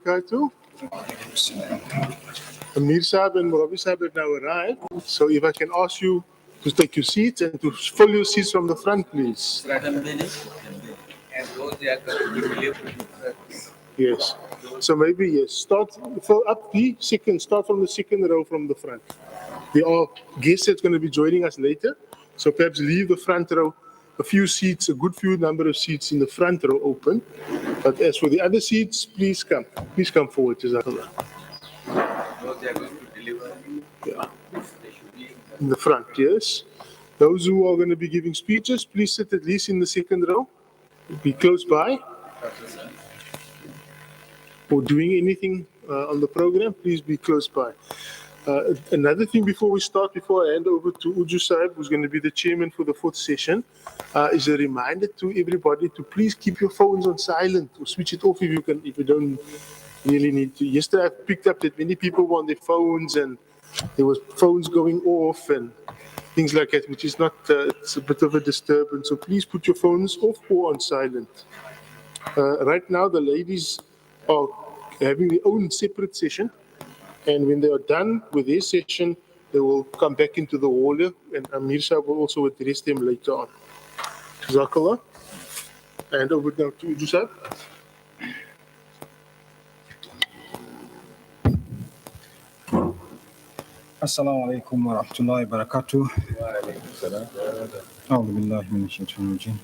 barakatuh. Ameer Sahib and Murabi Sahib have now arrived. So if I can ask you to take your seats and to fill your seats from the front, please. Yes. So maybe, yes, start from the second row from the front. There are guests that's going to be joining us later. So perhaps leave the front row, a few seats, a good few number of seats in the front row open. But as for the other seats, please come forward. Jazakallah. Yeah. In the front, yes. Those who are going to be giving speeches, please sit at least in the second row. Be close by. Or doing anything on the program, please be close by. Another thing before we start, before I hand over to Urdu Sahib, who's going to be the chairman for the fourth session, is a reminder to everybody to please keep your phones on silent or switch it off if you don't really need to. Yesterday I picked up that many people were on their phones and there was phones going off and things like that, which is not, it's a bit of a disturbance. So please put your phones off or on silent. Right now the ladies are having their own separate session. And when they are done with their session, they will come back into the hall and Ameer Sahib will also address them later on. Jazakallah. And over now to Urdu Sahib. Assalamu alaikum wa rahmatullahi wa barakatuh. A'udhu billahi minash shaitanir rajim.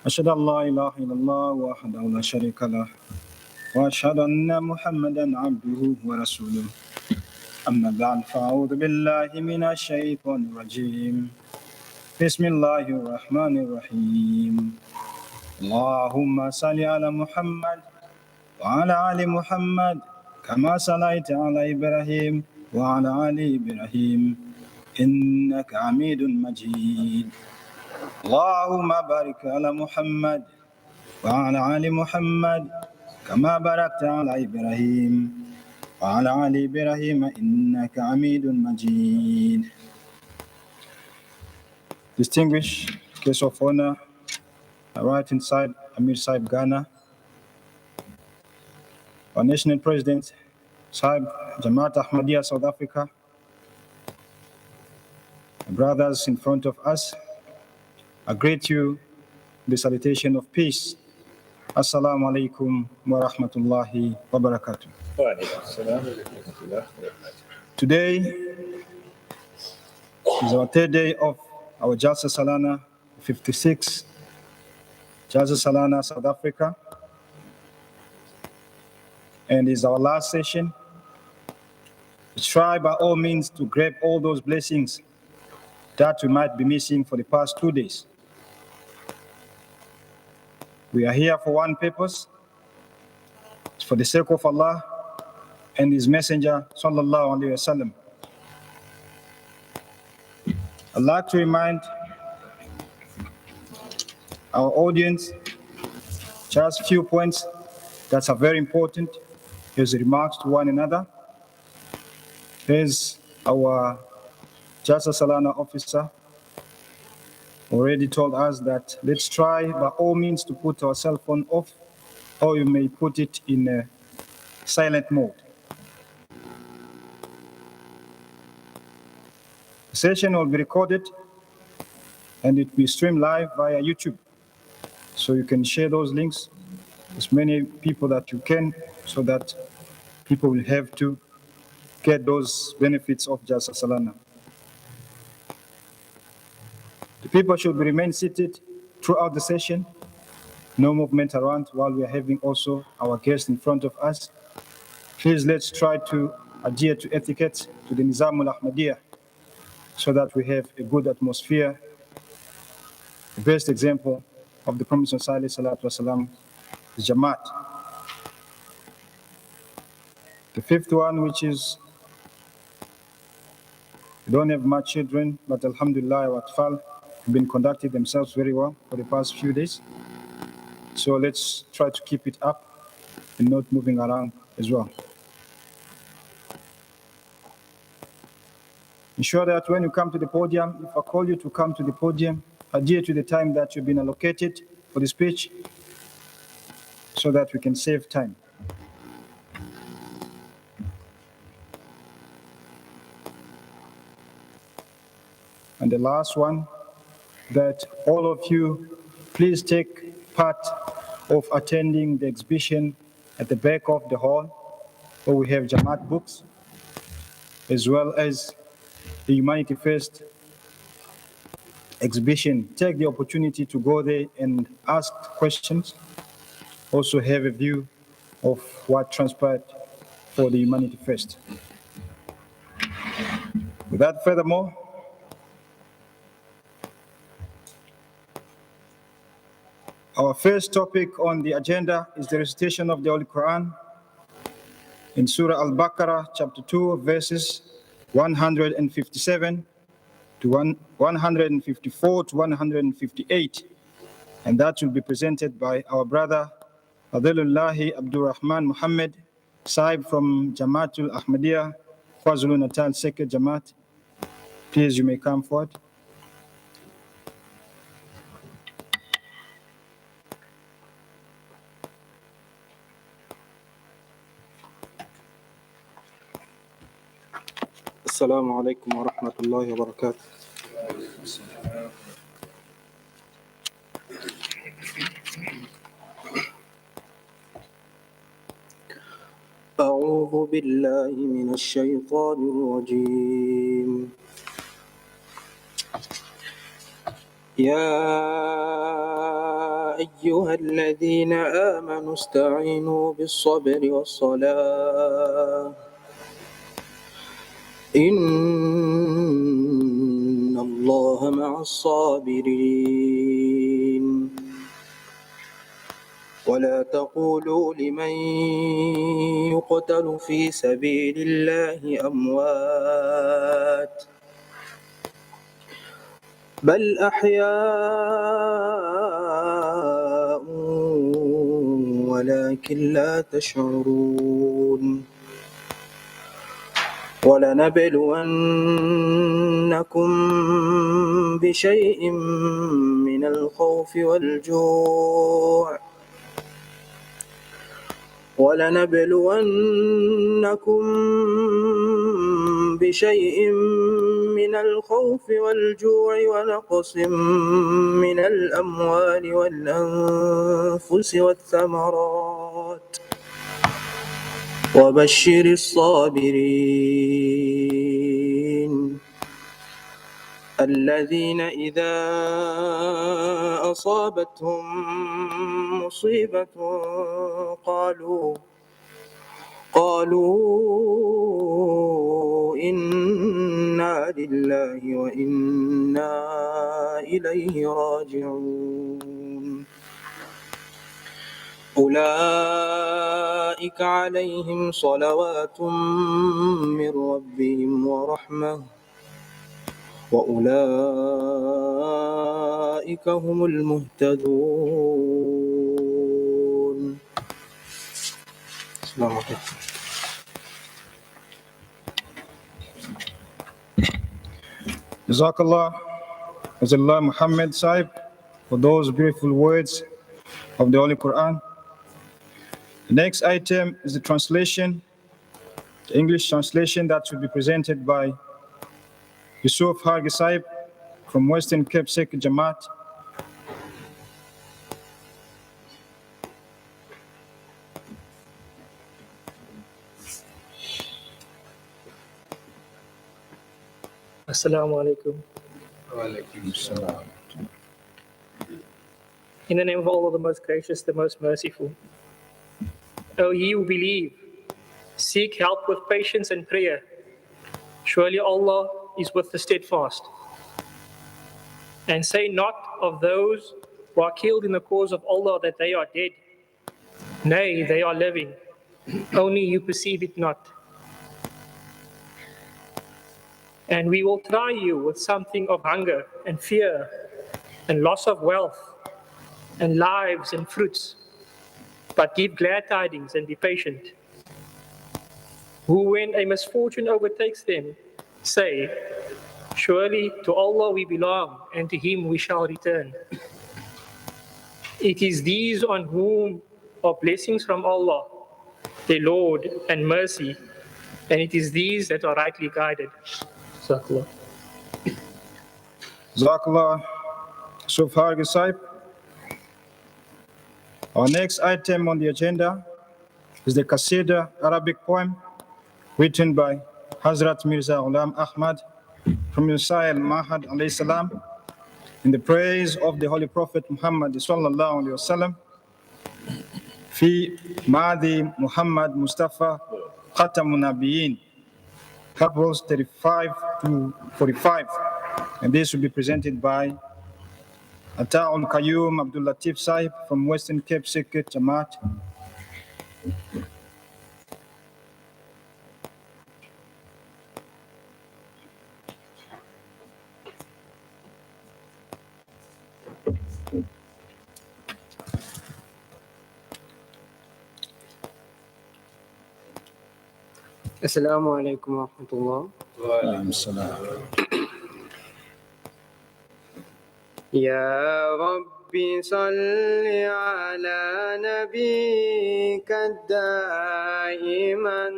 Ashhadu an la ilaha illallah wahdahu la sharika lah. وأشهد أن محمدا عبده ورسوله أما بعد فأعوذ بالله من الشيطان الرجيم بسم الله الرحمن الرحيم اللهم صل على محمد وعلى آل محمد كما صليت على إبراهيم وعلى آل إبراهيم إنك حميد مجيد اللهم بارك على محمد وعلى آل محمد كما باركت على إبراهيم وعلى آل إبراهيم إنك حميد مجيد. Distinguished guests of honor, right inside Ameer Sahib Ghana, our national president Sahib Jamaat Ahmadiyya South Africa, brothers in front of us, I greet you the salutation of peace. Assalamu alaikum wa rahmatullahi wa barakatuh. Today is our third day of our Jalsa Salana 56, Jalsa Salana South Africa, and is our last session. Try by all means to grab all those blessings that we might be missing for the past 2 days. We are here for one purpose, it's for the sake of Allah and His Messenger, Sallallahu Alaihi Wasallam. I'd like to remind our audience just a few points that are very important as remarks to one another. There's our Jalsa Salana officer already told us that let's try by all means to put our cell phone off, or you may put it in a silent mode. The session will be recorded and it will be streamed live via YouTube. So you can share those links with as many people that you can so that people will have to get those benefits of Jalsa Salana. The people should remain seated throughout the session. No movement around while we are having also our guests in front of us. Please let's try to adhere to etiquette, to the Nazm Ahmadiyya, so that we have a good atmosphere. The best example of the Prophet ﷺ is Jamaat. The fifth one, which is, we don't have much children, but Alhamdulillah, our Atfal have been conducting themselves very well for the past few days. So let's try to keep it up and not moving around as well. Ensure that when you come to the podium, if I call you to come to the podium, adhere to the time that you've been allocated for the speech so that we can save time. And the last one, that all of you please take part of attending the exhibition at the back of the hall, where we have Jamaat books, as well as the Humanity First exhibition. Take the opportunity to go there and ask questions, also have a view of what transpired for the Humanity First. Without furthermore, our first topic on the agenda is the recitation of the Holy Quran in Surah Al-Baqarah, chapter 2, verses 157 to 154 to 158. And that will be presented by our brother, FADHLUILAHI ABDULRAHMAN Muhammad, Sahib from Jamaatul Ahmadiyya, KwaZulu-Natal Second Jamaat. Please, you may come forward. Assalamu alaikum wa rahmatullahi wa barakatuh. أعوذ بالله من الشيطان الرجيم. يا أيها الذين آمنوا استعينوا بالصبر والصلاة إن الله مع الصابرين. ولا تقولوا لمن يقتل في سبيل الله أموات بل أحياء ولكن لا تشعرون. ولنبلونكم بشيء من الخوف والجوع ونقص من الأموال والأنفس والثمرات وبشر الصابرين الذين إذا أصابتهم مصيبة قالوا إنا لله وإنا إليه راجعون. أولئك عليهم صلوات من ربهم ورحمة وأولئك هم المهتدون. السلام عليكم. Jazakallah, Azallah Muhammad Sahib, for those beautiful words of the Holy Quran. The next item is the translation, the English translation that will be presented by YUSUF HARGEY Sahib from Western Cape Second Jamaat. Assalamu alaikum. In the name of Allah, the most gracious, the most merciful. O ye who believe, seek help with patience and prayer. Surely Allah is with the steadfast. And say not of those who are killed in the cause of Allah that they are dead. Nay, they are living. Only you perceive it not. And we will try you with something of hunger and fear and loss of wealth and lives and fruits. But give glad tidings and be patient. Who, when a misfortune overtakes them, say, surely to Allah we belong, and to Him we shall return. It is these on whom are blessings from Allah, their Lord, and mercy, and it is these that are rightly guided. Jazakallah. Jazakallah, Yusuf Hargey Sahib. Our next item on the agenda is the Qaseedah Arabic poem written by Hazrat Mirza Ghulam Ahmad from Yusuf Mahad alayhi salam in the praise of the Holy Prophet Muhammad sallallahu alayhi wasallam fi Madi Muhammad Mustafa Khatamun Nabiyyin, couples 35 to 45, and this will be presented by ATAUL QAYYUM ABDULRAHMAN Sahib from Western Cape Circuit Jamaat. Assalamu alaikum wa rahmatullah. Wa alaykum salam. Ya Rabbi salli ala nabiyyika daiman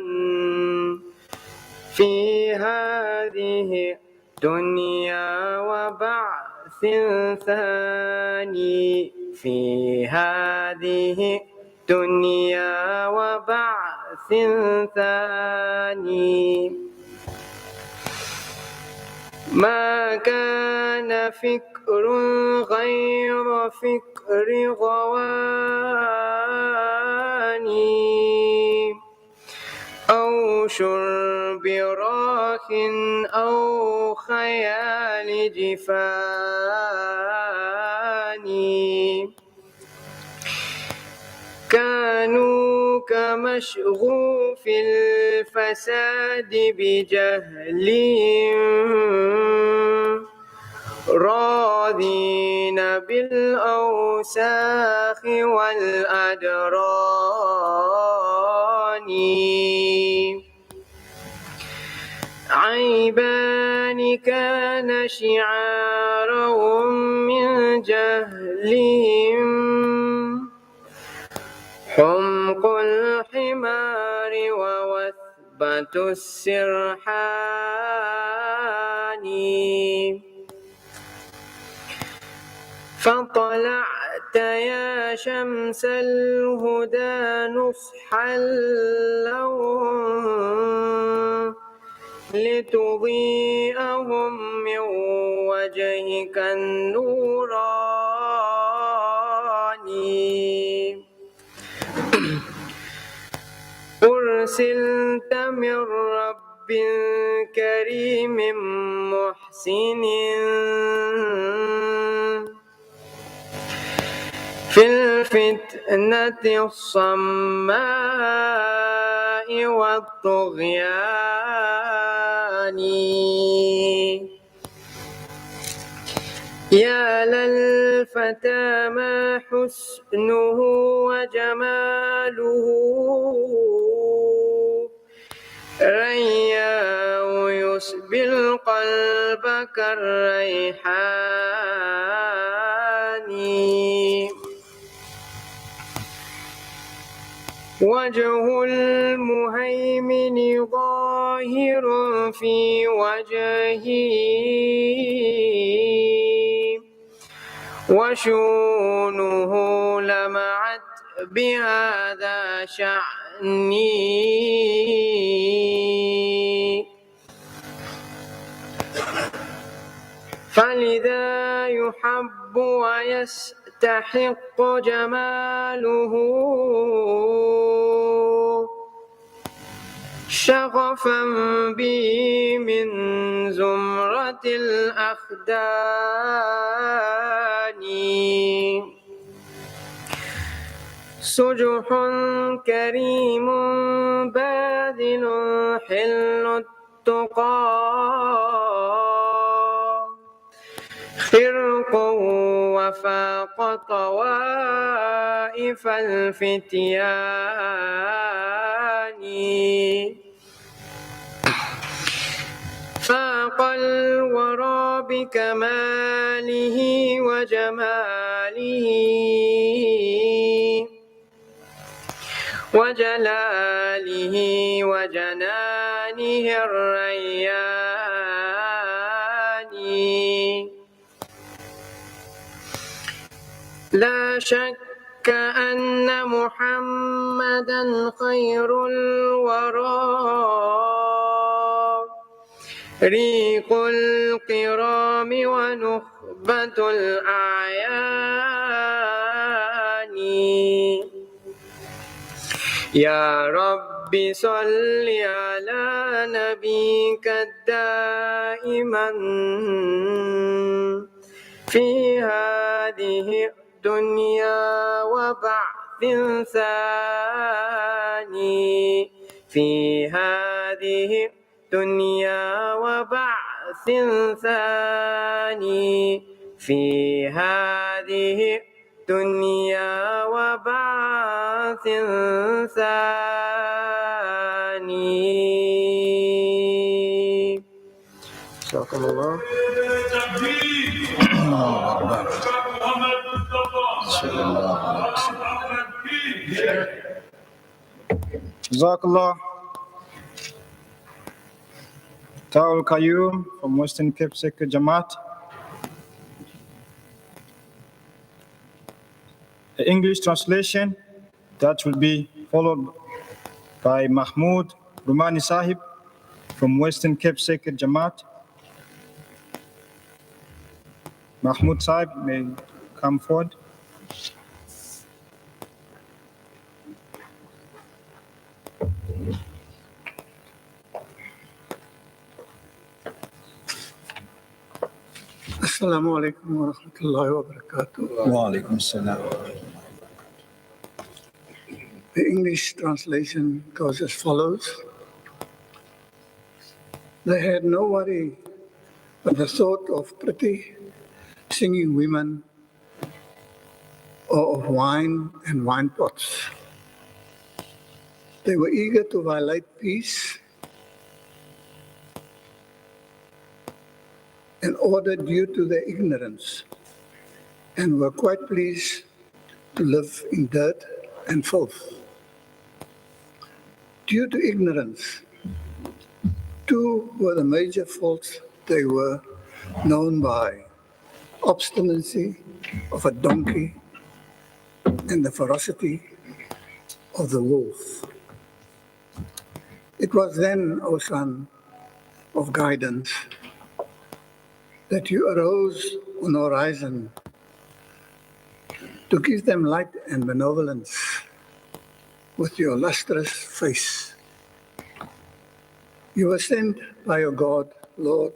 fi hadhihi dunya wa ba'thin thani fi hadhihi dunya wa ba'thin thani ما كان فكر غير فكر غواني أو شرب راح أو خيال جفاني كانوا كمشغوف الفساد بجهلهم راضين بالأوساخ والأدران عيبان كان شعارهم من جهلهم حمق الحمار ووثبة السرحان فطلعت يا شمس الهدى نصحا لهم لتضيئهم من وجهك النوراني أرسلت من رب كريم محسن في الفتنة الصماء والطغيان يا للفتى ما حسنه وجماله رياه يسبي القلب كالريحان وجه المهيمن ظاهر في وجهه وشونه لمعت بهذا شأني فلذا يحب ويستحق جماله شغفا به من زمرة الأخدان سجح كريم باذل حل التقى خرق وفاق طوائف الفتيان فاق الورى بكماله وجماله وجلاله وجنانه الريان لا شك أن محمدا خير الورى ريق الكرام ونخبة الأعيان يا رب صل على نبيك دائما في هذه الدنيا وبعث ثاني في هذه الدنيا وبعث ثاني في هذه الدنيا وبعث ثاني جزاكم الله. Jazakallah. ATAUL QAYYUM from Western Cape Sector Jamaat. The English translation that will be followed by MAHMOOD Roomani Sahib from Western Cape Sector Jamaat. MAHMOOD Sahib may come forward. Assalamu alaikum wa rahmatullahi wa barakatuh. Wa alaikum assalam. The English translation goes as follows. They had no worry but the thought of pretty singing women or of wine and wine pots. They were eager to violate peace in order due to their ignorance, and were quite pleased to live in dirt and filth. Due to ignorance, two were the major faults they were known by: obstinacy of a donkey and the ferocity of the wolf. It was then, O son of guidance, that you arose on the horizon to give them light and benevolence with your lustrous face. You were sent by your God, Lord,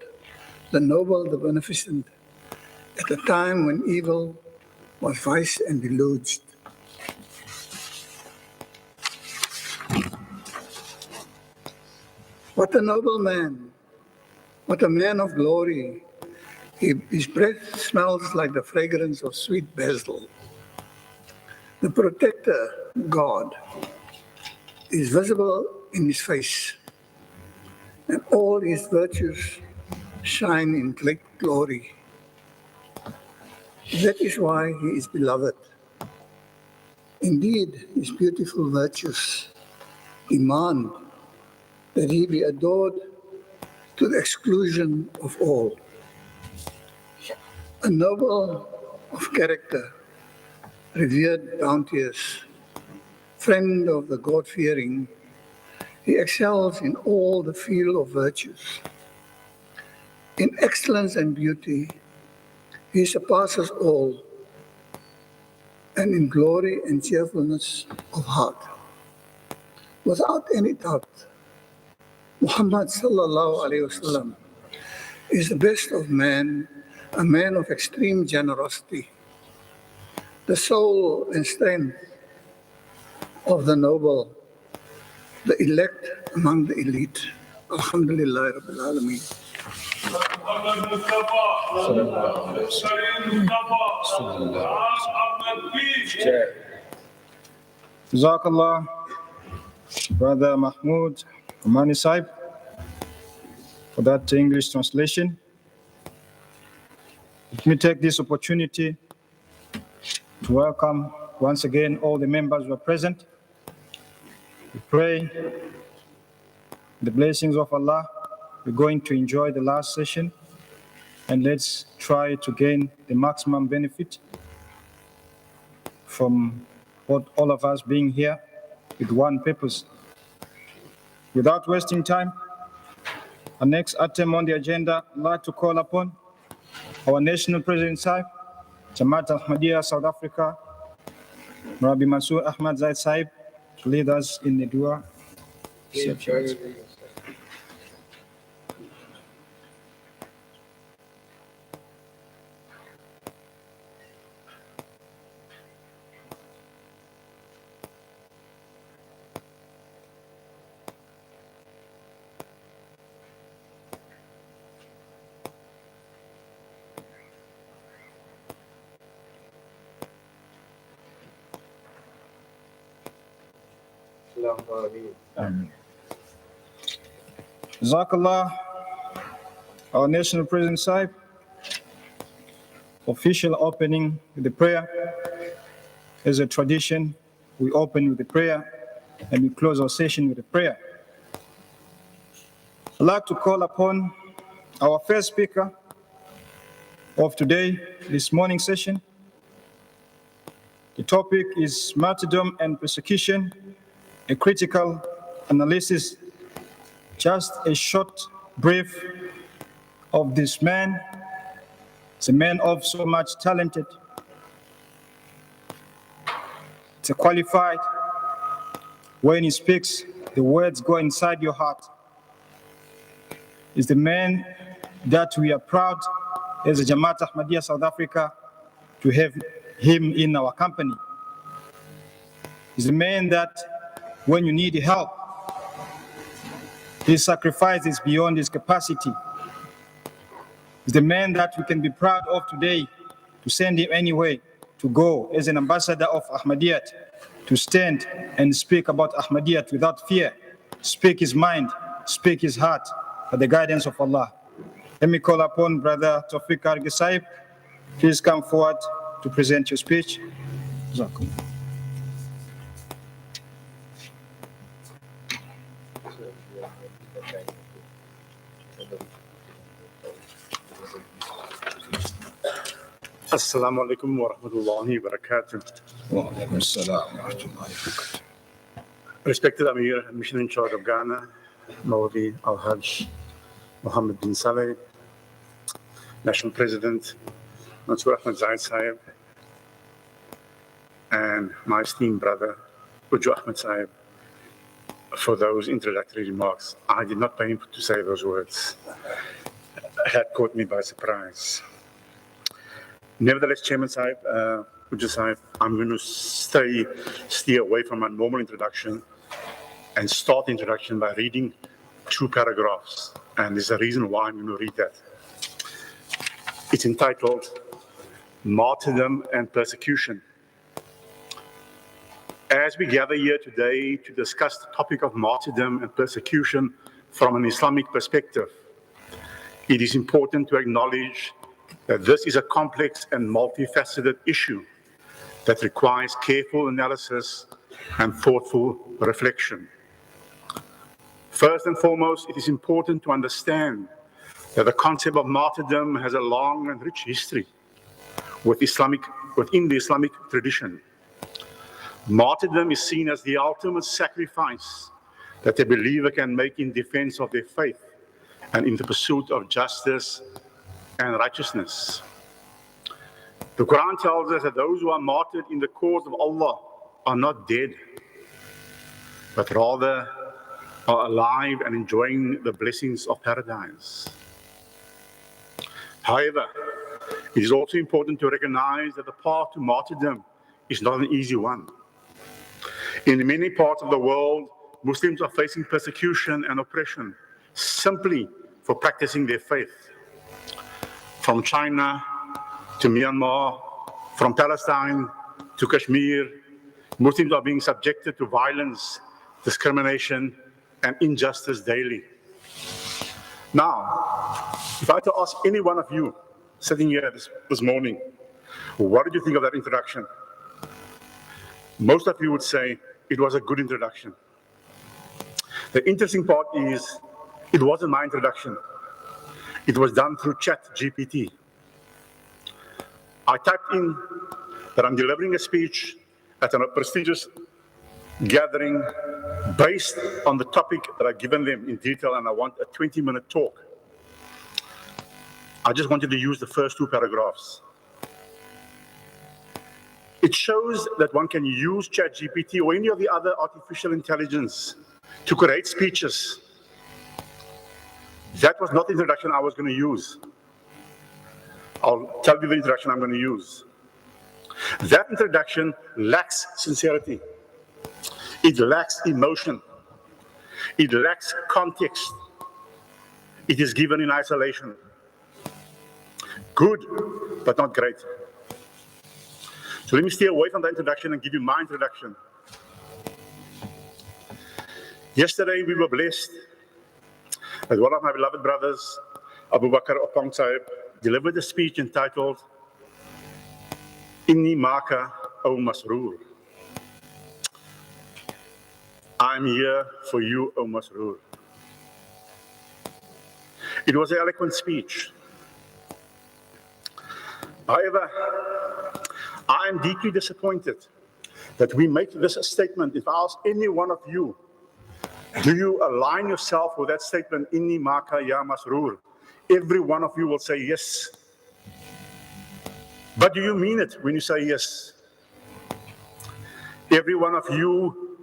the noble, the beneficent, at a time when evil was vice and deluged. What a noble man, what a man of glory. His breath smells like the fragrance of sweet basil. The protector, God, is visible in his face, and all his virtues shine in great glory. That is why he is beloved. Indeed, his beautiful virtues demand that he be adored to the exclusion of all. A noble of character, revered, bounteous, friend of the God-fearing, he excels in all the field of virtues. In excellence and beauty, he surpasses all, and in glory and cheerfulness of heart. Without any doubt, Muhammad sallallahu alayhi wasallam is the best of men, a man of extreme generosity, the soul and strength of the noble, the elect among the elite. Alhamdulillah Rabbil Alameen. Jazakallah, Brother Mahmood Roomani Sahib, for that English translation. Let me take this opportunity to welcome once again all the members who are present. We pray the blessings of Allah. We're going to enjoy the last session, and let's try to gain the maximum benefit. from all of us being here with one purpose. Without wasting time, our next item on the agenda, I'd like to call upon our National President Sahib, Jamaat Ahmadiyya, South Africa, Rabbi Mansoor Ahmad Zaid Sahib, to lead us in the dua. Jazakallah, our National President Sahib, official opening with the prayer. As a tradition, we open with the prayer and we close our session with the prayer. I'd like to call upon our first speaker of today, this morning session. The topic is martyrdom and persecution, a critical analysis. Just a short brief of this man. He's a man of so much talented. He's a qualified. When he speaks, the words go inside your heart. He's the man that we are proud as a Jamaat Ahmadiyya South Africa to have him in our company. He's the man that when you need help, his sacrifice is beyond his capacity. He's the man that we can be proud of today, to send him anywhere, to go as an ambassador of Ahmadiyya, to stand and speak about Ahmadiyya without fear, speak his mind, speak his heart, by the guidance of Allah. Let me call upon Brother TOFEEQ HARGEY Sahib. Please come forward to present your speech. Assalamu alaikum wa rahmatullahi wa barakatuh. Wa alaikum assalam wa rahmatullahi wa barakatuh. Respected Ameer, Mission in Charge of Ghana, MOHAMMED Al-Hajj Mohammed bin Saleh, National President Mansoor Ahmad Zaid Sahib, and my esteemed brother Urdu Ahmad Sahib, for those introductory remarks. I did not pay him to say those words. It had caught me by surprise. Nevertheless, Chairman Sahib, Urdu Sahib, I'm going to steer away from my normal introduction and start the introduction by reading 2 paragraphs. And there's a reason why I'm going to read that. It's entitled Martyrdom and Persecution. As we gather here today to discuss the topic of martyrdom and persecution from an Islamic perspective, it is important to acknowledge that this is a complex and multifaceted issue that requires careful analysis and thoughtful reflection. First and foremost, it is important to understand that the concept of martyrdom has a long and rich history within the Islamic tradition. Martyrdom is seen as the ultimate sacrifice that a believer can make in defense of their faith and in the pursuit of justice and righteousness. The Quraan tells us that those who are martyred in the cause of Allah are not dead, but rather are alive and enjoying the blessings of paradise. However, it is also important to recognize that the path to martyrdom is not an easy one. In many parts of the world, Muslims are facing persecution and oppression simply for practicing their faith. From China to Myanmar, from Palestine to Kashmir, Muslims are being subjected to violence, discrimination, and injustice daily. Now, if I had to ask any one of you sitting here this morning, what did you think of that introduction? Most of you would say it was a good introduction. The interesting part is, it wasn't my introduction. It was done through ChatGPT. I typed in that I'm delivering a speech at a prestigious gathering based on the topic that I've given them in detail, and I want a 20-minute talk. I just wanted to use the first 2 paragraphs. It shows that one can use ChatGPT or any of the other artificial intelligence to create speeches. That was not the introduction I was going to use. I'll tell you the introduction I'm going to use. That introduction lacks sincerity. It lacks emotion. It lacks context. It is given in isolation. Good, but not great. So let me stay away from the introduction and give you my introduction. Yesterday we were blessed that one of my beloved brothers, Abu Bakr Opong Sahib, delivered a speech entitled, Inni Maka O Masroor. I'm here for you, O Masroor. It was an eloquent speech. However, I am deeply disappointed that we make this a statement. If I ask any one of you, do you align yourself with that statement, Inni Maka Ya Masroor? Every one of you will say yes. But do you mean it when you say yes? Every one of you,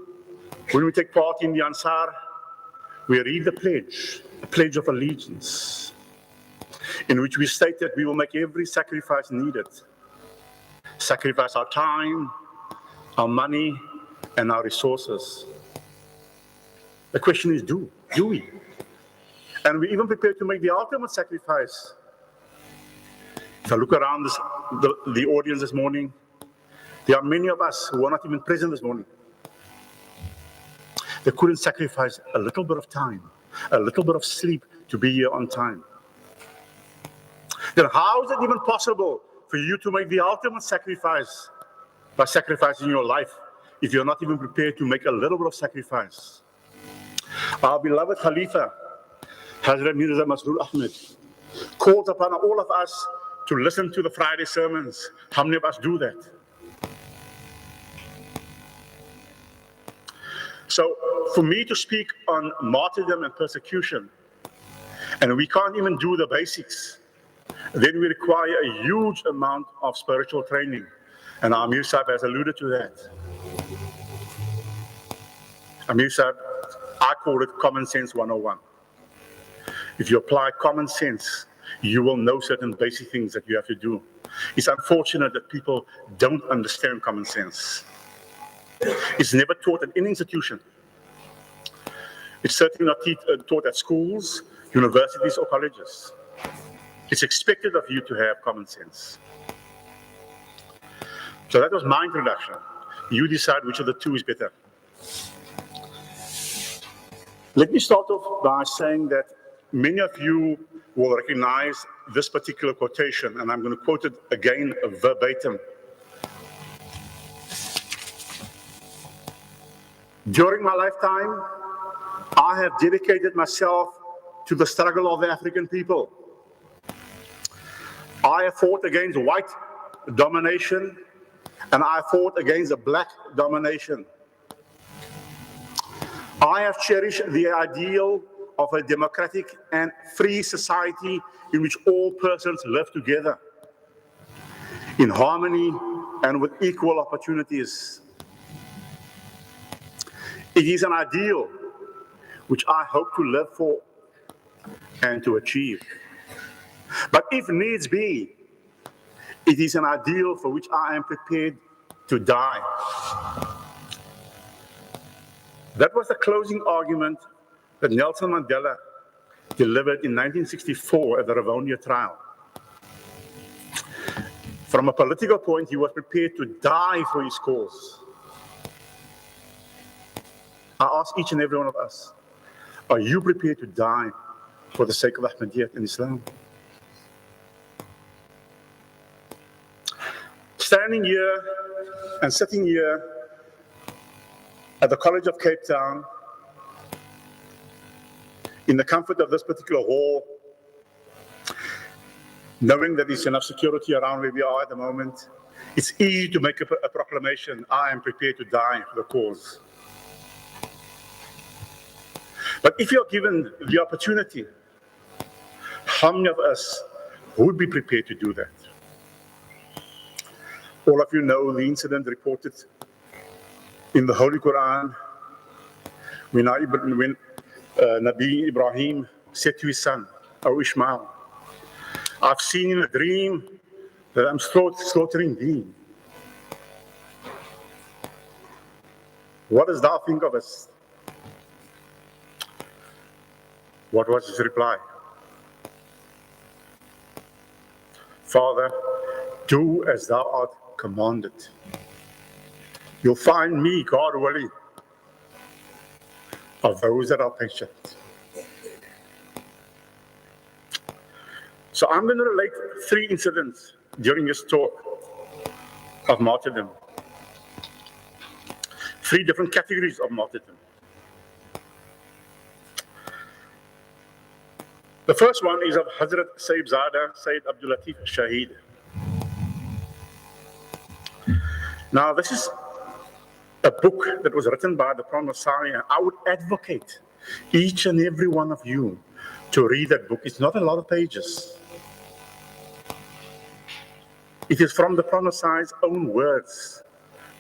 when we take part in the Ansar, we read the pledge of allegiance, in which we state that we will make every sacrifice needed. Sacrifice our time, our money, and our resources. The question is, do we? And we're even prepared to make the ultimate sacrifice. If I look around the audience this morning, there are many of us who are not even present this morning. They couldn't sacrifice a little bit of time, a little bit of sleep to be here on time. Then how is it even possible for you to make the ultimate sacrifice by sacrificing your life if you're not even prepared to make a little bit of sacrifice? Our beloved Khalifa, Hazrat Mirza Masroor Ahmed, calls upon all of us to listen to the Friday sermons. How many of us do that? So for me to speak on martyrdom and persecution, and we can't even do the basics, then we require a huge amount of spiritual training. And Ameer Sahib has alluded to that. Ameer Sahib, I call it common sense 101. If you apply common sense, you will know certain basic things that you have to do. It's unfortunate that people don't understand common sense. It's never taught at any institution. It's certainly not taught at schools, universities, or colleges. It's expected of you to have common sense. So that was my introduction. You decide which of the two is better. Let me start off by saying that many of you will recognize this particular quotation, and I'm going to quote it again verbatim. During my lifetime, I have dedicated myself to the struggle of the African people. I have fought against white domination, and I have fought against the black domination. I have cherished the ideal of a democratic and free society in which all persons live together in harmony and with equal opportunities. It is an ideal which I hope to live for and to achieve. But if needs be, it is an ideal for which I am prepared to die. That was the closing argument that Nelson Mandela delivered in 1964 at the Rivonia trial. From a political point, he was prepared to die for his cause. I ask each and every one of us, are you prepared to die for the sake of Ahmadiyya and Islam? Standing here and sitting here at the College of Cape Town, in the comfort of this particular hall, knowing that there's enough security around where we are at the moment, It's easy to make a proclamation, I am prepared to die for the cause. But if you're given the opportunity, how many of us would be prepared to do that? All of you know the incident reported in the Holy Qur'an when Nabi Ibrahim said to his son, O Ishmael, I've seen in a dream that I'm slaughtering thee. What does thou think of us? What was his reply? Father, do as thou art commanded. You'll find me, God willing, of those that are patient. So I'm going to relate 3 incidents during this talk of martyrdom. 3 different categories of martyrdom. The first one is of Hazrat Sayyid Abdul-Latif Shaheed. Now, this is a book that was written by the Prophet Messiah. I would advocate each and every one of you to read that book. It's not a lot of pages. It is from the Prophet Messiah's own words.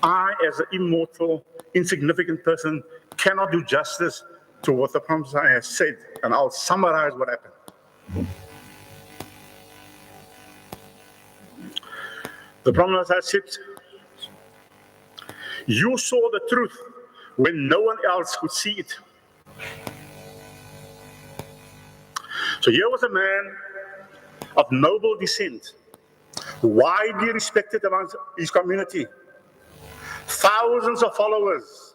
I, as an immortal, insignificant person, cannot do justice to what the Prophet Messiah has said, and I'll summarize what happened. The Prophet Messiah said, you saw the truth when no one else could see it. So here was a man of noble descent, widely respected amongst his community, thousands of followers,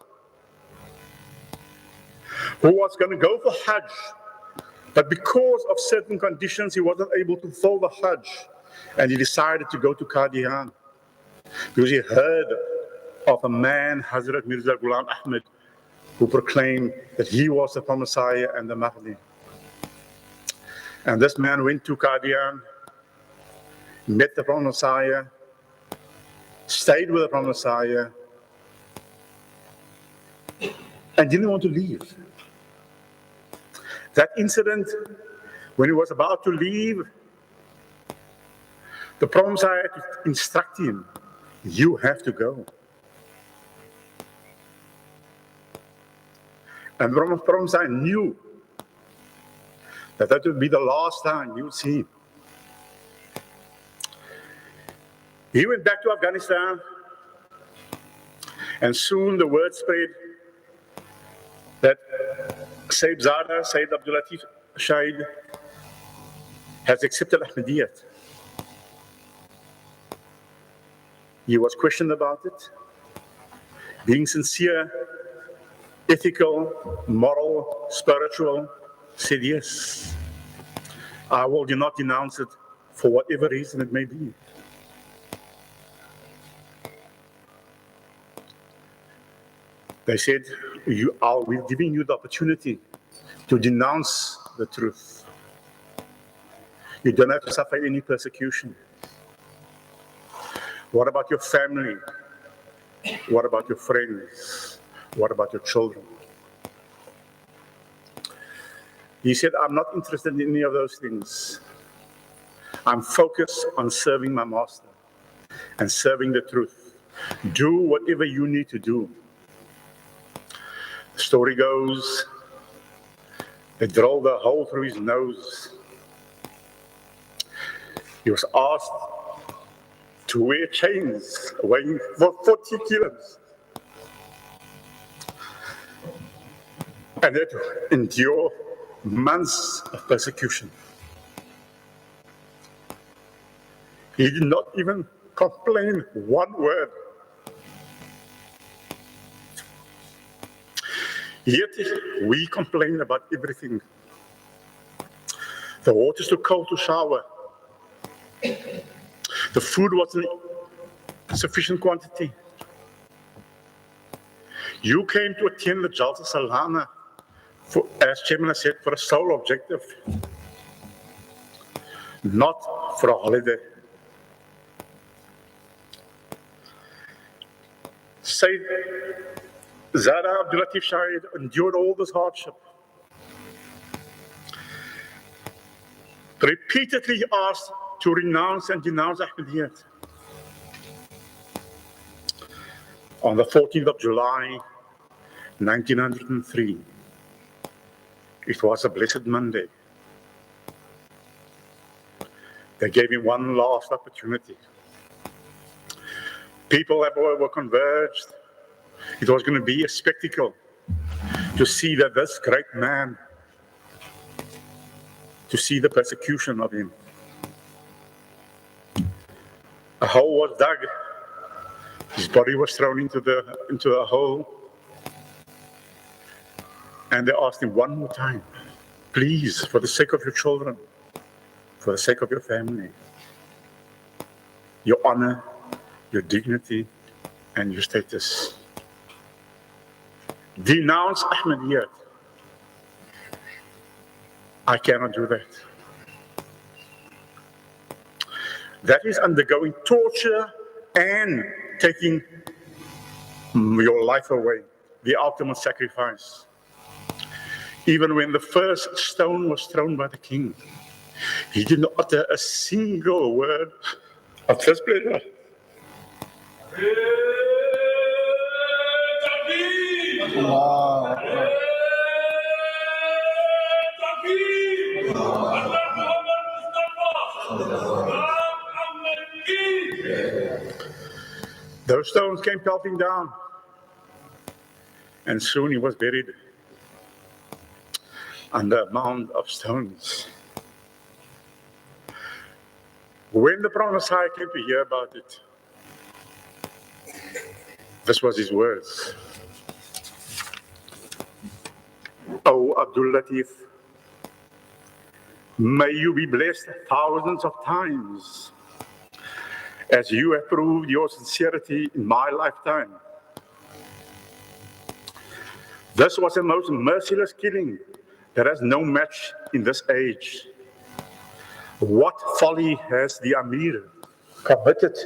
who was going to go for Hajj, but because of certain conditions he wasn't able to fulfill the Hajj, and he decided to go to Qadian because he heard of a man, Hazrat Mirza Ghulam Ahmad, who proclaimed that he was the Messiah and the Mahdi. And this man went to Qadian, met the Prophet Messiah, stayed with the Prophet Messiah, and didn't want to leave. That incident, when he was about to leave, the Prophet Messiah had to instruct him, you have to go. And the Prophet Messiah knew that that would be the last time he would see him. He went back to Afghanistan, and soon the word spread that Sayyid Abdul-Latif Shaheed has accepted Ahmadiyya. He was questioned about it, being sincere, ethical, moral, spiritual, said yes. I will not denounce it for whatever reason it may be. They said, we're giving you the opportunity to denounce the truth. You don't have to suffer any persecution. What about your family? What about your friends? What about your children? He said, I'm not interested in any of those things. I'm focused on serving my master and serving the truth. Do whatever you need to do. The story goes, they drilled a hole through his nose. He was asked to wear chains weighing 40 kilos and had to endure months of persecution. He did not even complain one word. Yet we complain about everything. The water's too cold to shower. The food wasn't sufficient quantity. You came to attend the Jalsa Salana, as Chairman has said, for a sole objective, not for a holiday. Said Zara ABDULATIEF Shahid endured all this hardship. Repeatedly asked to renounce and denounce Ahmadiyya. On the 14th of July, 1903, it was a blessed Monday. They gave him one last opportunity. People were converged. It was going to be a spectacle to see that this great man, to see the persecution of him. A hole was dug. His body was thrown into a hole. And they asked him one more time, please, for the sake of your children, for the sake of your family, your honor, your dignity, and your status, denounce Ahmadiyya. I cannot do that. That is undergoing torture and taking your life away, the ultimate sacrifice. Even when the first stone was thrown by the king, he did not utter a single word of displeasure. Those stones came pelting down, and soon he was buried under a mound of stones. When the Prophet Messiah came to hear about it, this was his words. O ABDULRAHMAN, may you be blessed thousands of times as you have proved your sincerity in my lifetime. This was the most merciless killing that has no match in this age. What folly has the Ameer committed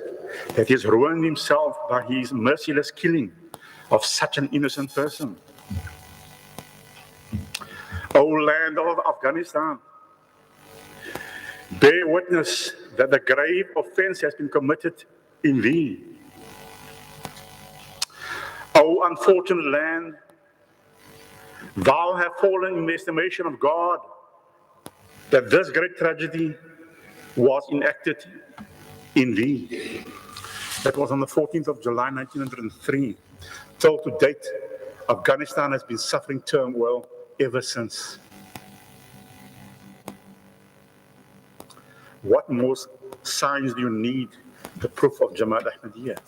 that he has ruined himself by his merciless killing of such an innocent person? O land of Afghanistan, bear witness that the grave offense has been committed in thee. O unfortunate land, thou hast fallen in the estimation of God, that this great tragedy was enacted in thee. That was on the 14th of July, 1903. Till to date, Afghanistan has been suffering turmoil ever since. What more signs do you need? The proof of Jamaat Ahmadiyya.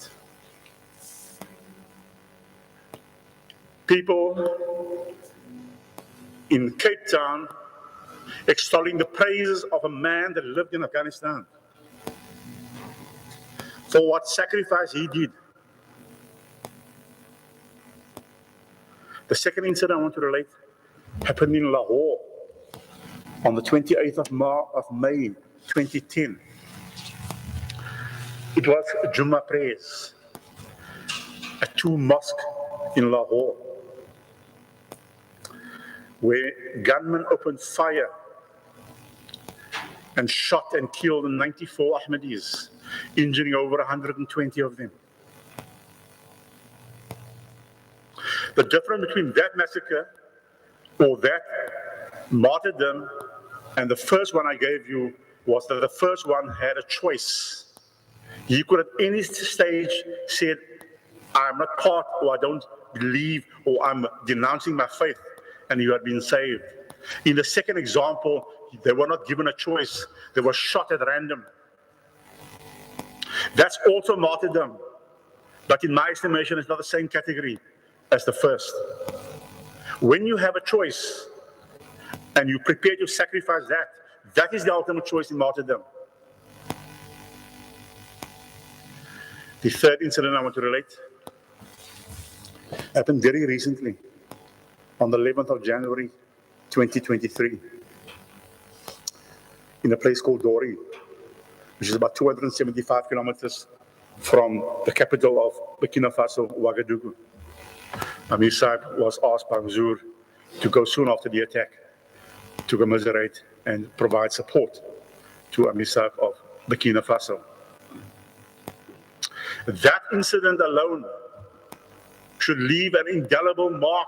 People in Cape Town extolling the praises of a man that lived in Afghanistan for what sacrifice he did. The second incident I want to relate happened in Lahore on the 28th of May 2010. It was Jummah prayers at two mosques in Lahore, where gunmen opened fire and shot and killed 94 Ahmadis, injuring over 120 of them. The difference between that massacre or that martyrdom and the first one I gave you was that the first one had a choice. He could at any stage said, I'm not part, or I don't believe, or I'm denouncing my faith, and you had been saved. In the second example, they were not given a choice. They were shot at random. That's also martyrdom, but in my estimation, it's not the same category as the first. When you have a choice and you prepare to sacrifice that, that is the ultimate choice in martyrdom. The third incident I want to relate happened very recently, on the 11th of January, 2023, in a place called Dori, which is about 275 kilometers from the capital of Burkina Faso, Ouagadougou. Ameer Sahib was asked by Huzur to go soon after the attack to commiserate and provide support to Ameer Sahib of Burkina Faso. That incident alone should leave an indelible mark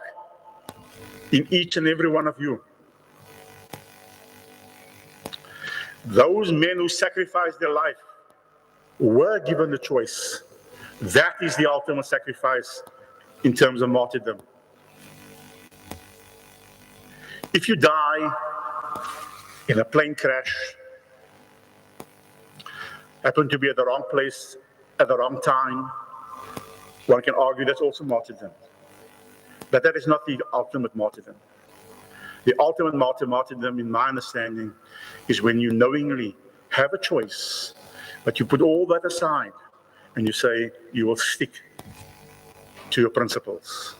in each and every one of you. Those men who sacrificed their life were given the choice. That is the ultimate sacrifice in terms of martyrdom. If you die in a plane crash, happen to be at the wrong place at the wrong time, one can argue that's also martyrdom. But that is not the ultimate martyrdom. The ultimate martyrdom, in my understanding, is when you knowingly have a choice, but you put all that aside and you say you will stick to your principles.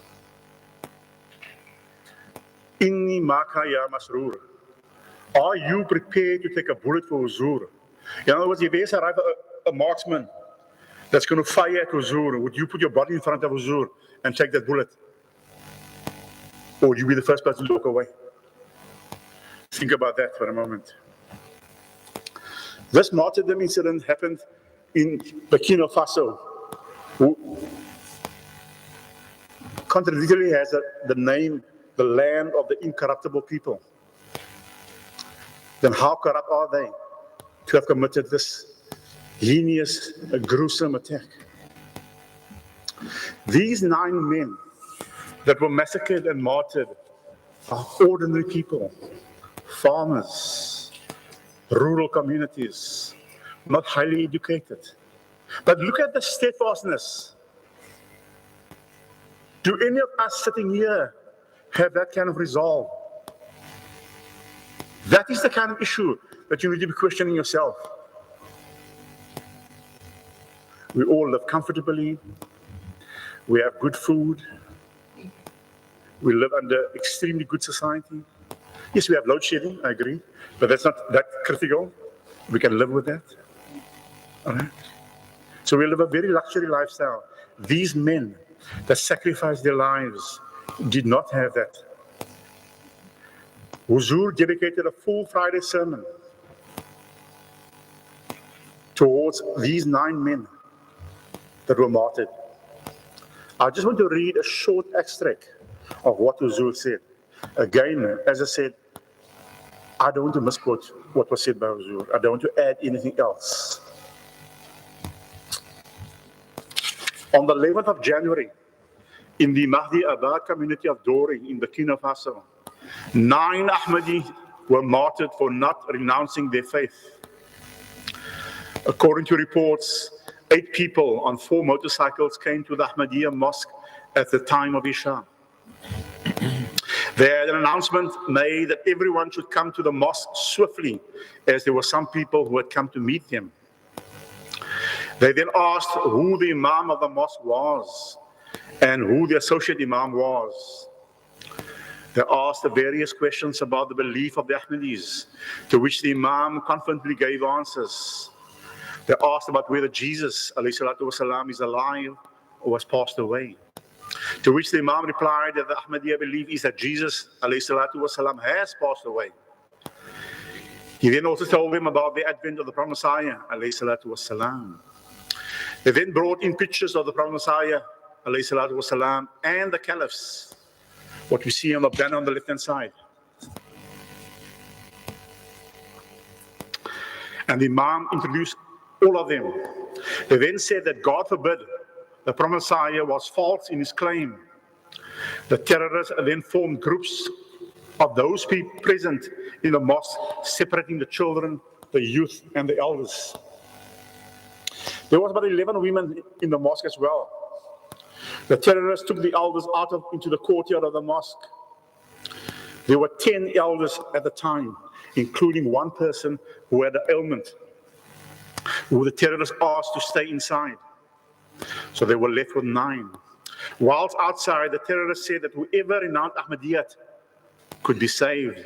Inni maka ya masroor. Are you prepared to take a bullet for Huzur? In other words, if there's a marksman that's going to fire at Huzur, would you put your body in front of Huzur and take that bullet? Or would you be the first person to walk away? Think about that for a moment. This martyrdom incident happened in Burkina Faso, who contradictorily has the name, the land of the incorruptible people. Then how corrupt are they to have committed this heinous, gruesome attack? These 9 men that were massacred and martyred are ordinary people, farmers, rural communities, not highly educated. But look at the steadfastness. Do any of us sitting here have that kind of resolve? That is the kind of issue that you need to be questioning yourself. We all live comfortably. We have good food. We live under extremely good society. Yes, we have load shedding, I agree, but that's not that critical. We can live with that. All right? So we live a very luxury lifestyle. These men that sacrificed their lives did not have that. Huzur dedicated a full Friday sermon towards these 9 men that were martyred. I just want to read a short extract of what Huzur said. Again, as I said, I don't want to misquote what was said by Huzur. I don't want to add anything else. On the 11th of January, in the Mahdi Abad community of Dori in Burkina Faso, 9 Ahmadi were martyred for not renouncing their faith. According to reports, 8 people on 4 motorcycles came to the Ahmadiyya mosque at the time of Isha. They had an announcement made that everyone should come to the mosque swiftly, as there were some people who had come to meet them. They then asked who the Imam of the mosque was and who the associate Imam was. They asked the various questions about the belief of the Ahmadis, to which the Imam confidently gave answers. They asked about whether Jesus ﷺ is alive or has passed away. To which the Imam replied that the Ahmadiyya belief is that Jesus ﷺ has passed away. He then also told them about the advent of the Prophet Messiah ﷺ. They then brought in pictures of the Prophet Messiah ﷺ and the caliphs, what we see on the banner on the left-hand side. And the Imam introduced all of them. They then said that God forbid the Prophet Messiah was false in his claim. The terrorists then formed groups of those people present in the mosque, separating the children, the youth, and the elders. There was about 11 women in the mosque as well. The terrorists took the elders out into the courtyard of the mosque. There were 10 elders at the time, including one person who had an ailment, who the terrorists asked to stay inside. So they were left with 9. Whilst outside, the terrorists said that whoever renounced Ahmadiyyat could be saved.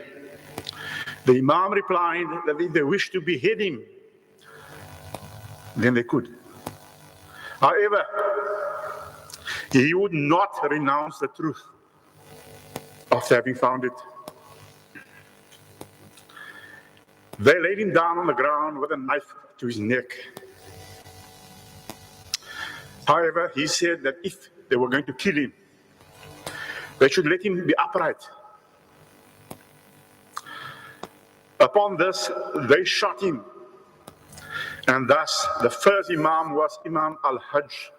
The Imam replied that if they wished to behead him, then they could. However, he would not renounce the truth after having found it. They laid him down on the ground with a knife to his neck. However, he said that if they were going to kill him, they should let him be upright. Upon this, they shot him. And thus, the first Imam was Imam al-Hajj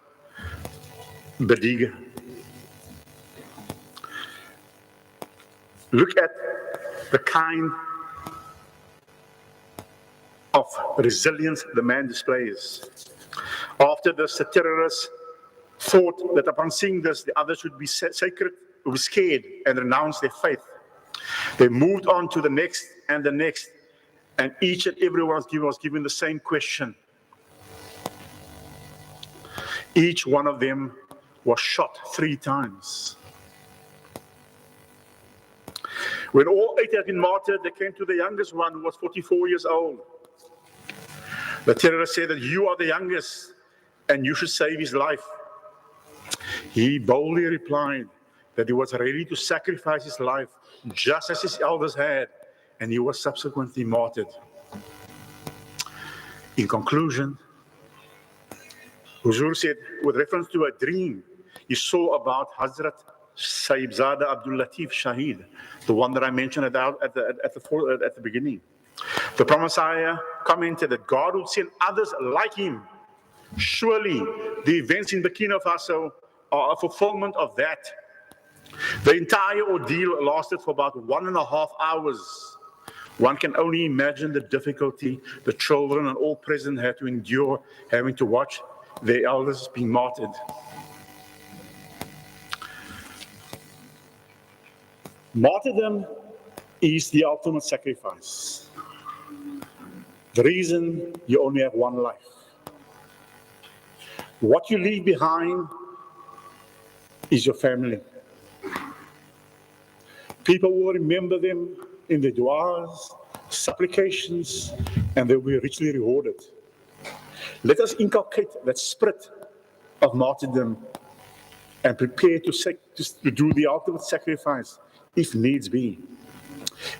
Badiga. Look at the kind of resilience the man displays. After this, the terrorists thought that upon seeing this, the others would be sacred, would be scared and renounce their faith. They moved on to the next, and each and every one was given the same question. Each one of them was shot 3 times. When all 8 had been martyred, they came to the youngest one, who was 44 years old. The terrorist said that you are the youngest and you should save his life. He boldly replied that he was ready to sacrifice his life just as his elders had, and he was subsequently martyred. In conclusion, Huzur said, with reference to a dream he saw about Hazrat Sayyibzada ABDULRAHMAN Shaheed, the one that I mentioned at the beginning. The Prophet Messiah commented that God would send others like him. Surely the events in Burkina Faso are a fulfillment of that. The entire ordeal lasted for about 1.5 hours. One can only imagine the difficulty the children and all present had to endure, having to watch their elders being martyred. Martyrdom is the ultimate sacrifice. The reason you only have one life. What you leave behind is your family. People will remember them in their du'as, supplications, and they will be richly rewarded. Let us inculcate that spirit of martyrdom and prepare to do the ultimate sacrifice if needs be.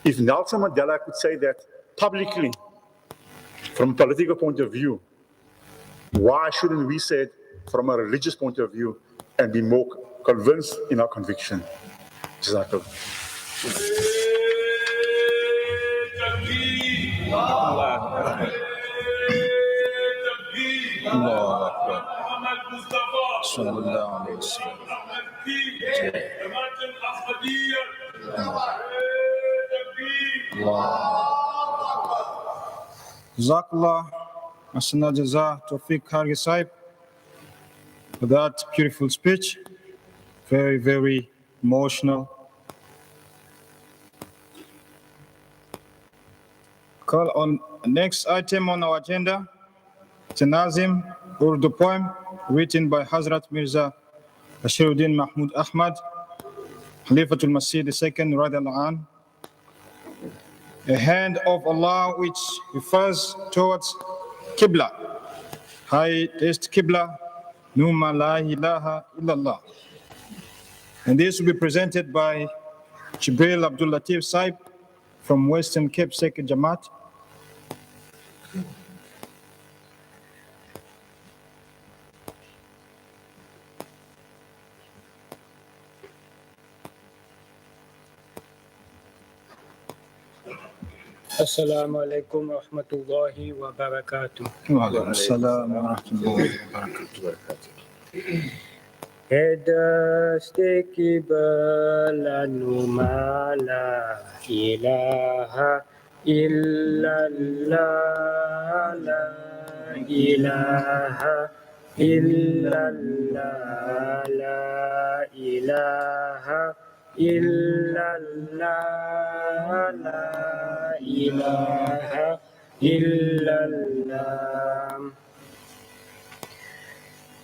If Nelson Mandela could say that publicly, from a political point of view, why shouldn't we say it from a religious point of view and be more convinced in our conviction? Jazakallah. Jazakallah, Asana Jaza, TOFEEQ HARGEY Sahib, for that beautiful speech. Very, very emotional. Call on next item on our agenda. It's a Nazm, Urdu poem, written by Hazrat Mirza Bashiruddin Mahmud Ahmad, Khalifatul Masih II, Radiallahu Anh. A hand of Allah which refers towards Qibla. Highest Qibla, Numa la ilaha illallah. And this will be presented by Jibril ABDULATIEF Sahib from Western Cape Second Jamaat. Assalamu alaikum wa rahmatullahi wa barakatuh. Wa alaikum assalam wa rahmatullahi wa barakatuh. Hedaste Qibla Numa la ilaha illallah, la ilaha illallah, la ilaha illallah, la ilaha illallah.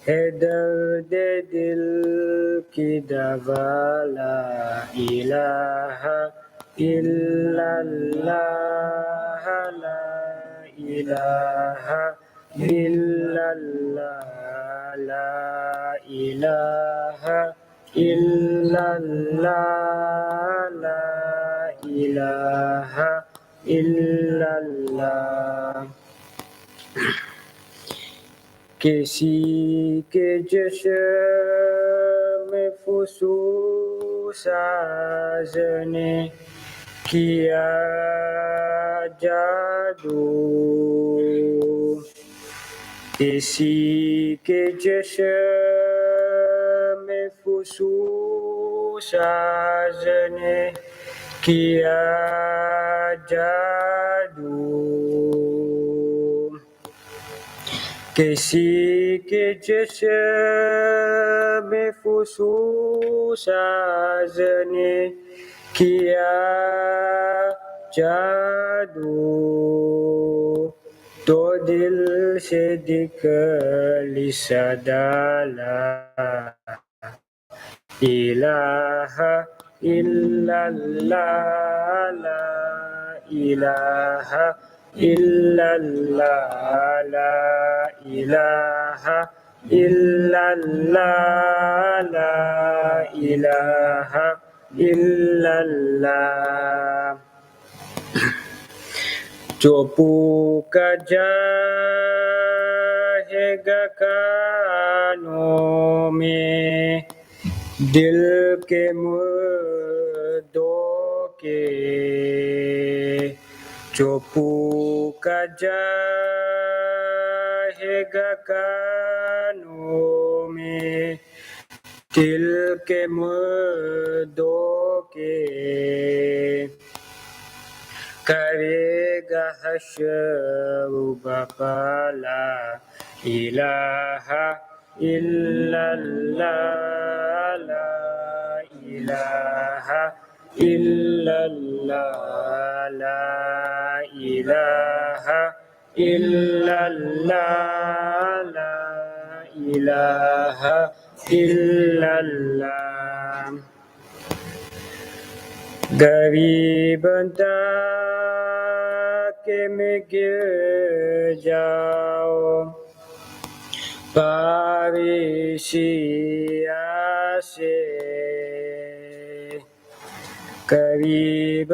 Hedar de dil ki dava, la ilaha illallah, la ilaha illallah, La ilaha illallah, la ilaha illallah. किसी के जश्न में फुसूसाज ने किया जादू, किसी के जश्न में फुसूसाज ने किया जादू, किसी के जिस्म में फुसूसाज ने किया जादू, तो दिल से निकली सदा ला इलाहा इल्लल्लाह, ला इलाहा illallah, la ilaha illallah, la ilaha illallah. जो पुका जाएगा कानों में दिल के मुर्दों के, जो पुका जाएगा कानों में दिल के मुर्दों के, करेगा हश्र बका ला इलाहा illallah, la ilaha illallah, la ilaha illallah, la ilaha illallah. गरीब के में गिर जाओ बारिशिया से, करीब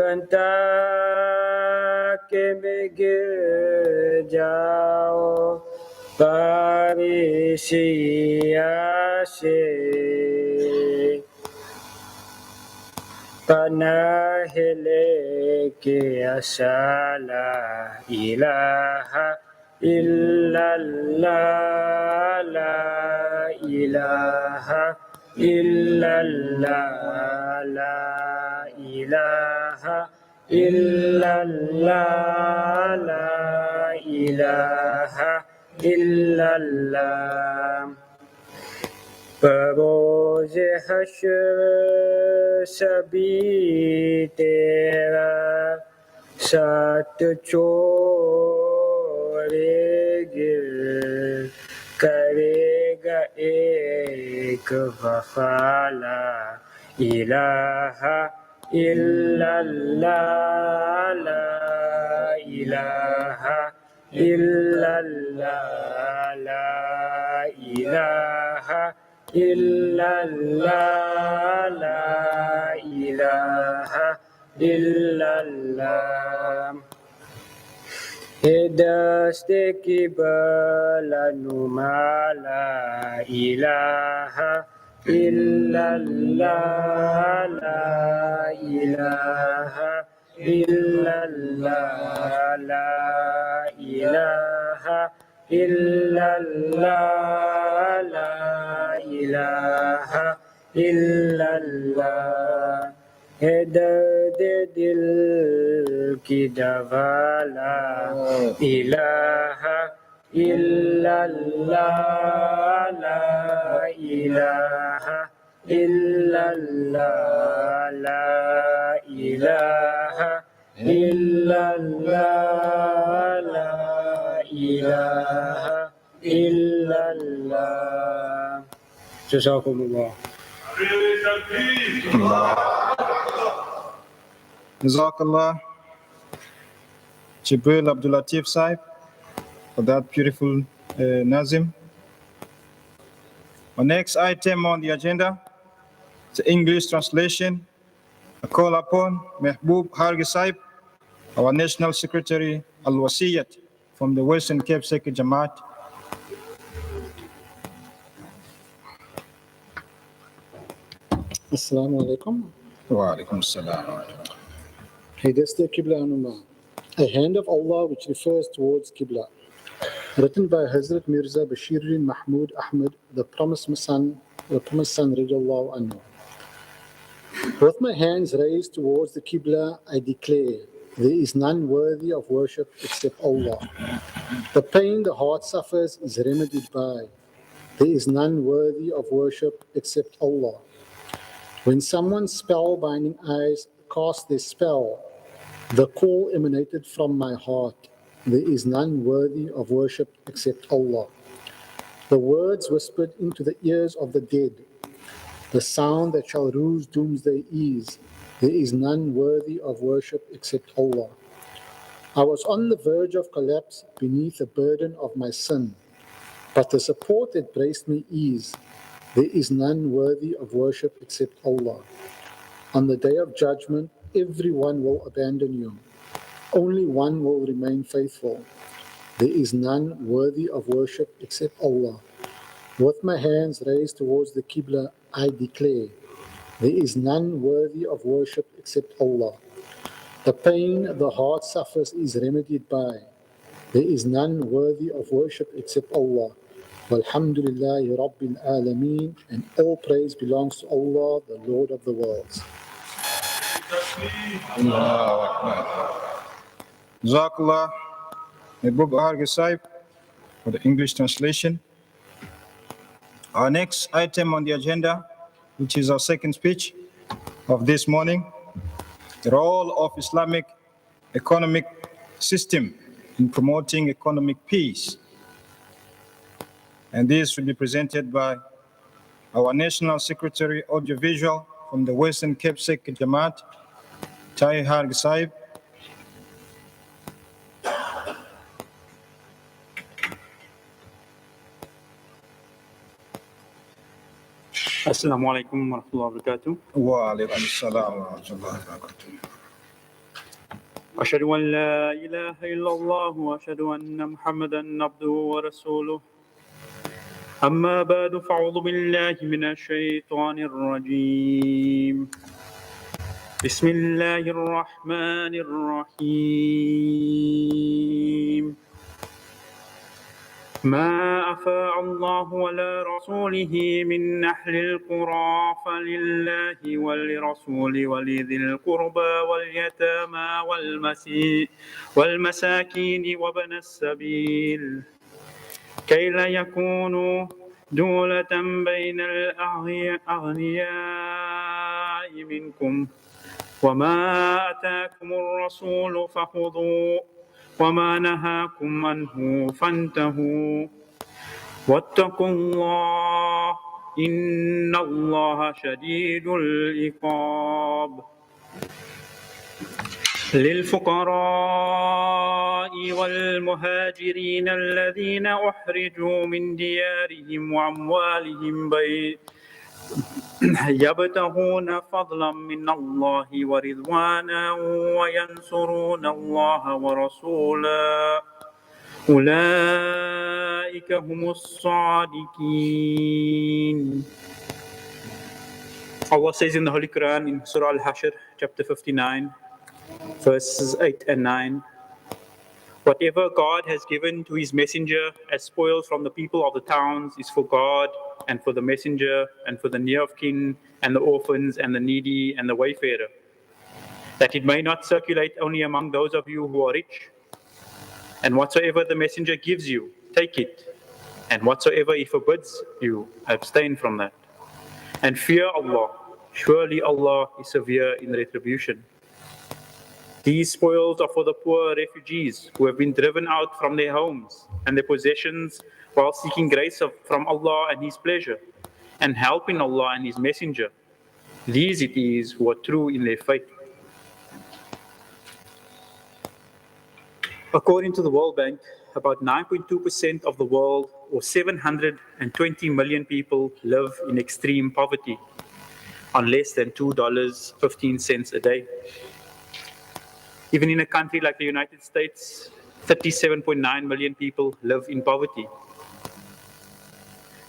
के में गिर जाओ बारिशिया से, पनाह लेके असाला इलाहा illallah, la ilaha illallah, la ilaha illallah, la ilaha illallah. बरोज़ हश्र सभी तेरा साथ छोड़ेंगे, करेगा एक वफ़ाला इलाहा illallah, la ilaha illallah, la ilaha illallah, la ilaha illallah. Dasti kibla numala ilaha illallah, la ilaha illallah, la ilaha illallah, la ilaha illallah. दर्द दिल की दवा ला इलाहा illallah, la ilaha illallah, la ilaha illallah, la ilaha illallah. Jazakumullah. Jazakallah, Jibril ABDULATIEF Sahib, for that beautiful Nazm. Our next item on the agenda is the English translation. I call upon HARGEY Sahib, our National Secretary Al-Wasiyat from the Western Cape Second Jamaat. Assalamu alaikum. Wa alaikum salam. Hidayat Qibla Anuma. A hand of Allah which refers towards Qibla. Written by Hazrat Mirza Bashiruddin Mahmud Ahmed, the promised son radiallahu anhu. With my hands raised towards the Qibla, I declare, there is none worthy of worship except Allah. The pain the heart suffers is remedied by. There is none worthy of worship except Allah. When someone's spellbinding eyes cast their spell, the call emanated from my heart. There is none worthy of worship except Allah. The words whispered into the ears of the dead, the sound that shall ruse doomsday is. There is none worthy of worship except Allah. I was on the verge of collapse beneath the burden of my sin, but the support that braced me is. There is none worthy of worship except Allah. On the day of judgment, everyone will abandon you. Only one will remain faithful. There is none worthy of worship except Allah. With my hands raised towards the Qibla, I declare, there is none worthy of worship except Allah. The pain the heart suffers is remedied by. There is none worthy of worship except Allah. Walhamdulillahi Rabbil Alameen, and all praise belongs to Allah, the Lord of the worlds. Jazakallah, HARGEY Sahib, for the English translation. Our next item on the agenda, which is our second speech of this morning, the role of Islamic economic system in promoting economic peace. And this will be presented by our National Secretary Audiovisual from the Western Cape Second Jamaat, TAHIR Sahib. Assalamu alaikum wa rahmatullahi wa barakatuh. Wa alaikum assalam wa rahmatullahi wa barakatuh. أشهد أن لا إله إلا الله وأشهد أن محمدا عبده ورسوله. أما بعد فأعوذ بالله من الشيطان الرجيم. بسم الله الرحمن الرحيم. ما أفاء الله على رسوله من أهل القرى فلله ولرسول ولذي القربى واليتامى والمساكين وابن السبيل كي لا يكونوا دولة بين الأغنياء منكم وما آتاكم الرسول فخذوه وما نهاكم عنه فانتهوا واتقوا الله إن الله شديد العقاب. للفقراء والمهاجرين الذين أخرجوا من ديارهم وأموالهم يبتغون فضلا من الله ورضوانا وينصرون الله ورسوله أولئك هم الصادقين. Allah says in the Holy Quran in Surah Al-Hashr, chapter 59, verses 8 and 9, whatever God has given to his messenger as spoils from the people of the towns is for God and for the messenger and for the near of kin and the orphans and the needy and the wayfarer, that it may not circulate only among those of you who are rich. And whatsoever the messenger gives you, take it, and whatsoever he forbids you, abstain from that. And fear Allah, surely Allah is severe in retribution. These spoils are for the poor refugees who have been driven out from their homes and their possessions while seeking grace from Allah and His pleasure and helping Allah and His messenger. These it is who are true in their faith. According to the World Bank, about 9.2% of the world, or 720 million people, live in extreme poverty on less than $2.15 a day. Even in a country like the United States, 37.9 million people live in poverty.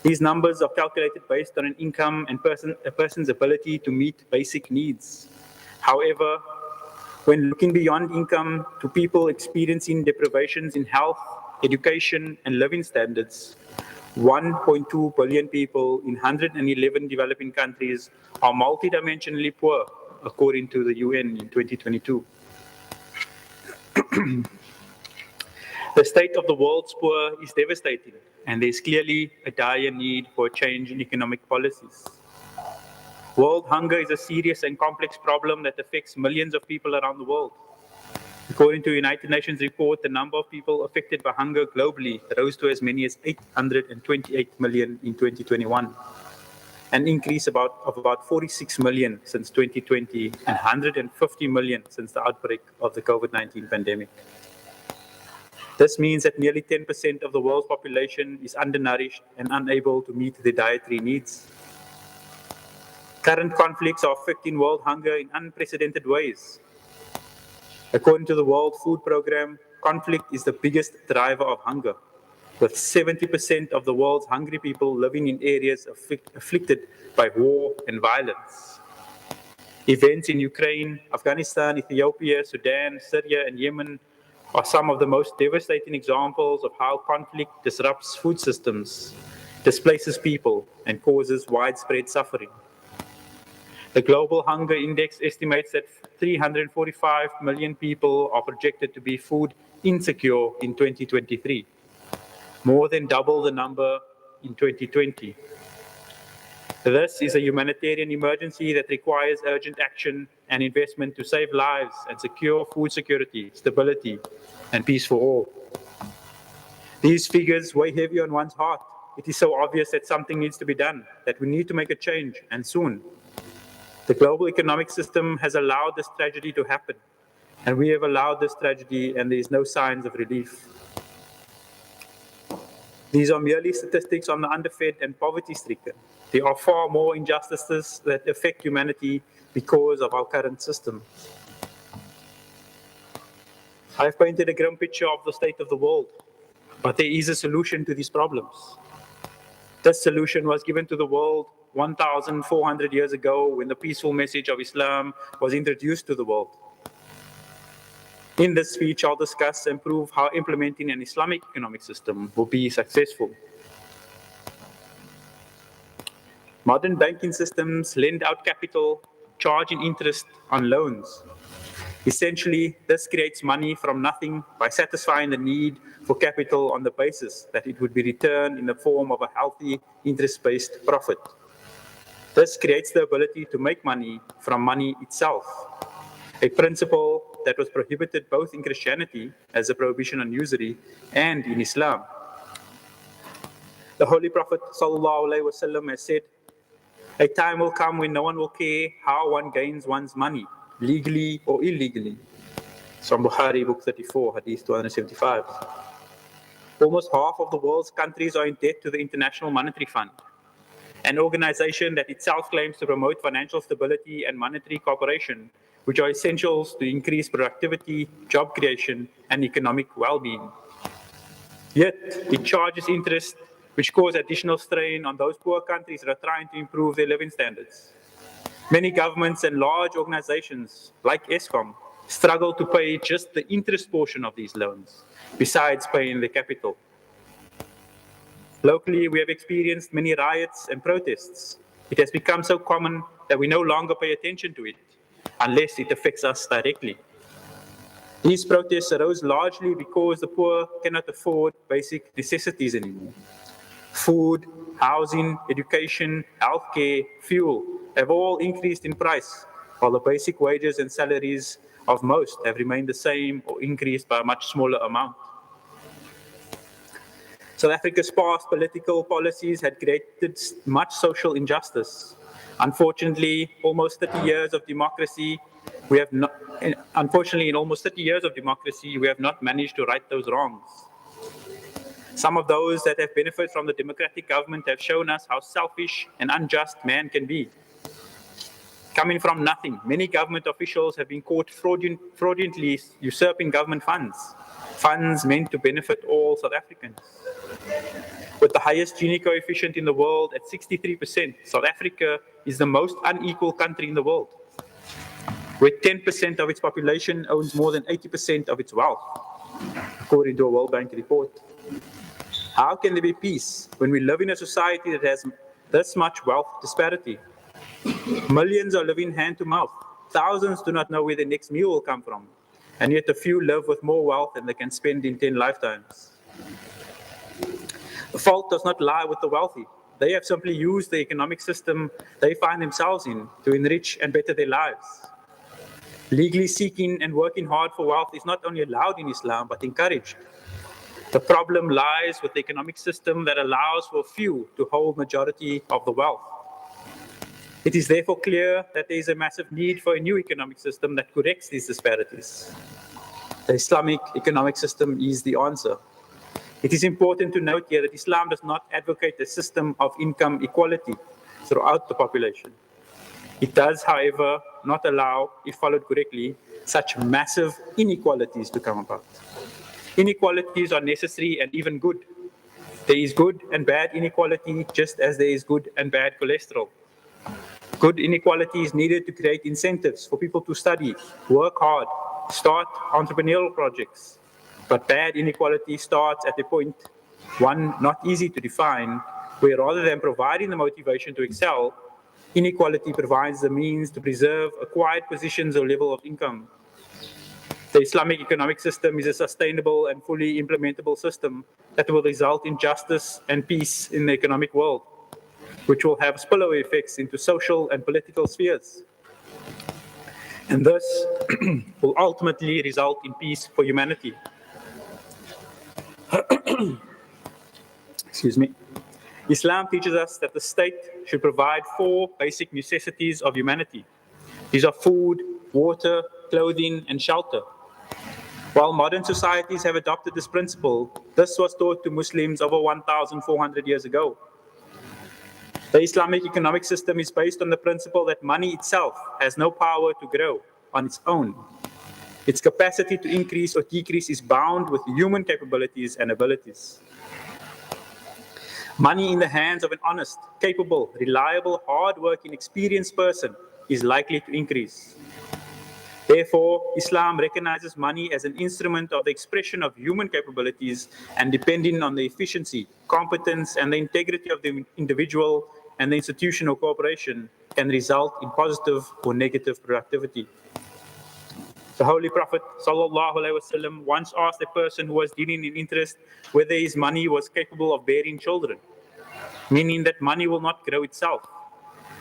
These numbers are calculated based on an income and a person's ability to meet basic needs. However, when looking beyond income to people experiencing deprivations in health, education, and living standards, 1.2 billion people in 111 developing countries are multidimensionally poor, according to the UN in 2022. The state of the world's poor is devastating, and there's clearly a dire need for a change in economic policies. World hunger is a serious and complex problem that affects millions of people around the world. According to a United Nations report, the number of people affected by hunger globally rose to as many as 828 million in 2021, an increase of about 46 million since 2020 and 150 million since the outbreak of the COVID-19 pandemic. This means that nearly 10% of the world's population is undernourished and unable to meet their dietary needs. Current conflicts are affecting world hunger in unprecedented ways. According to the World Food Programme, conflict is the biggest driver of hunger, with 70% of the world's hungry people living in areas afflicted by war and violence. Events in Ukraine, Afghanistan, Ethiopia, Sudan, Syria, and Yemen are some of the most devastating examples of how conflict disrupts food systems, displaces people, and causes widespread suffering. The Global Hunger Index estimates that 345 million people are projected to be food insecure in 2023, more than double the number in 2020. This is a humanitarian emergency that requires urgent action and investment to save lives and secure food security, stability, and peace for all. These figures weigh heavy on one's heart. It is so obvious that something needs to be done, that we need to make a change, and soon. The global economic system has allowed this tragedy to happen, and we have allowed this tragedy, and there is no signs of relief. These are merely statistics on the underfed and poverty-stricken. There are far more injustices that affect humanity because of our current system. I've painted a grim picture of the state of the world, but there is a solution to these problems. This solution was given to the world 1,400 years ago when the peaceful message of Islam was introduced to the world. In this speech, I'll discuss and prove how implementing an Islamic economic system will be successful. Modern banking systems lend out capital, charging interest on loans. Essentially, this creates money from nothing by satisfying the need for capital on the basis that it would be returned in the form of a healthy interest-based profit. This creates the ability to make money from money itself, a principle that was prohibited both in Christianity as a prohibition on usury and in Islam. The Holy Prophet ﷺ has said, "A time will come when no one will care how one gains one's money, legally or illegally." It's from Bukhari, book 34, hadith 275. Almost half of the world's countries are in debt to the International Monetary Fund, an organization that itself claims to promote financial stability and monetary cooperation, which are essentials to increase productivity, job creation, and economic well-being. Yet, it charges interest, which cause additional strain on those poor countries that are trying to improve their living standards. Many governments and large organizations, like ESCOM, struggle to pay just the interest portion of these loans, besides paying the capital. Locally, we have experienced many riots and protests. It has become so common that we no longer pay attention to it, unless it affects us directly. These protests arose largely because the poor cannot afford basic necessities anymore. Food, housing, education, healthcare, fuel have all increased in price, while the basic wages and salaries of most have remained the same or increased by a much smaller amount. South Africa's past political policies had created much social injustice. Unfortunately, almost 30 years of democracy We have not, unfortunately, in almost 30 years of democracy, we have not managed to right those wrongs. Some of those that have benefited from the democratic government have shown us how selfish and unjust man can be. Coming from nothing, many government officials have been caught fraudulently usurping government funds meant to benefit all South Africans. With the highest Gini coefficient in the world at 63%, South Africa is the most unequal country in the world, where 10% of its population owns more than 80% of its wealth, according to a World Bank report. How can there be peace when we live in a society that has this much wealth disparity? Millions are living hand to mouth. Thousands do not know where the next meal will come from. And yet a few live with more wealth than they can spend in 10 lifetimes. The fault does not lie with the wealthy. They have simply used the economic system they find themselves in to enrich and better their lives. Legally seeking and working hard for wealth is not only allowed in Islam, but encouraged. The problem lies with the economic system that allows for few to hold majority of the wealth. It is therefore clear that there is a massive need for a new economic system that corrects these disparities. The Islamic economic system is the answer. It is important to note here that Islam does not advocate a system of income equality throughout the population. It does, however, not allow, if followed correctly, such massive inequalities to come about. Inequalities are necessary and even good. There is good and bad inequality, just as there is good and bad cholesterol. Good inequality is needed to create incentives for people to study, work hard, start entrepreneurial projects. But bad inequality starts at a point, one not easy to define, where rather than providing the motivation to excel, inequality provides the means to preserve acquired positions or level of income. The Islamic economic system is a sustainable and fully implementable system that will result in justice and peace in the economic world, which will have spillover effects into social and political spheres. And thus will ultimately result in peace for humanity. Excuse me. Islam teaches us that the state should provide 4 basic necessities of humanity. These are food, water, clothing, and shelter. While modern societies have adopted this principle, this was taught to Muslims over 1,400 years ago. The Islamic economic system is based on the principle that money itself has no power to grow on its own. Its capacity to increase or decrease is bound with human capabilities and abilities. Money in the hands of an honest, capable, reliable, hard-working, experienced person is likely to increase. Therefore, Islam recognizes money as an instrument of the expression of human capabilities, and depending on the efficiency, competence, and the integrity of the individual and the institutional cooperation, can result in positive or negative productivity. The Holy Prophet ﷺ once asked a person who was dealing in interest whether his money was capable of bearing children, meaning that money will not grow itself.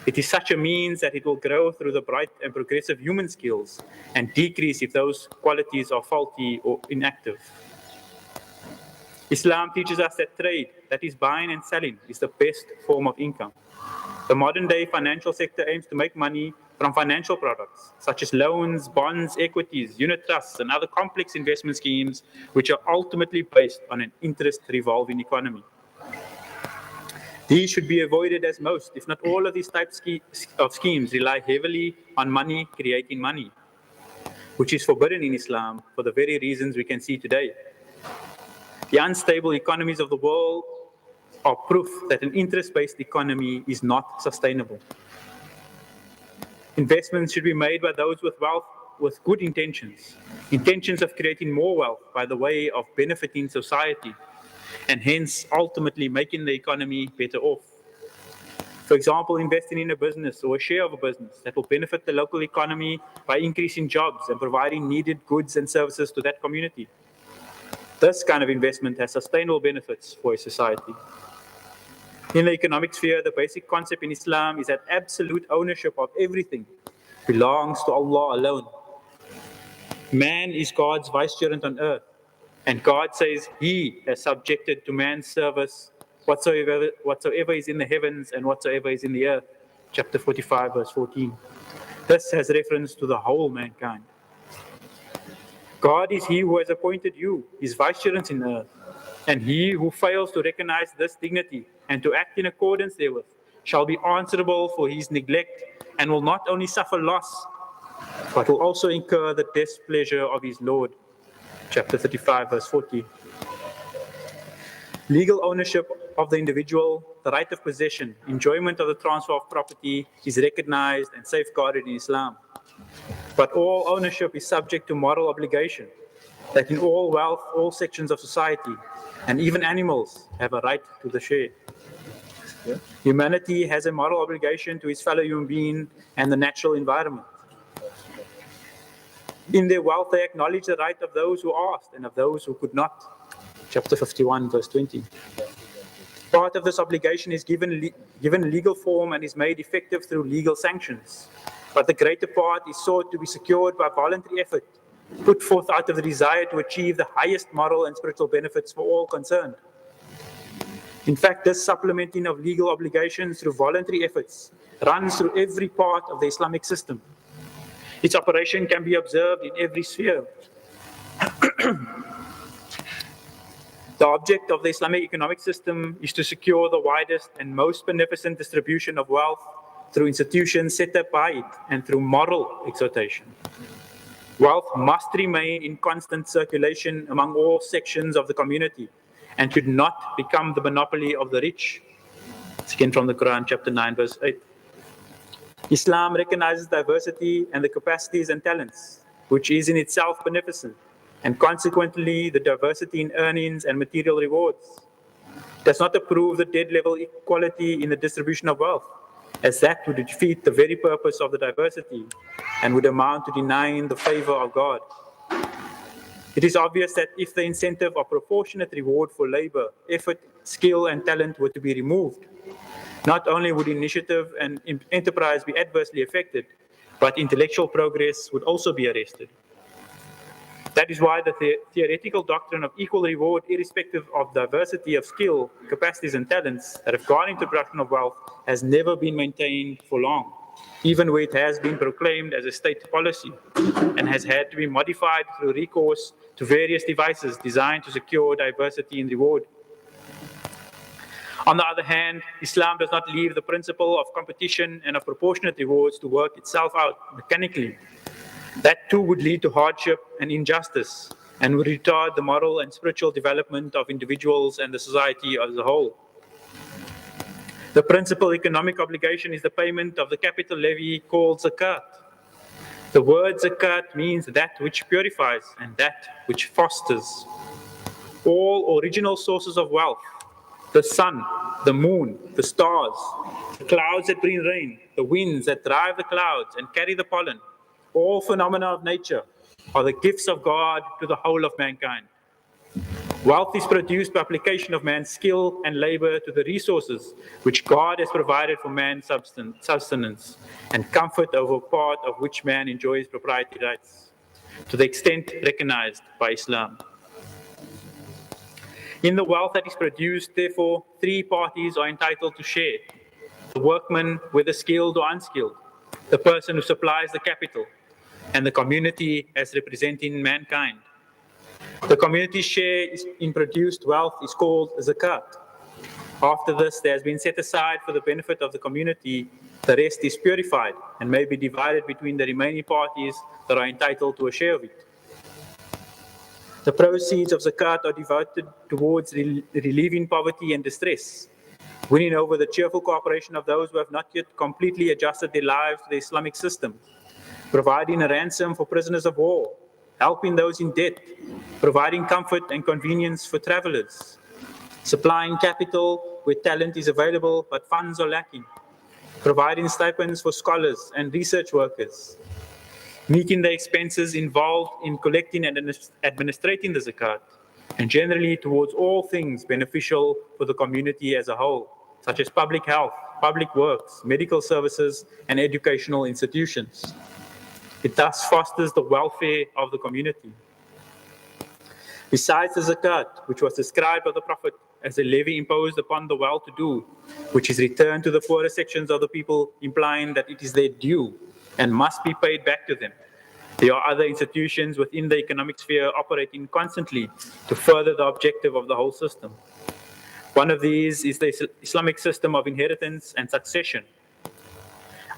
It is such a means that it will grow through the bright and progressive human skills and decrease if those qualities are faulty or inactive. Islam teaches us that trade, that is buying and selling, is the best form of income. The modern day financial sector aims to make money from financial products, such as loans, bonds, equities, unit trusts, and other complex investment schemes, which are ultimately based on an interest-revolving economy. These should be avoided, as most, if not all, of these types of schemes rely heavily on money creating money, which is forbidden in Islam for the very reasons we can see today. The unstable economies of the world are proof that an interest-based economy is not sustainable. Investments should be made by those with wealth with good intentions of creating more wealth by the way of benefiting society, and hence ultimately making the economy better off. For example, investing in a business or a share of a business that will benefit the local economy by increasing jobs and providing needed goods and services to that community. This kind of investment has sustainable benefits for a society. In the economic sphere, the basic concept in Islam is that absolute ownership of everything belongs to Allah alone. Man is God's vicegerent on earth, and God says He has subjected to man's service whatsoever is in the heavens and whatsoever is in the earth. Chapter 45, verse 14. This has reference to the whole mankind. God is he who has appointed you, his vicegerents in earth, and he who fails to recognize this dignity and to act in accordance therewith shall be answerable for his neglect and will not only suffer loss, but will also incur the displeasure of his Lord. Chapter 35, verse 40. Legal ownership of the individual, the right of possession, enjoyment of the transfer of property is recognized and safeguarded in Islam. But all ownership is subject to moral obligation, that in all wealth, all sections of society, and even animals have a right to the share. Humanity has a moral obligation to its fellow human being and the natural environment. In their wealth, they acknowledge the right of those who asked and of those who could not. Chapter 51, verse 20. Part of this obligation is given legal form and is made effective through legal sanctions. But the greater part is sought to be secured by voluntary effort, put forth out of the desire to achieve the highest moral and spiritual benefits for all concerned. In fact, this supplementing of legal obligations through voluntary efforts runs through every part of the Islamic system. Its operation can be observed in every sphere. The object of the Islamic economic system is to secure the widest and most beneficent distribution of wealth through institutions set up by it and through moral exhortation. Wealth must remain in constant circulation among all sections of the community and should not become the monopoly of the rich. It's again from the Quraan, chapter 9, verse 8. Islam recognizes diversity and the capacities and talents, which is in itself beneficent, and consequently the diversity in earnings and material rewards. It does not approve the dead-level equality in the distribution of wealth, as that would defeat the very purpose of the diversity and would amount to denying the favor of God. It is obvious that if the incentive of proportionate reward for labor, effort, skill, and talent were to be removed, not only would initiative and enterprise be adversely affected, but intellectual progress would also be arrested. That is why the theoretical doctrine of equal reward, irrespective of diversity of skill, capacities, and talents that have gone into production of wealth, has never been maintained for long, even where it has been proclaimed as a state policy and has had to be modified through recourse to various devices designed to secure diversity in reward. On the other hand, Islam does not leave the principle of competition and of proportionate rewards to work itself out mechanically. That too would lead to hardship and injustice and would retard the moral and spiritual development of individuals and the society as a whole. The principal economic obligation is the payment of the capital levy called zakat. The word zakat means that which purifies and that which fosters. All original sources of wealth, the sun, the moon, the stars, the clouds that bring rain, the winds that drive the clouds and carry the pollen, all phenomena of nature are the gifts of God to the whole of mankind. Wealth is produced by application of man's skill and labor to the resources which God has provided for man's sustenance and comfort, over part of which man enjoys proprietary rights, to the extent recognized by Islam. In the wealth that is produced, therefore, three parties are entitled to share: the workman, whether skilled or unskilled, the person who supplies the capital, and the community as representing mankind. The community's share in produced wealth is called zakat. After this, there has been set aside for the benefit of the community. The rest is purified and may be divided between the remaining parties that are entitled to a share of it. The proceeds of zakat are devoted towards relieving poverty and distress, winning over the cheerful cooperation of those who have not yet completely adjusted their lives to the Islamic system, providing a ransom for prisoners of war, helping those in debt, providing comfort and convenience for travelers, supplying capital where talent is available but funds are lacking, providing stipends for scholars and research workers, meeting the expenses involved in collecting and administrating the zakat, and generally towards all things beneficial for the community as a whole, such as public health, public works, medical services, and educational institutions. It thus fosters the welfare of the community. Besides the zakat, which was described by the Prophet as a levy imposed upon the well-to-do, which is returned to the poorer sections of the people, implying that it is their due, and must be paid back to them. There are other institutions within the economic sphere operating constantly to further the objective of the whole system. One of these is the Islamic system of inheritance and succession.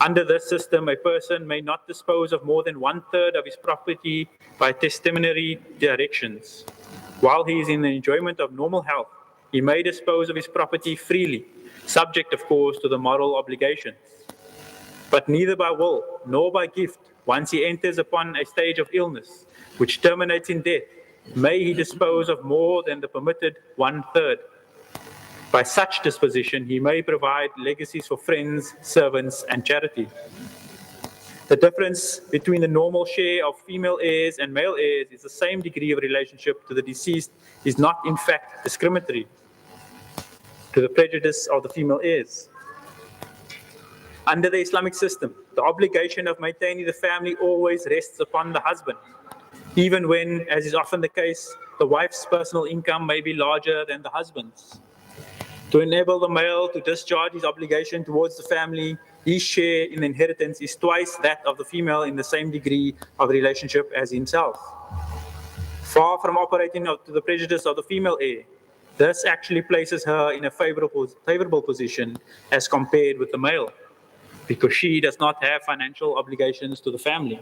Under this system, a person may not dispose of more than 1/3 of his property by testimoniary directions. While he is in the enjoyment of normal health, he may dispose of his property freely, subject, of course, to the moral obligations. But neither by will nor by gift, once he enters upon a stage of illness, which terminates in death, may he dispose of more than the permitted 1/3. By such disposition, he may provide legacies for friends, servants, and charity. The difference between the normal share of female heirs and male heirs is the same degree of relationship to the deceased is not in fact discriminatory to the prejudice of the female heirs. Under the Islamic system, the obligation of maintaining the family always rests upon the husband, even when, as is often the case, the wife's personal income may be larger than the husband's. To enable the male to discharge his obligation towards the family, his share in the inheritance is twice that of the female in the same degree of relationship as himself. Far from operating to the prejudice of the female heir, this actually places her in a favorable position as compared with the male, because she does not have financial obligations to the family.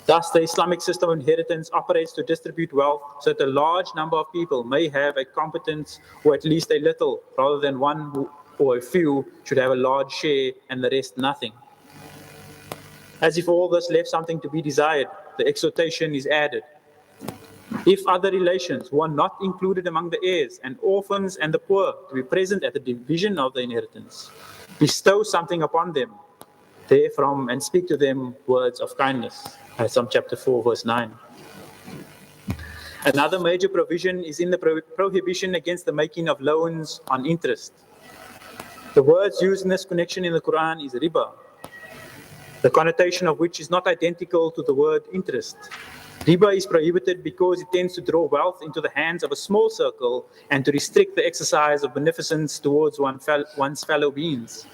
Thus, the Islamic system of inheritance operates to distribute wealth so that a large number of people may have a competence or at least a little, rather than one or a few should have a large share and the rest nothing. As if all this left something to be desired, the exhortation is added. If other relations who are not included among the heirs and orphans and the poor to be present at the division of the inheritance, bestow something upon them therefrom and speak to them words of kindness. Psalm chapter 4, verse 9. Another major provision is in the prohibition against the making of loans on interest. The words used in this connection in the Quraan is riba, the connotation of which is not identical to the word interest. Riba is prohibited because it tends to draw wealth into the hands of a small circle and to restrict the exercise of beneficence towards one's fellow beings.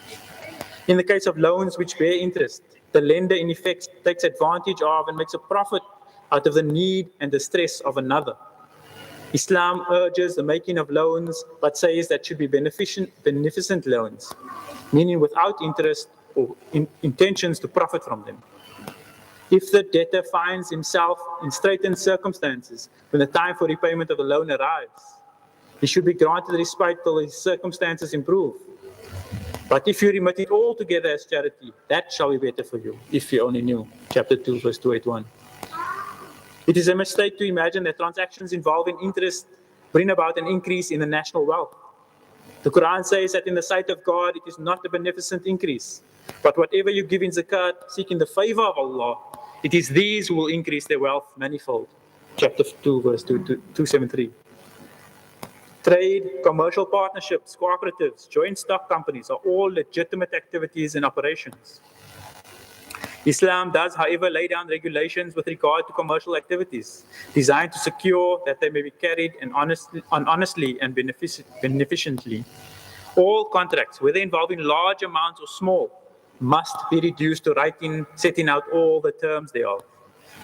In the case of loans which bear interest, the lender in effect takes advantage of and makes a profit out of the need and distress of another. Islam urges the making of loans, but says that should be beneficent loans, meaning without interest or intentions to profit from them. If the debtor finds himself in straitened circumstances when the time for repayment of the loan arrives, he should be granted respite till his circumstances improve. But if you remit it all together as charity, that shall be better for you, if you only knew. Chapter 2, verse 281. It is a mistake to imagine that transactions involving interest bring about an increase in the national wealth. The Quran says that in the sight of God, it is not a beneficent increase. But whatever you give in zakat, seeking the favor of Allah, it is these who will increase their wealth manifold. Chapter 2, verse 273. Trade, commercial partnerships, cooperatives, joint stock companies are all legitimate activities and operations. Islam does, however, lay down regulations with regard to commercial activities, designed to secure that they may be carried honestly and beneficently. All contracts, whether involving large amounts or small, must be reduced to writing, setting out all the terms thereof,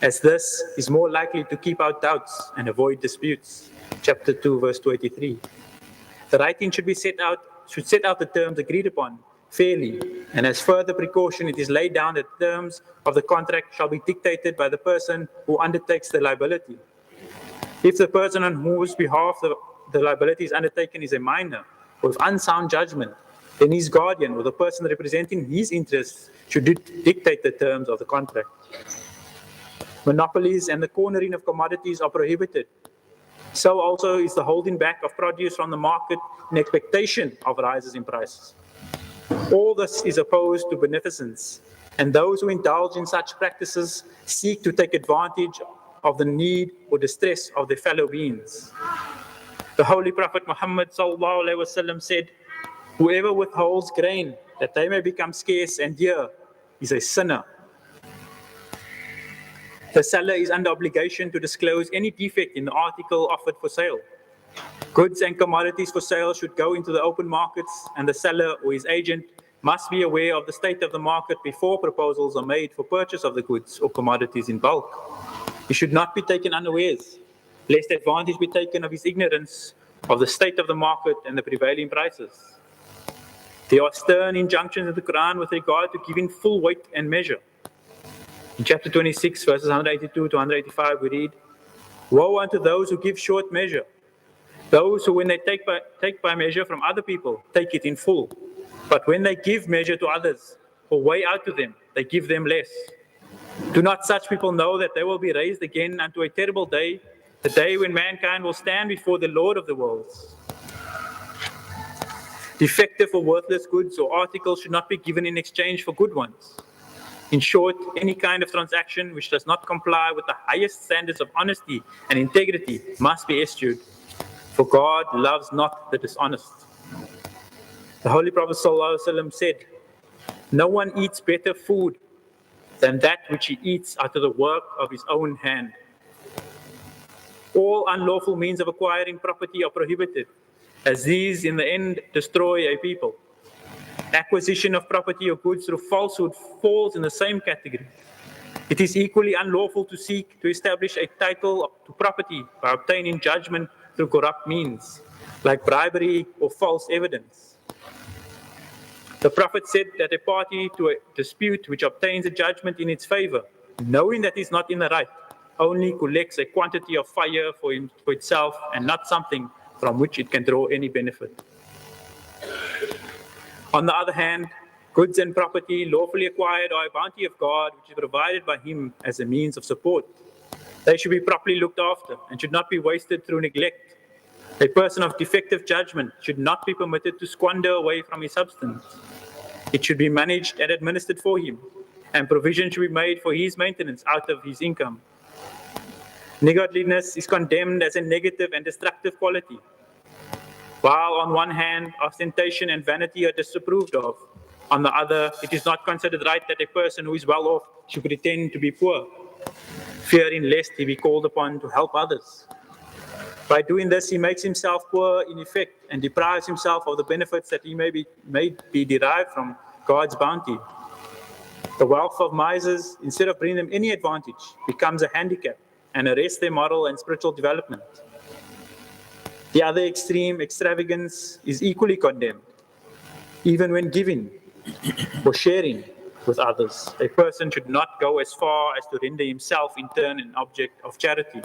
as this is more likely to keep out doubts and avoid disputes. Chapter 2, verse 283. The writing should set out the terms agreed upon fairly, and as further precaution, it is laid down that the terms of the contract shall be dictated by the person who undertakes the liability. If the person on whose behalf the liability is undertaken is a minor or with unsound judgment, then his guardian or the person representing his interests should dictate the terms of the contract. Monopolies and the cornering of commodities are prohibited. So also is the holding back of produce from the market in expectation of rises in prices. All this is opposed to beneficence, and those who indulge in such practices seek to take advantage of the need or distress of their fellow beings. The Holy Prophet Muhammad ﷺ said, "Whoever withholds grain that they may become scarce and dear is a sinner." The seller is under obligation to disclose any defect in the article offered for sale. Goods and commodities for sale should go into the open markets, and the seller or his agent must be aware of the state of the market before proposals are made for purchase of the goods or commodities in bulk. He should not be taken unawares, lest advantage be taken of his ignorance of the state of the market and the prevailing prices. There are stern injunctions in the Qur'an with regard to giving full weight and measure. In chapter 26, verses 182 to 185, we read, "Woe unto those who give short measure, those who, when they take by measure from other people, take it in full. But when they give measure to others, or weigh out to them, they give them less. Do not such people know that they will be raised again unto a terrible day, the day when mankind will stand before the Lord of the worlds? Defective or worthless goods or articles should not be given in exchange for good ones. In short, any kind of transaction which does not comply with the highest standards of honesty and integrity must be eschewed, for God loves not the dishonest." The Holy Prophet ﷺ said, "No one eats better food than that which he eats out of the work of his own hand." All unlawful means of acquiring property are prohibited, as these in the end destroy a people. Acquisition of property or goods through falsehood falls in the same category. It is equally unlawful to seek to establish a title to property by obtaining judgment through corrupt means, like bribery or false evidence. The Prophet said that a party to a dispute which obtains a judgment in its favor, knowing that he's not in the right, only collects a quantity of fire for itself and not something from which it can draw any benefit. On the other hand, goods and property lawfully acquired are a bounty of God which is provided by Him as a means of support. They should be properly looked after and should not be wasted through neglect. A person of defective judgment should not be permitted to squander away from his substance. It should be managed and administered for him, and provision should be made for his maintenance out of his income. Niggardliness is condemned as a negative and destructive quality. While on one hand, ostentation and vanity are disapproved of, on the other, it is not considered right that a person who is well off should pretend to be poor, fearing lest he be called upon to help others. By doing this, he makes himself poor in effect and deprives himself of the benefits that he may be derived from God's bounty. The wealth of misers, instead of bringing them any advantage, becomes a handicap and arrests their moral and spiritual development. The other extreme, extravagance, is equally condemned. Even when giving or sharing with others, a person should not go as far as to render himself in turn an object of charity.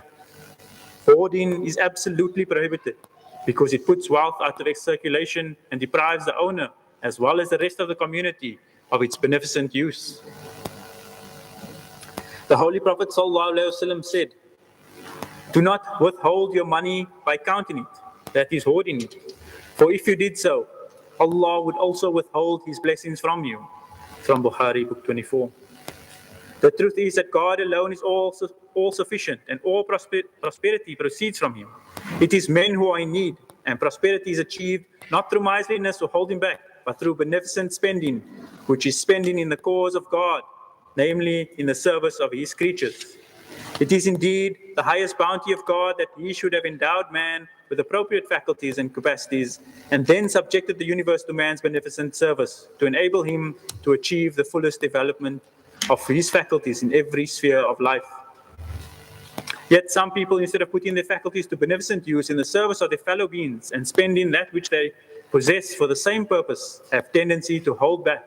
Hoarding is absolutely prohibited because it puts wealth out of circulation and deprives the owner, as well as the rest of the community, of its beneficent use. The Holy Prophet ﷺ said, "Do not withhold your money by counting it, that is hoarding it. For if you did so, Allah would also withhold His blessings from you." From Bukhari, book 24. The truth is that God alone is all sufficient, and all prosperity proceeds from Him. It is men who are in need, and prosperity is achieved not through miserliness or holding back, but through beneficent spending, which is spending in the cause of God, namely in the service of His creatures. It is indeed the highest bounty of God that He should have endowed man with appropriate faculties and capacities, and then subjected the universe to man's beneficent service to enable him to achieve the fullest development of his faculties in every sphere of life. Yet some people, instead of putting their faculties to beneficent use in the service of their fellow beings and spending that which they possess for the same purpose, have tendency to hold back,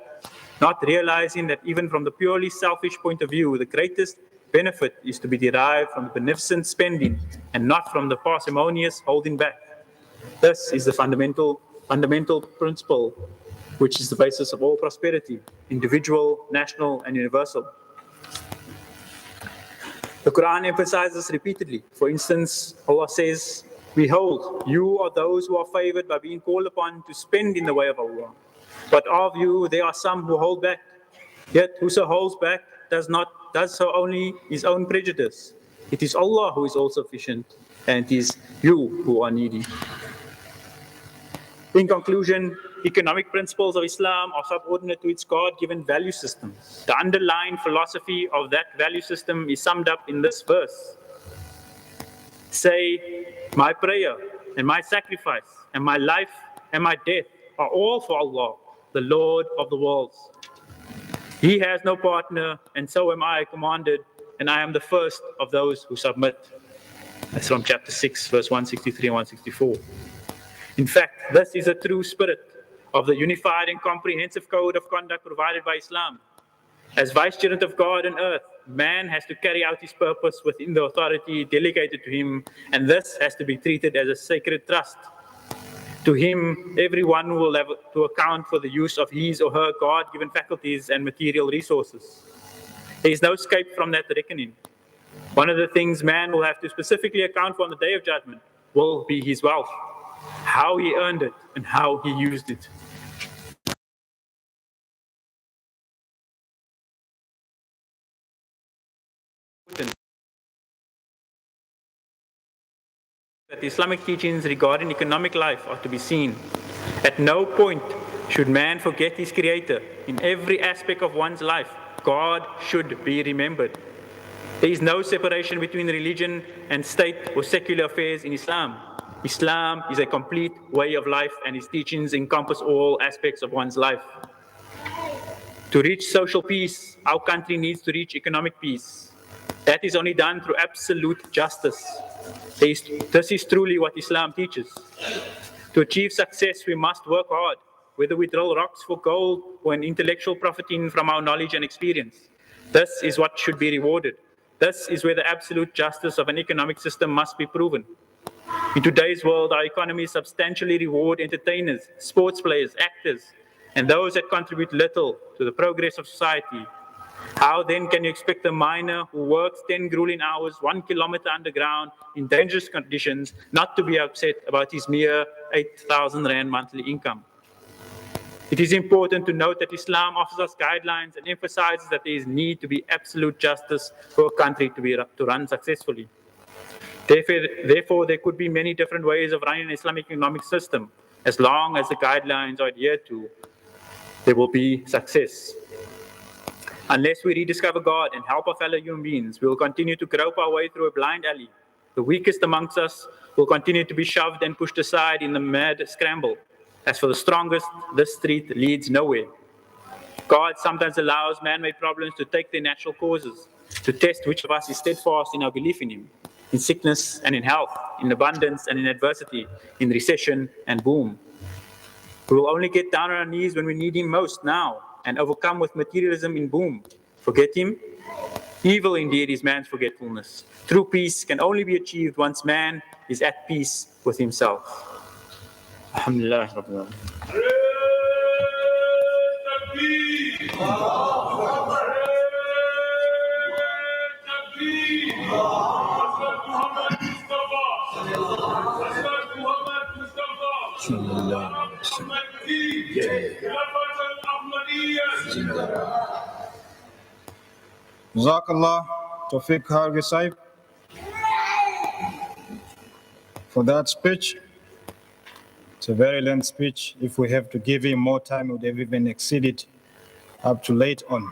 not realizing that even from the purely selfish point of view, the greatest benefit is to be derived from the beneficent spending and not from the parsimonious holding back. This is the fundamental principle which is the basis of all prosperity, individual, national, and universal. The Quran emphasizes repeatedly. For instance, Allah says, "Behold, you are those who are favored by being called upon to spend in the way of Allah. But of you, there are some who hold back. Yet whoso holds back does so only his own prejudice. It is Allah who is all sufficient, and it is you who are needy." In conclusion, economic principles of Islam are subordinate to its God-given value system. The underlying philosophy of that value system is summed up in this verse. Say, "My prayer and my sacrifice and my life and my death are all for Allah, the Lord of the worlds. He has no partner, and so am I commanded, and I am the first of those who submit. That's from chapter 6, verse 163 and 164. In fact, this is a true spirit of the unified and comprehensive code of conduct provided by Islam. As vicegerent of God on earth, man has to carry out his purpose within the authority delegated to him, and this has to be treated as a sacred trust. To him, everyone will have to account for the use of his or her God-given faculties and material resources. There is no escape from that reckoning. One of the things man will have to specifically account for on the Day of Judgment will be his wealth, how he earned it, and how he used it. That the Islamic teachings regarding economic life are to be seen. At no point should man forget his Creator. In every aspect of one's life, God should be remembered. There is no separation between religion and state or secular affairs in Islam. Islam is a complete way of life, and its teachings encompass all aspects of one's life. To reach social peace, our country needs to reach economic peace. That is only done through absolute justice. This is truly what Islam teaches. To achieve success, we must work hard, whether we drill rocks for gold or an intellectual profiting from our knowledge and experience. This is what should be rewarded. This is where the absolute justice of an economic system must be proven. In today's world, our economies substantially reward entertainers, sports players, actors, and those that contribute little to the progress of society. How then can you expect a miner who works 10 grueling hours, 1 kilometer underground in dangerous conditions not to be upset about his mere 8,000 Rand monthly income? It is important to note that Islam offers us guidelines and emphasizes that there is need to be absolute justice for a country to run successfully. Therefore, there could be many different ways of running an Islamic economic system. As long as the guidelines are adhered to, there will be success. Unless we rediscover God and help our fellow human beings, we will continue to grope our way through a blind alley. The weakest amongst us will continue to be shoved and pushed aside in the mad scramble. As for the strongest, this street leads nowhere. God sometimes allows man-made problems to take their natural causes, to test which of us is steadfast in our belief in Him, in sickness and in health, in abundance and in adversity, in recession and boom. We will only get down on our knees when we need Him most now, and overcome with materialism in boom. Forget Him? Evil indeed is man's forgetfulness. True peace can only be achieved once man is at peace with himself. Alhamdulillah Rabbil Alamin. Jazakallah, TOFEEQ HARGEY Sahib, for that speech. It's a very lengthy speech. If we have to give him more time, we would have even exceeded up to late on.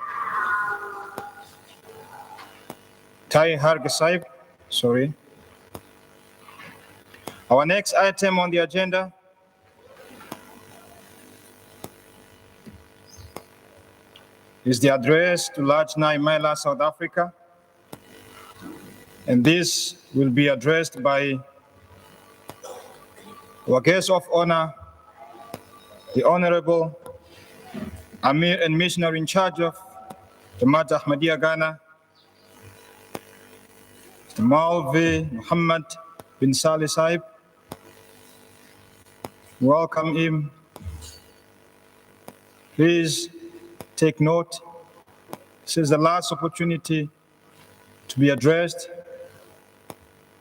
TAHIR HARGEY Sahib, sorry. Our next item on the agenda is the address to Large Naimela, South Africa. And this will be addressed by our guest of honor, the Honorable Ameer and Missionary in charge of Jamaat Ahmadiyya Ghana, Mr. MOHAMMED Muhammad bin Salih Sahib. Welcome him. Please take note. This is the last opportunity to be addressed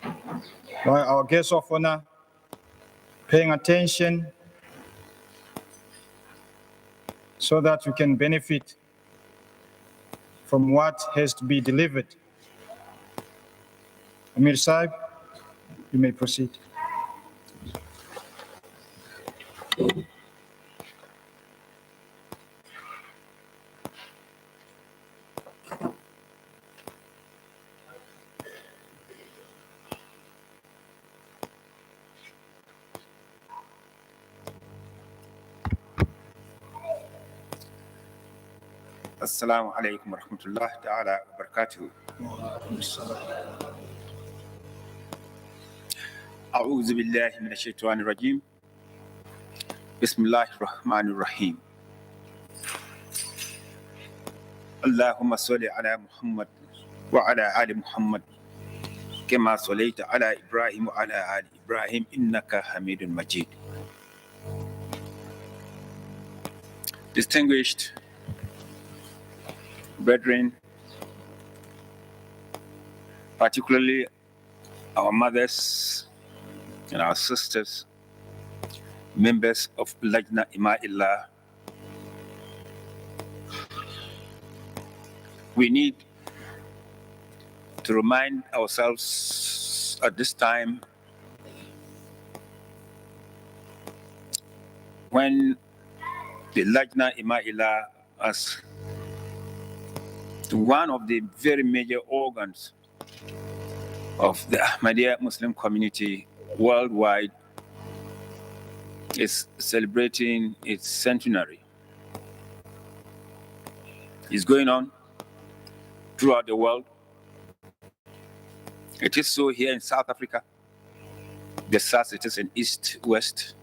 by our guest of honor, paying attention so that we can benefit from what has to be delivered. Ameer Sahib, you may proceed. Assalamu alaikum wa rahmatullahi ta'ala wa barakatuh. أعوذ بالله من الشيطان الرجيم. بسم الله الرحمن الرحيم. اللهم صل على محمد وعلى آل محمد كما صليت على إبراهيم وعلى آل إبراهيم إنك حميد مجيد. Distinguished brethren, particularly our mothers and our sisters, members of Lajna Ima'illah, we need to remind ourselves at this time when the Lajna Ima'illah as one of the very major organs of the Ahmadiyya Muslim community worldwide is celebrating its centenary. It's going on throughout the world. It is so here in South Africa, the South, it is in East, West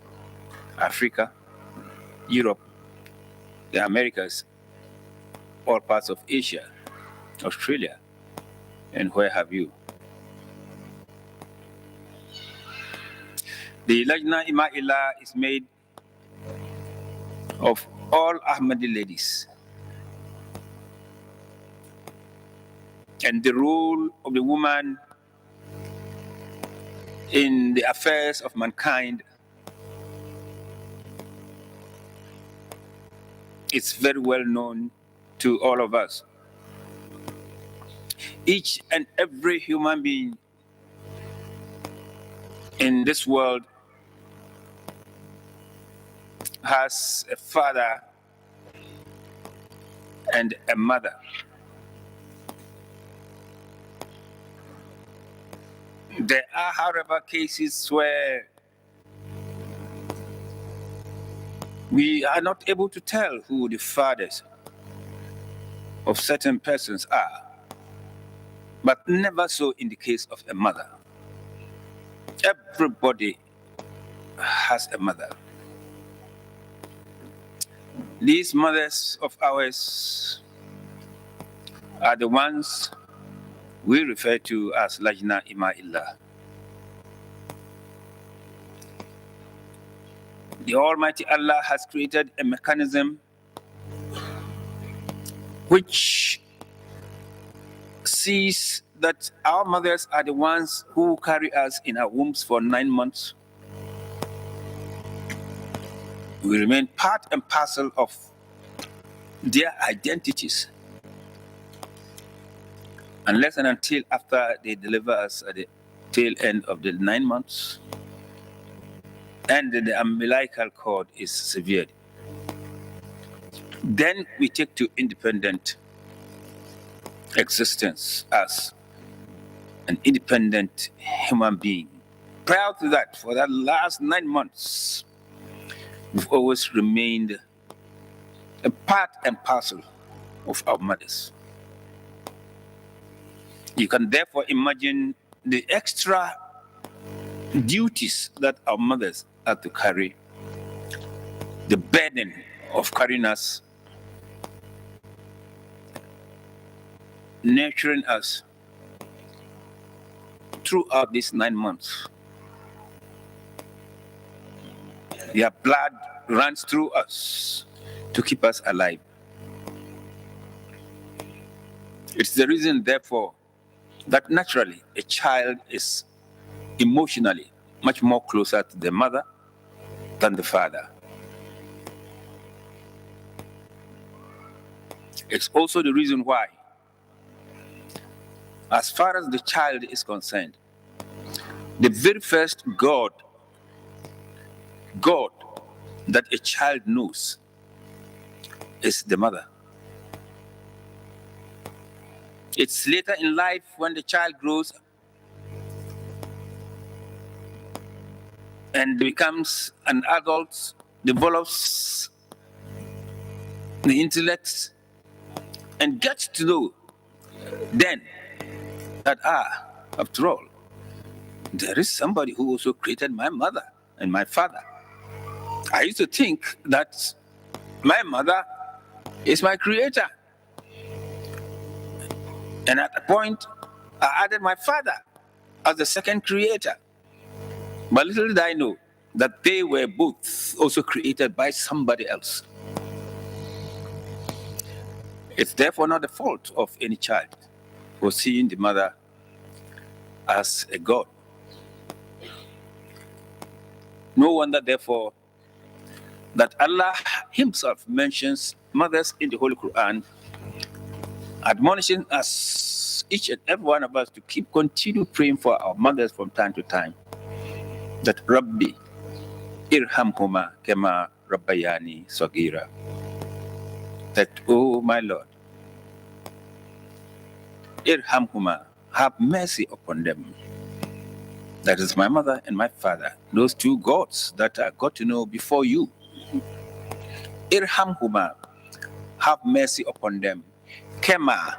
Africa, Europe, the Americas, all parts of Asia, Australia, and where have you. The Lajna Ima'illah is made of all Ahmadi ladies. And the role of the woman in the affairs of mankind is very well known to all of us. Each and every human being in this world has a father and a mother. There are, however, cases where we are not able to tell who the fathers of certain persons are, but never so in the case of a mother. Everybody has a mother. These mothers of ours are the ones we refer to as Lajna Ima'illah. The Almighty Allah has created a mechanism which sees that our mothers are the ones who carry us in our wombs for 9 months. We remain part and parcel of their identities unless and until after they deliver us at the tail end of the 9 months and the umbilical cord is severed. Then we take to independent existence as an independent human being. Prior to that, for that last 9 months, we've always remained a part and parcel of our mothers. You can therefore imagine the extra duties that our mothers have to carry, the burden of carrying us, nurturing us throughout these 9 months. Their blood runs through us to keep us alive. It's the reason, therefore, that naturally a child is emotionally much more closer to the mother than the father. It's also the reason why, as far as the child is concerned, the very first God that a child knows is the mother. It's later in life when the child grows and becomes an adult, develops the intellect, and get to know then that, after all, there is somebody who also created my mother and my father. I used to think that my mother is my creator. And at a point, I added my father as the second creator. But little did I know that they were both also created by somebody else. It's therefore not the fault of any child for seeing the mother as a god. No wonder, therefore, that Allah Himself mentions mothers in the Holy Quran, admonishing us, each and every one of us, to continue praying for our mothers from time to time. That Rabbi irhamhuma kama rabbayani sagira. That, oh my Lord, irhamhuma, have mercy upon them. That is my mother and my father, those two gods that I got to know before you. Irhamhuma, have mercy upon them. Kema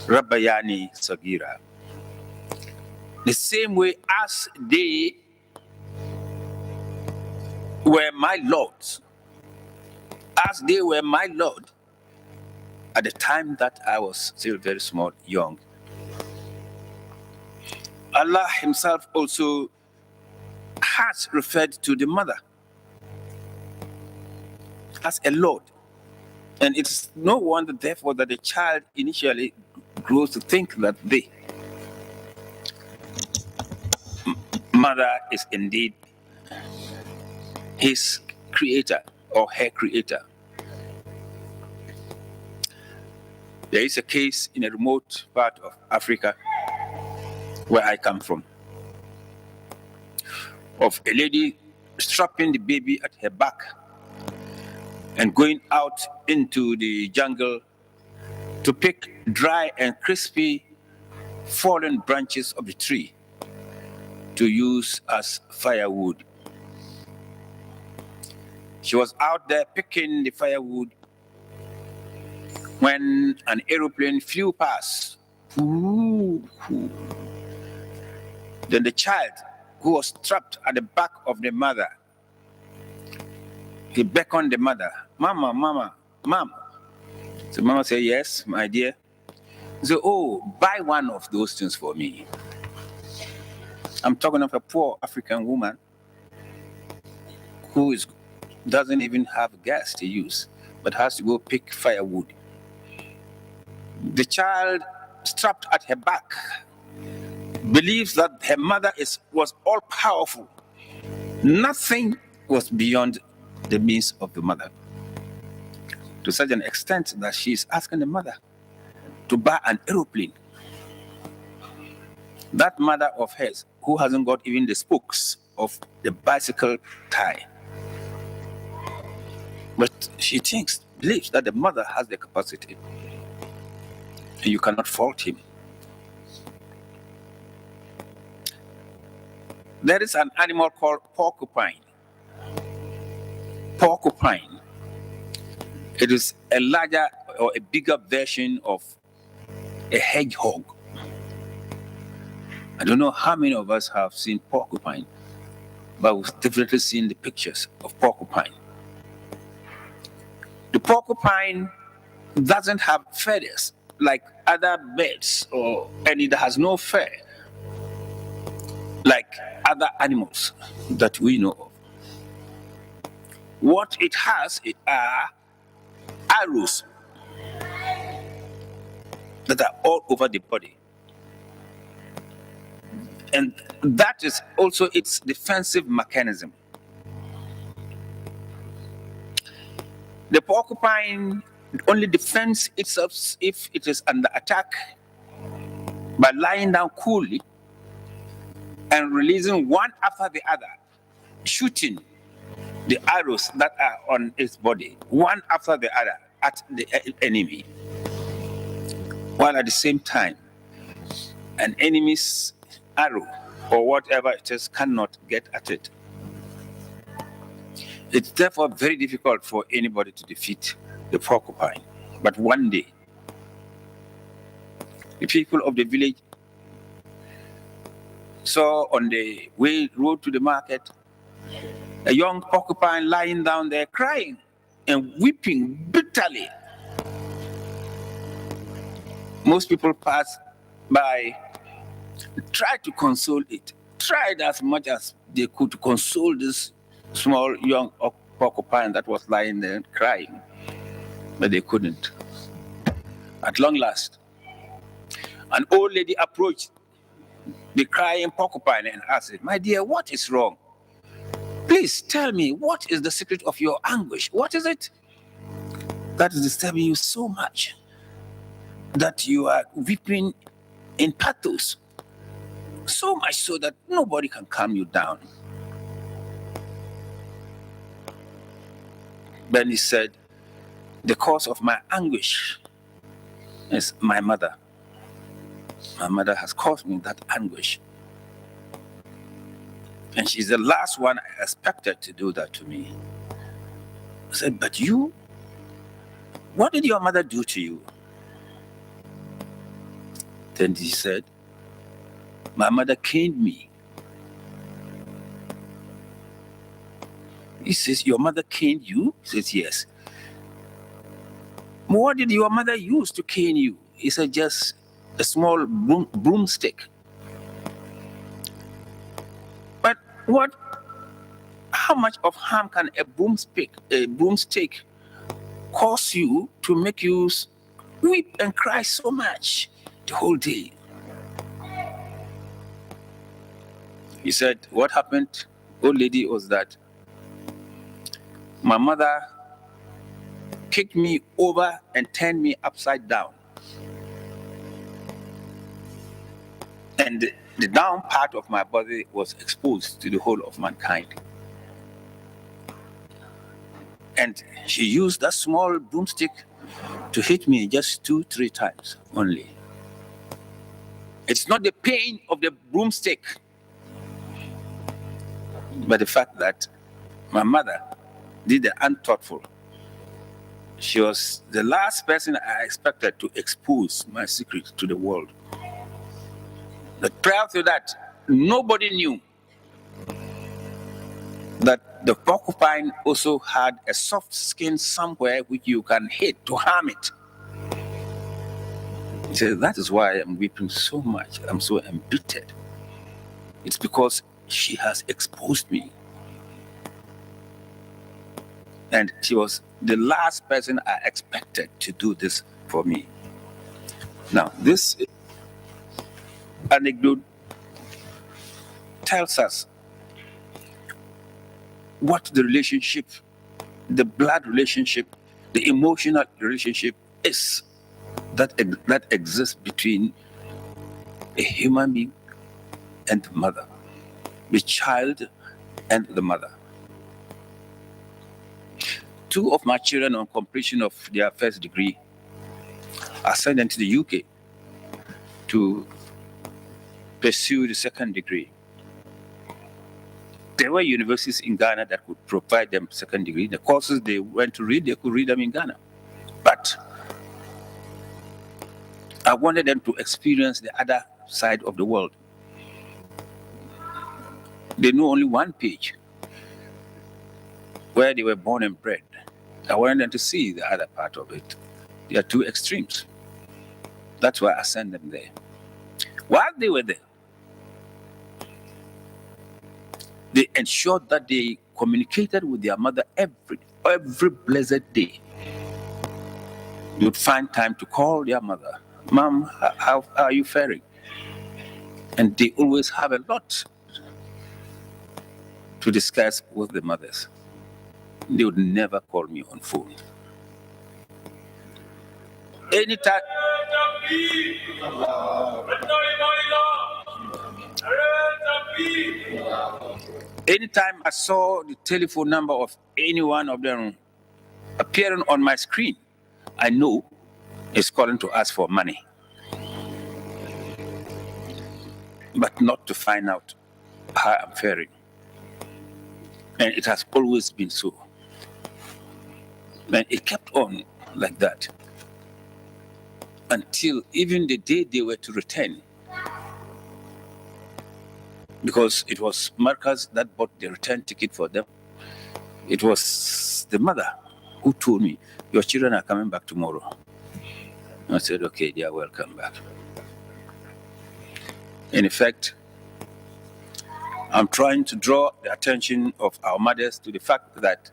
rabbayani sagira. The same way as they were my lords, as they were my Lord at the time that I was still very small, young. Allah Himself also has referred to the mother as a Lord. And it's no wonder, therefore, that the child initially grows to think that the mother is indeed his creator or her creator. There is a case in a remote part of Africa where I come from, of a lady strapping the baby at her back and going out into the jungle to pick dry and crispy fallen branches of the tree to use as firewood. She was out there picking the firewood when an aeroplane flew past. Then the child, who was trapped at the back of the mother, he beckoned the mother, "Mama, mama, mom." So mama said, "Yes, my dear." He said, "Oh, buy one of those things for me." I'm talking of a poor African woman who doesn't even have gas to use, but has to go pick firewood. The child, strapped at her back, believes that her mother was all powerful. Nothing was beyond the means of the mother, to such an extent that she is asking the mother to buy an aeroplane. That mother of hers, who hasn't got even the spokes of the bicycle tie, but she believes that the mother has the capacity, and you cannot fault him. There is an animal called porcupine. Porcupine. It is a larger or a bigger version of a hedgehog. I don't know how many of us have seen porcupine, but we've definitely seen the pictures of porcupine. The porcupine doesn't have feathers like other birds, and it has no fur like other animals that we know of. What it has are arrows that are all over the body. And that is also its defensive mechanism. The porcupine only defends itself if it is under attack by lying down coolly and releasing one after the other, shooting the arrows that are on its body, one after the other, at the enemy. While at the same time, an enemy's arrow or whatever it is cannot get at it. It's therefore very difficult for anybody to defeat the porcupine. But one day, the people of the village saw on the road to the market a young porcupine lying down there crying and weeping bitterly. Most people passed by, tried to console it, tried as much as they could to console this small young porcupine that was lying there crying, but they couldn't. At long last, an old lady approached the crying porcupine and asked it, "My dear, what is wrong? Please tell me, what is the secret of your anguish? What is it that is disturbing you so much that you are weeping in pathos, so much so that nobody can calm you down?" Then he said, "The cause of my anguish is my mother. My mother has caused me that anguish. And she's the last one I expected to do that to me." I said, "But you, what did your mother do to you?" Then he said, "My mother caned me." He says, "Your mother caned you?" He says, "Yes." "What did your mother use to cane you?" He said, "Just a small broomstick." "But how much of harm can a broomstick cause you to make you weep and cry so much the whole day?" He said, "What happened, old lady, was that my mother kicked me over and turned me upside down. And the down part of my body was exposed to the whole of mankind. And she used that small broomstick to hit me just 2-3 times only. It's not the pain of the broomstick, but the fact that my mother did the unthoughtful. She was the last person I expected to expose my secret to the world. But prior to that, nobody knew that the porcupine also had a soft skin somewhere which you can hit to harm it." He said, "That is why I'm weeping so much. I'm so embittered. It's because she has exposed me. And she was the last person I expected to do this for me." Now, this anecdote tells us what the relationship, the blood relationship, the emotional relationship is that exists between a human being and the mother, the child and the mother. 2 of my children, on completion of their first degree, are sent into the UK to pursue the second degree. There were universities in Ghana that could provide them second degree. The courses they went to read, they could read them in Ghana. But I wanted them to experience the other side of the world. They know only one page, where they were born and bred. I wanted them to see the other part of it. There are 2 extremes. That's why I sent them there. While they were there, they ensured that they communicated with their mother every blessed day. They would find time to call their mother. "Mom, how are you faring?" And they always have a lot to discuss with the mothers. They would never call me on phone. Anytime I saw the telephone number of any one of them appearing on my screen, I know it's calling to ask for money, but not to find out how I'm faring. And it has always been so. And it kept on like that. until even the day they were to return. Because it was Marcus that bought the return ticket for them. It was the mother who told me, your children are coming back tomorrow. I said, okay, they are welcome back. In effect, I'm trying to draw the attention of our mothers to the fact that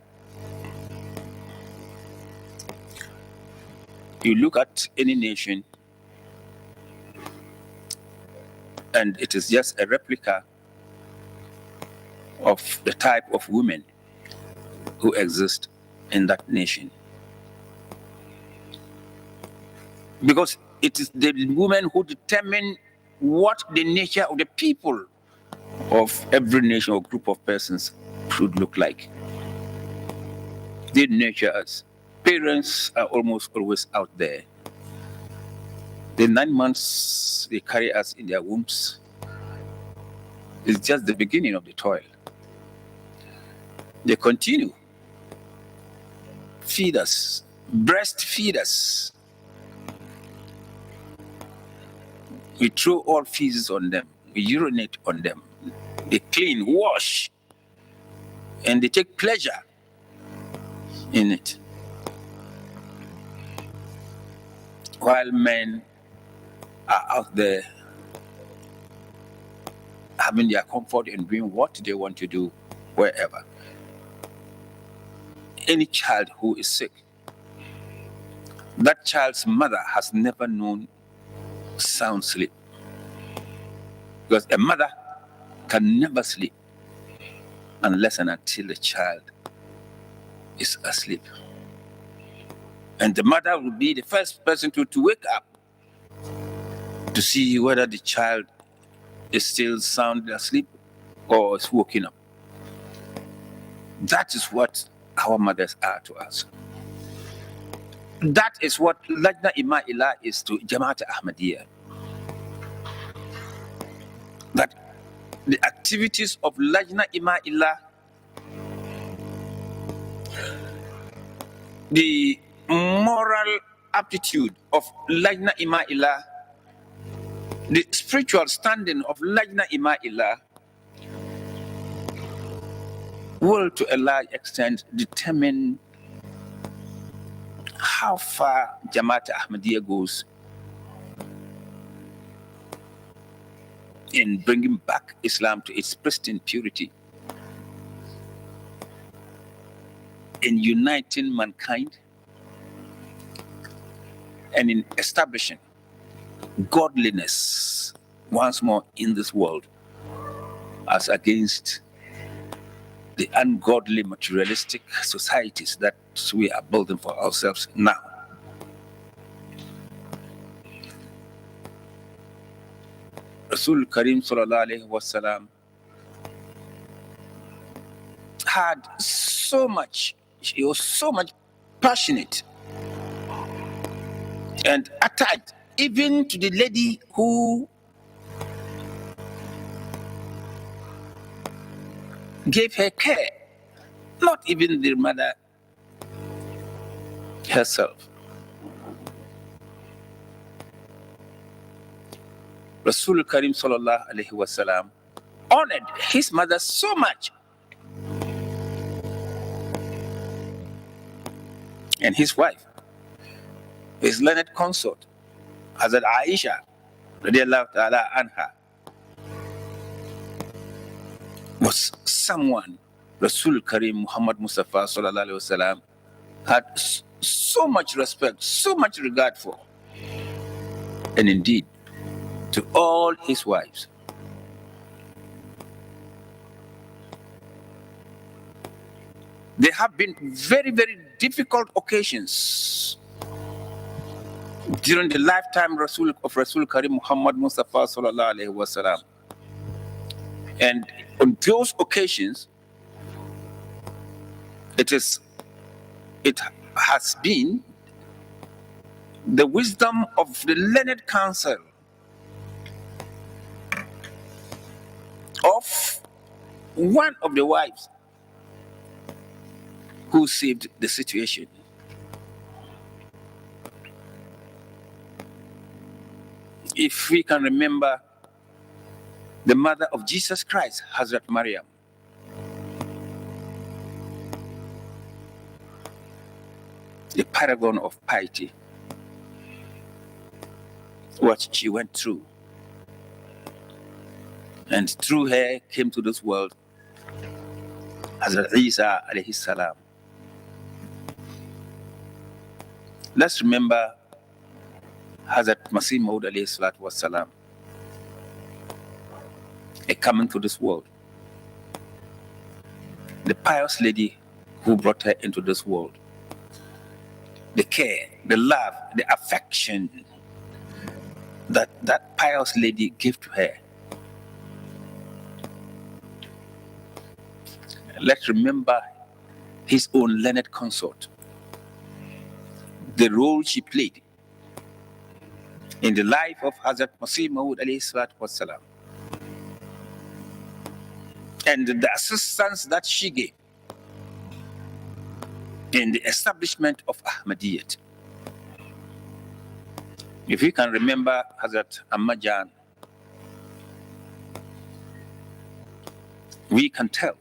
you look at any nation and it is just a replica of the type of women who exist in that nation. Because it is the women who determine what the nature of the people of every nation or group of persons should look like. They nurture us. Parents are almost always out there. The 9 months they carry us in their wombs is just the beginning of the toil. They continue, feed us, breastfeed us. We throw all feces on them, we urinate on them. They clean, wash, and they take pleasure in it. While men are out there having their comfort in doing what they want to do wherever. Any child who is sick, that child's mother has never known sound sleep. Because a mother can never sleep unless and until the child is asleep. And the mother will be the first person to wake up to see whether the child is still sound asleep or is waking up. That is what our mothers are to us. That is what Lajna Ima'ila is to Jamaat Ahmadiyya. That the activities of Lajna Ima'ila, the moral aptitude of Lajna Ima'ila, the spiritual standing of Lajna Ima'ila will to a large extent determine how far Jamaat Ahmadiyya goes in bringing back Islam to its pristine purity, in uniting mankind, and in establishing godliness once more in this world as against the ungodly materialistic societies that we are building for ourselves now. Rasul Karim Sallallahu Alaihi Wasallam had so much, he was so much passionate and attached even to the lady who gave her care, not even the mother herself. Rasul Karim Sallallahu Alaihi Wasallam honored his mother so much, and his wife, his learned consort, Hazrat Aisha radiallahu ta'ala anha, was someone Rasul Karim Muhammad Mustafa Sallallahu Alaihi Wasallam had so much respect, so much regard for. And indeed, to all his wives, there have been very, very difficult occasions during the lifetime of Rasul Karim Muhammad Mustafa Sallallahu Alaihi Wasallam. And on those occasions, it has been the wisdom of the learned counsel of one of the wives who saved the situation. if we can remember the mother of Jesus Christ, Hazrat Maryam, the paragon of piety, what she went through. And through her came to this world Hazrat Isa alayhi salam. Let's remember Hazrat Masih Maud alayhi salatu wassalam, a coming to this world. The pious lady who brought her into this world. The care, the love, the affection that pious lady gave to her. Let's remember his own learned consort, the role she played in the life of Hazrat Masih Maud alayhi salatu wassalam, and the assistance that she gave in the establishment of Ahmadiyya. If you can remember Hazrat Ahmadiyya, we can tell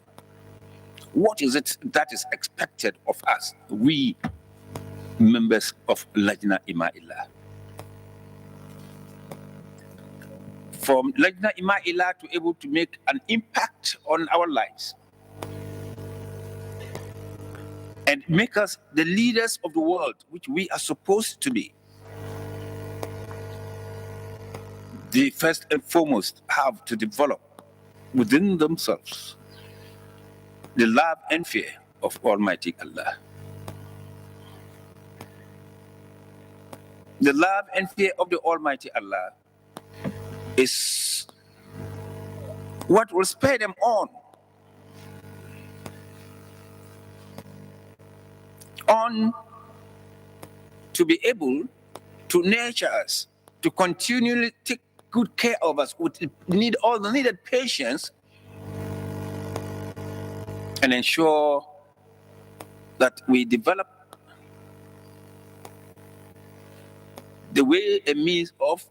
what is it that is expected of us, we members of Lajna Ima'illah. From Lajna Ima'illah to able to make an impact on our lives and make us the leaders of the world, which we are supposed to be. They first and foremost have to develop within themselves the love and fear of Almighty Allah. The love and fear of the Almighty Allah is what will spur them on to be able to nurture us, to continually take good care of us, would need all the needed patience and ensure that we develop the way a means of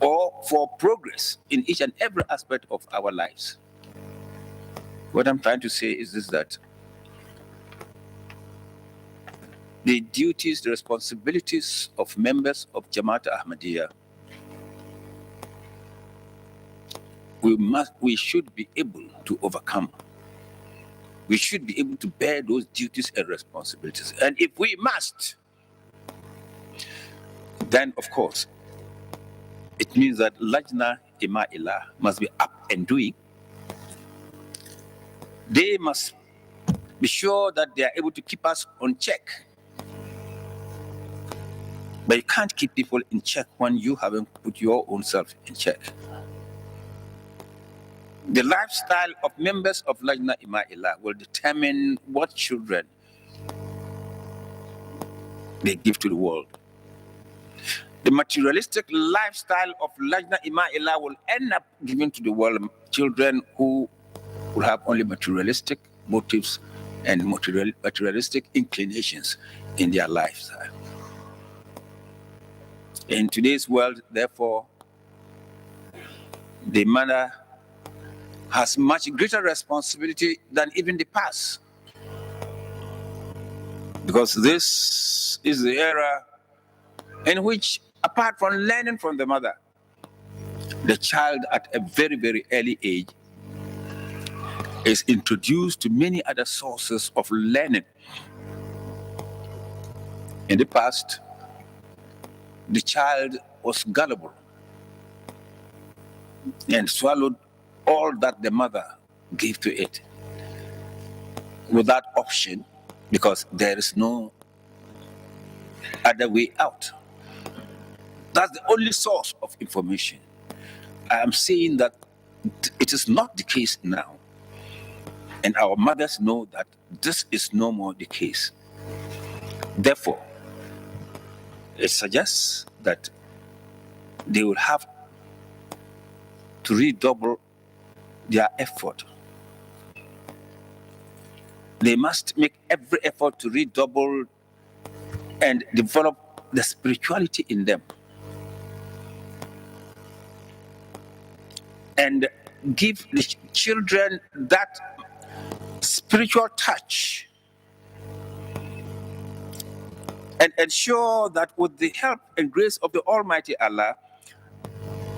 or for progress in each and every aspect of our lives. What I'm trying to say is this, that the duties, the responsibilities of members of Jamaat Ahmadiyya, we should be able to overcome. We should be able to bear those duties and responsibilities. And if we must, then of course, it means that Lajna Ima'illah must be up and doing. They must be sure that they are able to keep us on check. But you can't keep people in check when you haven't put your own self in check. The lifestyle of members of Lajna Ima'illah will determine what children they give to the world. The materialistic lifestyle of Lajna Ima'illah will end up giving to the world children who will have only materialistic motives and materialistic inclinations in their lives. In today's world, therefore, the mother has much greater responsibility than even the past. Because this is the era in which, apart from learning from the mother, the child at a very, very early age is introduced to many other sources of learning. In the past, the child was gullible and swallowed all that the mother gave to it without option, because there is no other way out. That's the only source of information. I am saying that it is not the case now. And our mothers know that this is no more the case. Therefore, it suggests that they will have to redouble their effort. They must make every effort to redouble and develop the spirituality in them. and give the children that spiritual touch, and ensure that with the help and grace of the Almighty Allah,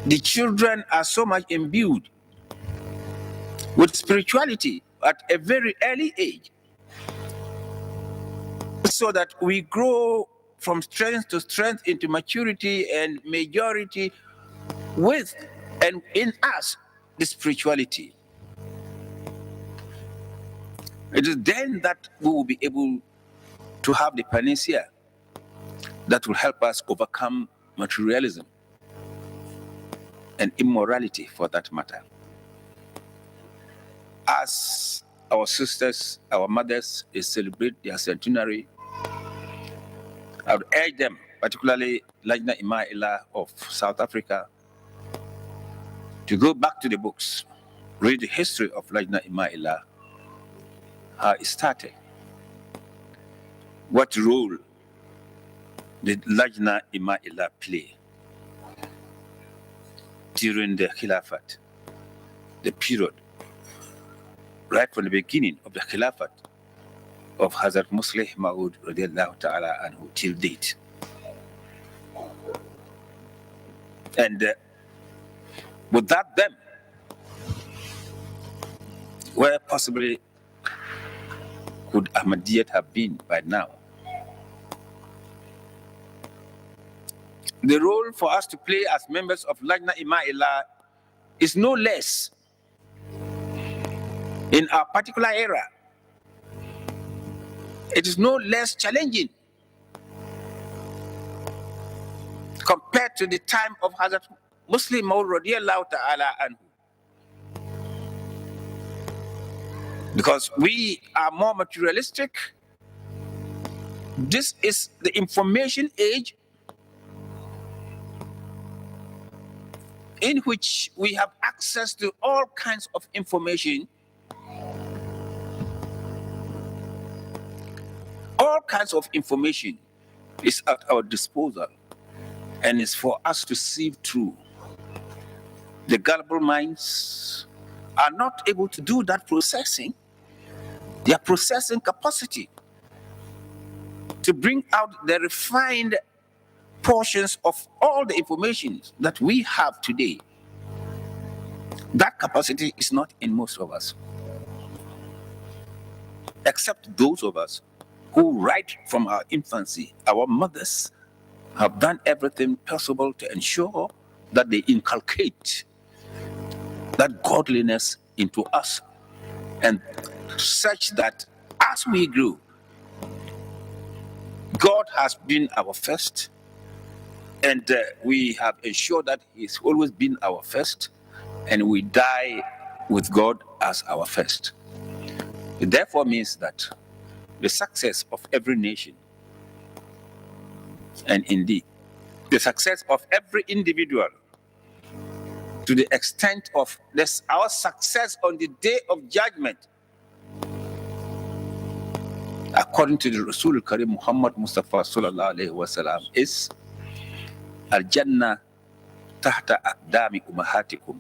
the children are so much imbued with spirituality at a very early age, so that we grow from strength to strength into maturity and majority with and in us the spirituality. It is then that we will be able to have the panacea that will help us overcome materialism and immorality, for that matter. As our sisters, our mothers, they celebrate their centenary, I would urge them, particularly Lajna Ima'ila of South Africa, to go back to the books, read the history of Lajna Ima'ila, how it started, what role did Lajna Ima'ila play during the Khilafat, the period, right from the beginning of the Khilafat of Hazrat Muslih Maud radiallahu ta'ala anhu till date. And without them, where possibly could Ahmadiyya have been by now? The role for us to play as members of Lajna Ima'ila is no less in our particular era. It is no less challenging compared to the time of Hazrat Muslim Maud radiallahu ta'ala anhu. Because we are more materialistic. This is the information age in which we have access to all kinds of information, all kinds of information is at our disposal, and it's for us to sieve through. The gullible minds are not able to do that processing, their processing capacity to bring out the refined portions of all the information that we have today. That capacity is not in most of us, except those of us who right from our infancy, our mothers have done everything possible to ensure that they inculcate that godliness into us, and such that as we grew, God has been our first, and we have ensured that He's always been our first, and we die with God as our first. It therefore means that the success of every nation, and indeed the success of every individual, to the extent of this, our success on the day of judgment, according to the Rasul Karim Muhammad Mustafa sallallahu alaihi wasallam, is Al-Jannah tahta aqdami ummahatikum.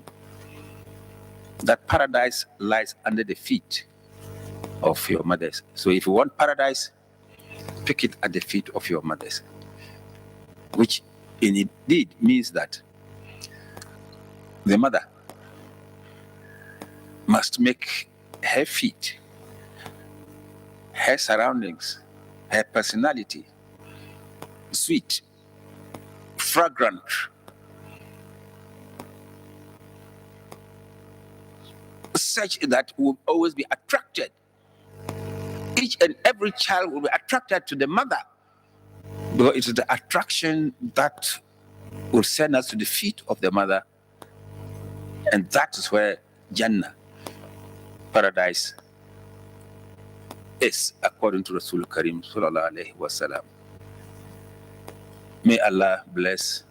That paradise lies under the feet of your mothers. So if you want paradise, pick it at the feet of your mothers, which indeed means that the mother must make her feet, her surroundings, her personality sweet, fragrant, such that will always be attracted. Each and every child will be attracted to the mother, because it is the attraction that will send us to the feet of the mother, and that is where Jannah, paradise, is, according to Rasul Karim sallallahu alaihi wasallam. May Allah bless,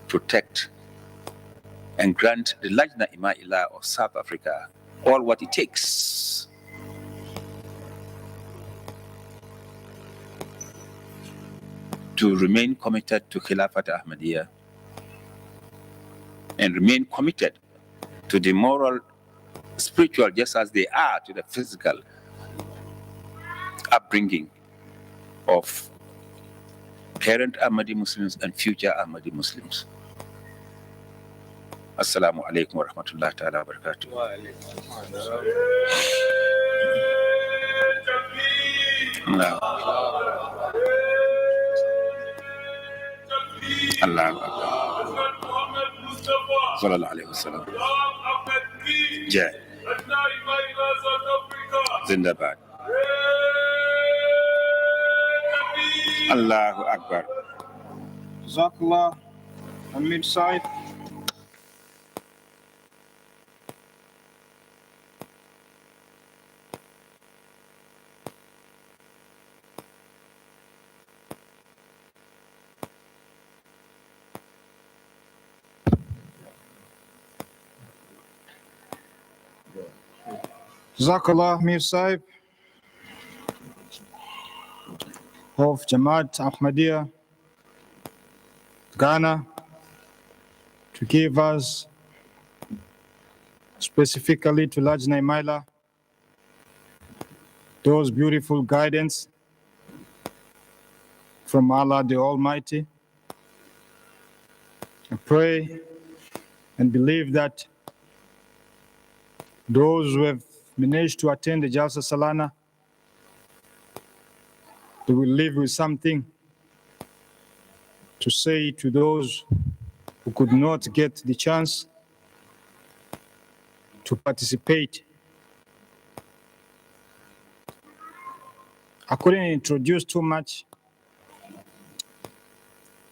protect, and grant the Lajna Ima'ila of South Africa all what it takes to remain committed to Khilafat Ahmadiyya and remain committed to the moral, spiritual, just as they are to the physical upbringing of current Ahmadi Muslims and future Ahmadi Muslims. Assalamu alaikum wa rahmatullahi ta'ala wa barakatuh. Allah sallallahu alaihi wasallam. Jai. Zindabad. Allahu Akbar. Jazakallah, Ameer Sahib. Jazakallah, Ameer Sahib of Jamaat Ahmadiyya, Ghana, to give us, specifically to Lajna Imaila, those beautiful guidance from Allah the Almighty. I pray and believe that those who have managed to attend the Jalsa Salana, they will leave with something to say to those who could not get the chance to participate. I couldn't introduce too much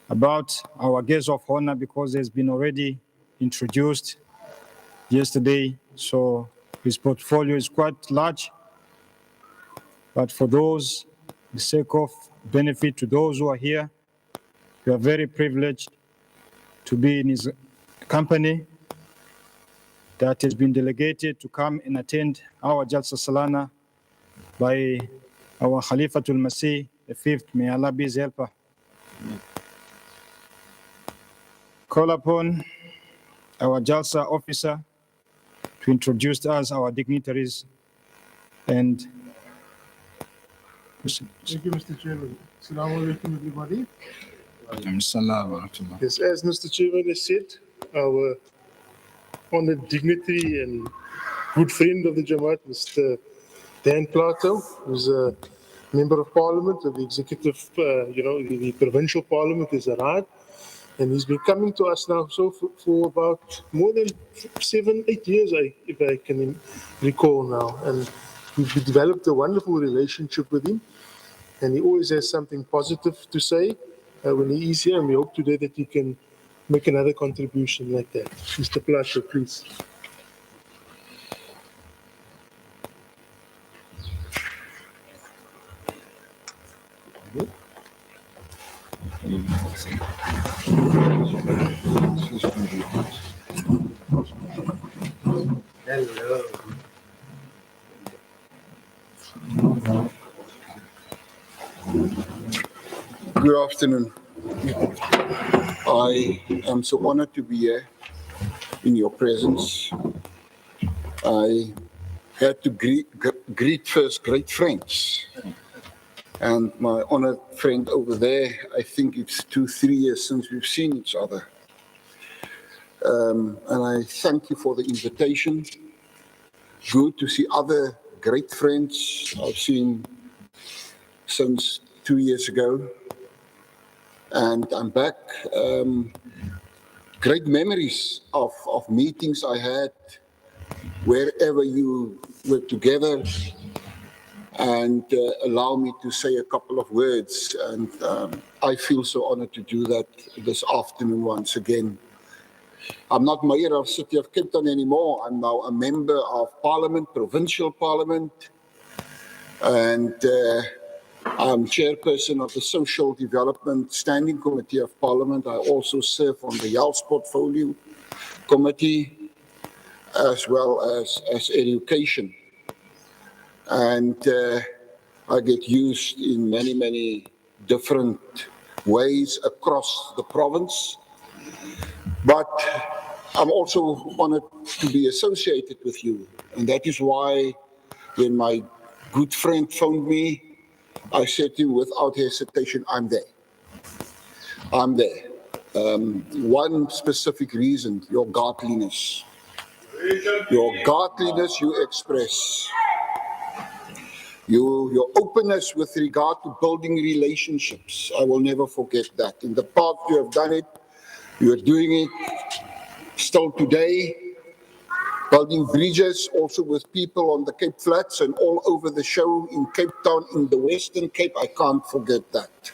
about our guest of honor because it's been already introduced yesterday, so his portfolio is quite large. But for those, the sake of benefit to those who are here, we are very privileged to be in his company that has been delegated to come and attend our Jalsa Salana by our Khalifatul Masih, the fifth. May Allah be his helper. Call upon our Jalsa officer to introduce us, our dignitaries, and Thank you, Mr. Chairman. Assalamu alaikum, everybody. Assalamu Yes, as Mr. Chairman has said, our honored dignitary and good friend of the Jamaat, Mr. Dan Plato, who's a member of parliament of the executive, the provincial parliament is arrived. And he's been coming to us now for about more than 7-8 years, if I can recall now. And we've developed a wonderful relationship with him. And he always has something positive to say when he is here. And we hope today that he can make another contribution like that. Mr. Plato, please. Hello. Good afternoon. I am so honored to be here in your presence. I had to greet first great friends. And my honored friend over there, I think it's 2-3 years since we've seen each other. And I thank you for the invitation. Good to see other great friends I've seen since 2 years ago. And I'm back. Great memories of meetings I had wherever you were together, and allow me to say a couple of words. And I feel so honored to do that this afternoon once again. I'm not mayor of City of Cape Town anymore. I'm now a member of Parliament, Provincial Parliament, and I'm chairperson of the Social Development Standing Committee of Parliament. I also serve on the Health Portfolio Committee, as well as education. And I get used in many, many different ways across the province. But I'm also honored to be associated with you. And that is why when my good friend phoned me, I said to him without hesitation, I'm there. I'm there. One specific reason, your godliness. Your godliness you express. Your openness with regard to building relationships. I will never forget that. In the past you have done it. You are doing it still today. Building bridges also with people on the Cape Flats and all over the show in Cape Town, in the Western Cape. I can't forget that.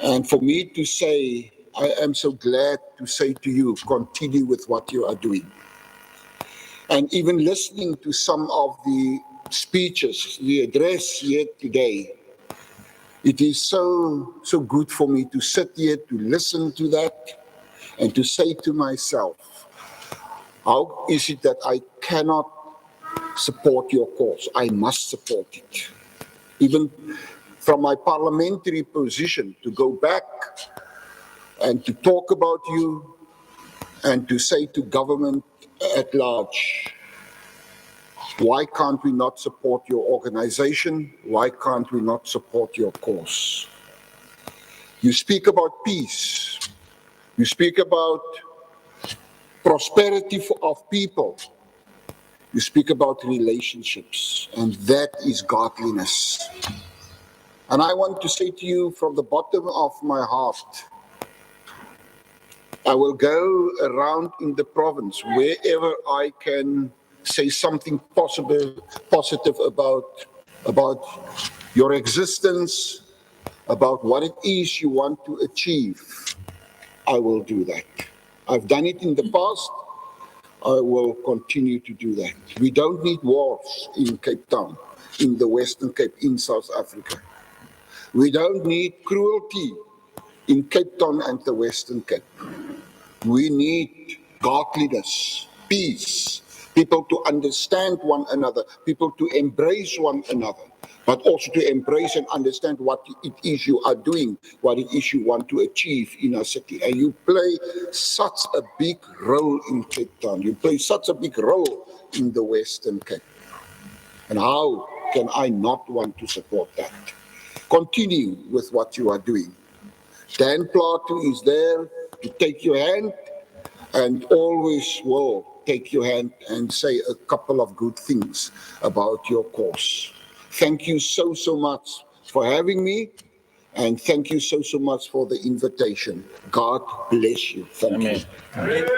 And for me to say, I am so glad to say to you, continue with what you are doing. And even listening to some of the speeches, the address here today, it is so good for me to sit here, to listen to that, and to say to myself, how is it that I cannot support your cause? I must support it. Even from my parliamentary position, to go back and to talk about you and to say to government at large, why can't we not support your organization? Why can't we not support your cause? You speak about peace. You speak about prosperity of people. You speak about relationships, and that is godliness. And I want to say to you from the bottom of my heart, I will go around in the province wherever I can say something positive about your existence, about what it is you want to achieve. I will do that. I've done it in the past. I will continue to do that. We don't need wars in Cape Town, in the Western Cape, in South Africa. We don't need cruelty in Cape Town and the Western Cape. We need godliness, peace, people to understand one another, people to embrace one another, but also to embrace and understand what it is you are doing, what it is you want to achieve in our city. And you play such a big role in Cape Town. You play such a big role in the Western Cape. And how can I not want to support that? Continue with what you are doing. Dan Plato is there to take your hand and always will take your hand and say a couple of good things about your cause. Thank you so much for having me, and thank you so much for the invitation. God bless you. Thank you. Amen.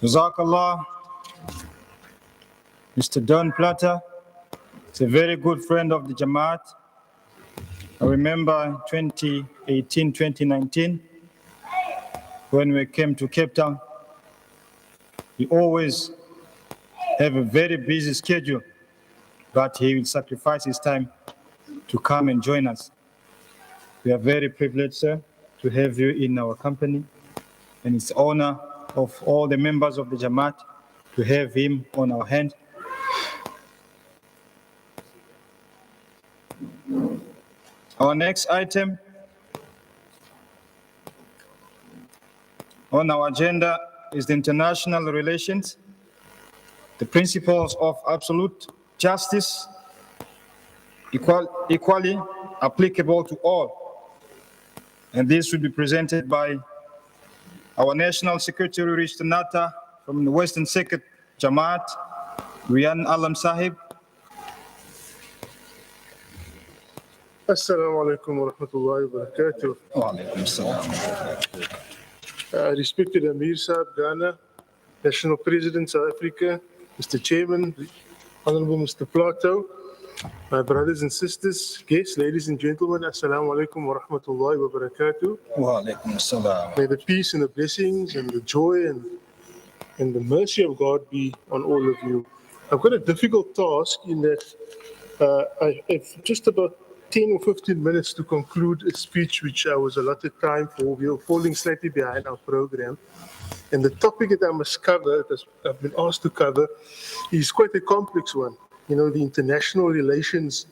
Jazakallah, Mr. Don Platter. He's a very good friend of the Jamaat. I remember 2018, 2019, when we came to Cape Town, he always have a very busy schedule, but he will sacrifice his time to come and join us. We are very privileged, sir, to have you in our company, and it's an honor of all the members of the Jamaat to have him on our hand. Our next item on our agenda is the international relations, the principles of absolute justice, equally applicable to all. And this will be presented by our National Secretary Ristanata from the Western Circuit Jamaat, RAYAAN Alam Sahib. Assalamu alaikum wa rahmatullahi wa barakatuh. Wa alaikum assalam. Respected Ameer Sahib, Ghana, National President, South Africa, Mr. Chairman, Honorable Mr. Plato, my brothers and sisters, guests, ladies and gentlemen, Assalamu alaikum wa rahmatullahi wa barakatuh. Wa alaikum assalam. May the peace and the blessings and the joy and the mercy of God be on all of you. I've got a difficult task in that I have just about 10 or 15 minutes to conclude a speech which I was allotted time for. We are falling slightly behind our program. And the topic that I must cover, that I've been asked to cover, is quite a complex one. You know, the international relations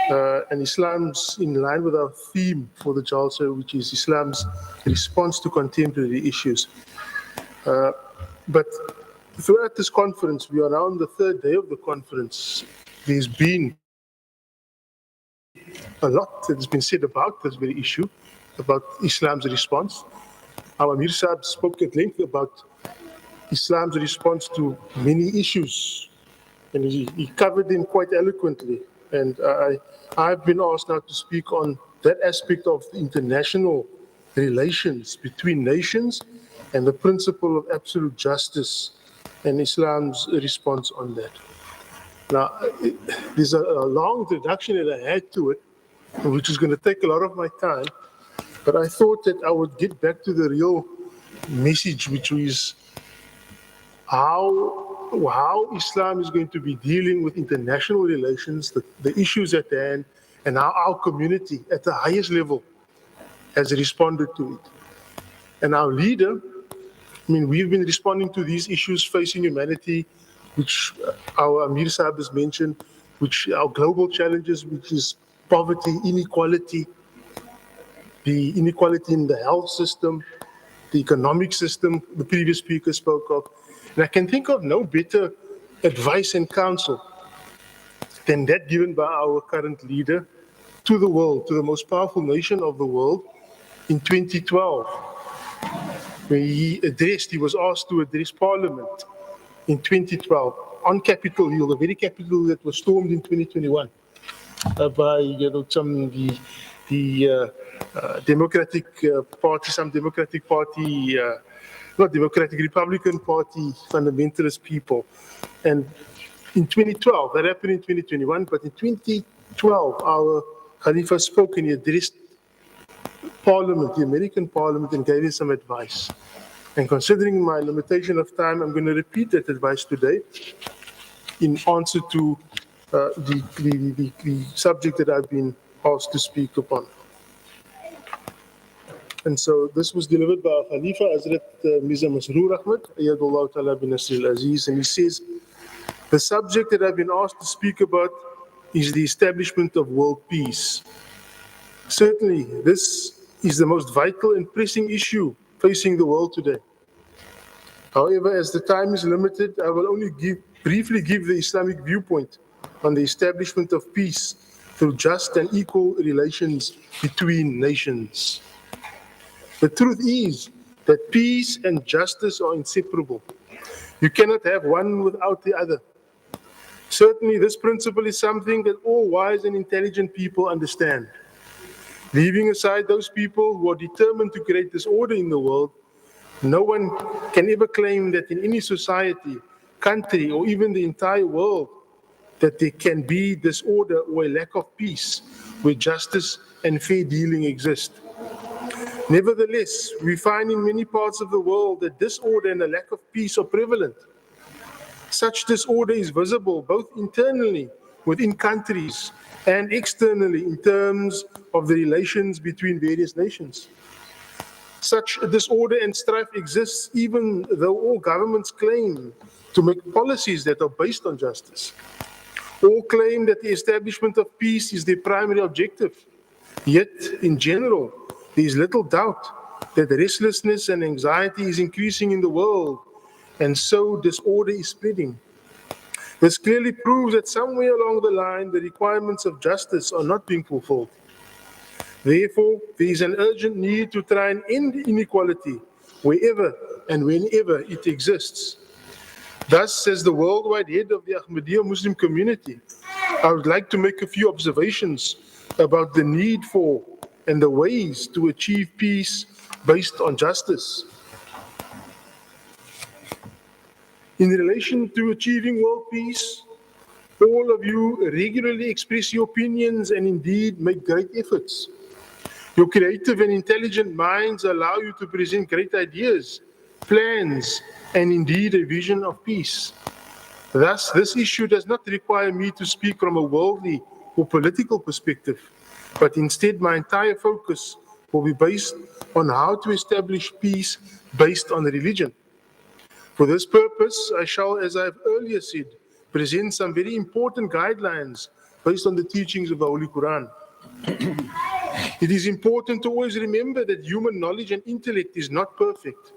and Islam's, in line with our theme for the Jalsa, which is Islam's response to contemporary issues. But throughout this conference, we are now on the third day of the conference. There's been a lot that has been said about this very issue, about Islam's response. Our Amir Sahib spoke at length about Islam's response to many issues, and he covered them quite eloquently. And I've been asked now to speak on that aspect of the international relations between nations and the principle of absolute justice and Islam's response on that. Now, there's a long introduction that I had to it, which is going to take a lot of my time, but I thought that I would get back to the real message, which is how Islam is going to be dealing with international relations, the issues at hand, and how our community at the highest level has responded to it. And our leader, I mean, we've been responding to these issues facing humanity, which our Amir Sahib has mentioned, which our global challenges, which is poverty, inequality, the inequality in the health system, the economic system the previous speaker spoke of. And I can think of no better advice and counsel than that given by our current leader to the world, to the most powerful nation of the world in 2012. When he was asked to address Parliament in 2012 on Capitol Hill, the very Capitol that was stormed in 2021 by the Democratic Party, some Democratic Party, not Democratic, Republican Party fundamentalist people. And in 2012, that happened in 2021, but in 2012, our Khalifa spoke and he addressed Parliament, the American Parliament, and gave him some advice. And considering my limitation of time, I'm going to repeat that advice today in answer to the subject that I've been asked to speak upon. And so this was delivered by Khalifa Hazrat Mirza Masroor Ahmad, Ayadullah Ta'ala bin Nasir al-Aziz, and he says, the subject that I've been asked to speak about is the establishment of world peace. Certainly, this is the most vital and pressing issue facing the world today. However, as the time is limited, I will only briefly give the Islamic viewpoint on the establishment of peace through just and equal relations between nations. The truth is that peace and justice are inseparable. You cannot have one without the other. Certainly, this principle is something that all wise and intelligent people understand. Leaving aside those people who are determined to create disorder in the world, no one can ever claim that in any society, country, or even the entire world, that there can be disorder or a lack of peace where justice and fair dealing exist. Nevertheless, we find in many parts of the world that disorder and a lack of peace are prevalent. Such disorder is visible both internally within countries and externally in terms of the relations between various nations. Such disorder and strife exists even though all governments claim to make policies that are based on justice. All claim that the establishment of peace is their primary objective. Yet, in general, there is little doubt that restlessness and anxiety is increasing in the world, and so disorder is spreading. This clearly proves that somewhere along the line, the requirements of justice are not being fulfilled. Therefore, there is an urgent need to try and end inequality wherever and whenever it exists. Thus, as the worldwide head of the Ahmadiyya Muslim community, I would like to make a few observations about the need for and the ways to achieve peace based on justice. In relation to achieving world peace, all of you regularly express your opinions and indeed make great efforts. Your creative and intelligent minds allow you to present great ideas, plans, and indeed a vision of peace. Thus, this issue does not require me to speak from a worldly or political perspective, but instead my entire focus will be based on how to establish peace based on religion. For this purpose, I shall, as I have earlier said, present some very important guidelines based on the teachings of the Holy Quran. It is important to always remember that human knowledge and intellect is not perfect,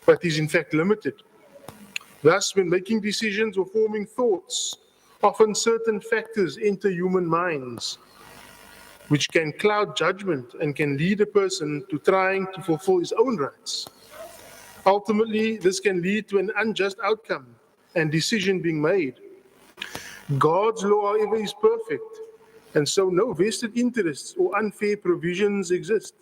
but is in fact limited. Thus, when making decisions or forming thoughts, often certain factors enter human minds, which can cloud judgment and can lead a person to trying to fulfill his own rights. Ultimately, this can lead to an unjust outcome and decision being made. God's law, however, is perfect, and so no vested interests or unfair provisions exist.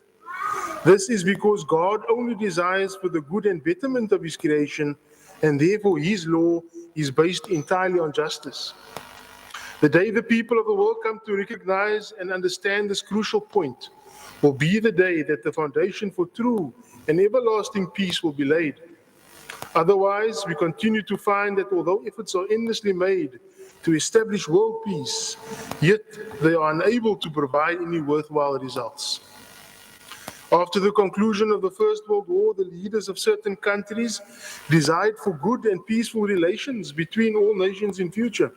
This is because God only desires for the good and betterment of His creation, and therefore His law is based entirely on justice. The day the people of the world come to recognize and understand this crucial point will be the day that the foundation for true and everlasting peace will be laid. Otherwise, we continue to find that although efforts are endlessly made to establish world peace, yet they are unable to provide any worthwhile results. After the conclusion of the First World War, the leaders of certain countries desired for good and peaceful relations between all nations in future.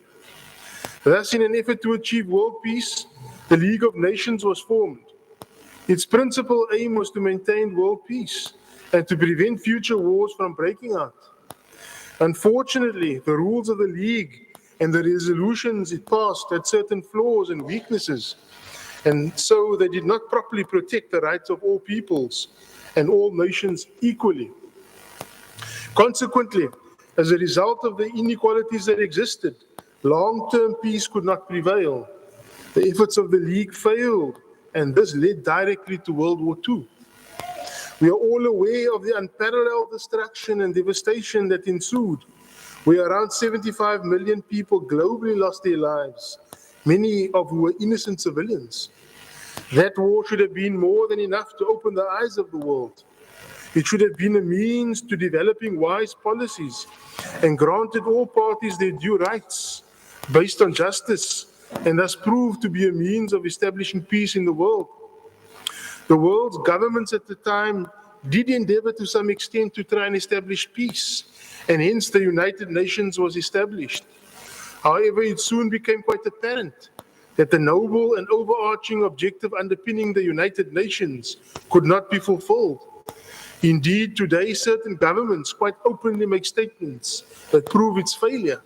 Thus, in an effort to achieve world peace, the League of Nations was formed. Its principal aim was to maintain world peace and to prevent future wars from breaking out. Unfortunately, the rules of the League and the resolutions it passed had certain flaws and weaknesses, and so they did not properly protect the rights of all peoples and all nations equally. Consequently, as a result of the inequalities that existed, long-term peace could not prevail. The efforts of the League failed, and this led directly to World War II. We are all aware of the unparalleled destruction and devastation that ensued, where around 75 million people globally lost their lives, many of whom were innocent civilians. That war should have been more than enough to open the eyes of the world. It should have been a means to developing wise policies and granted all parties their due rights based on justice, and thus proved to be a means of establishing peace in the world. The world's governments at the time did endeavor to some extent to try and establish peace, and hence the United Nations was established. However, it soon became quite apparent that the noble and overarching objective underpinning the United Nations could not be fulfilled. Indeed, today certain governments quite openly make statements that prove its failure.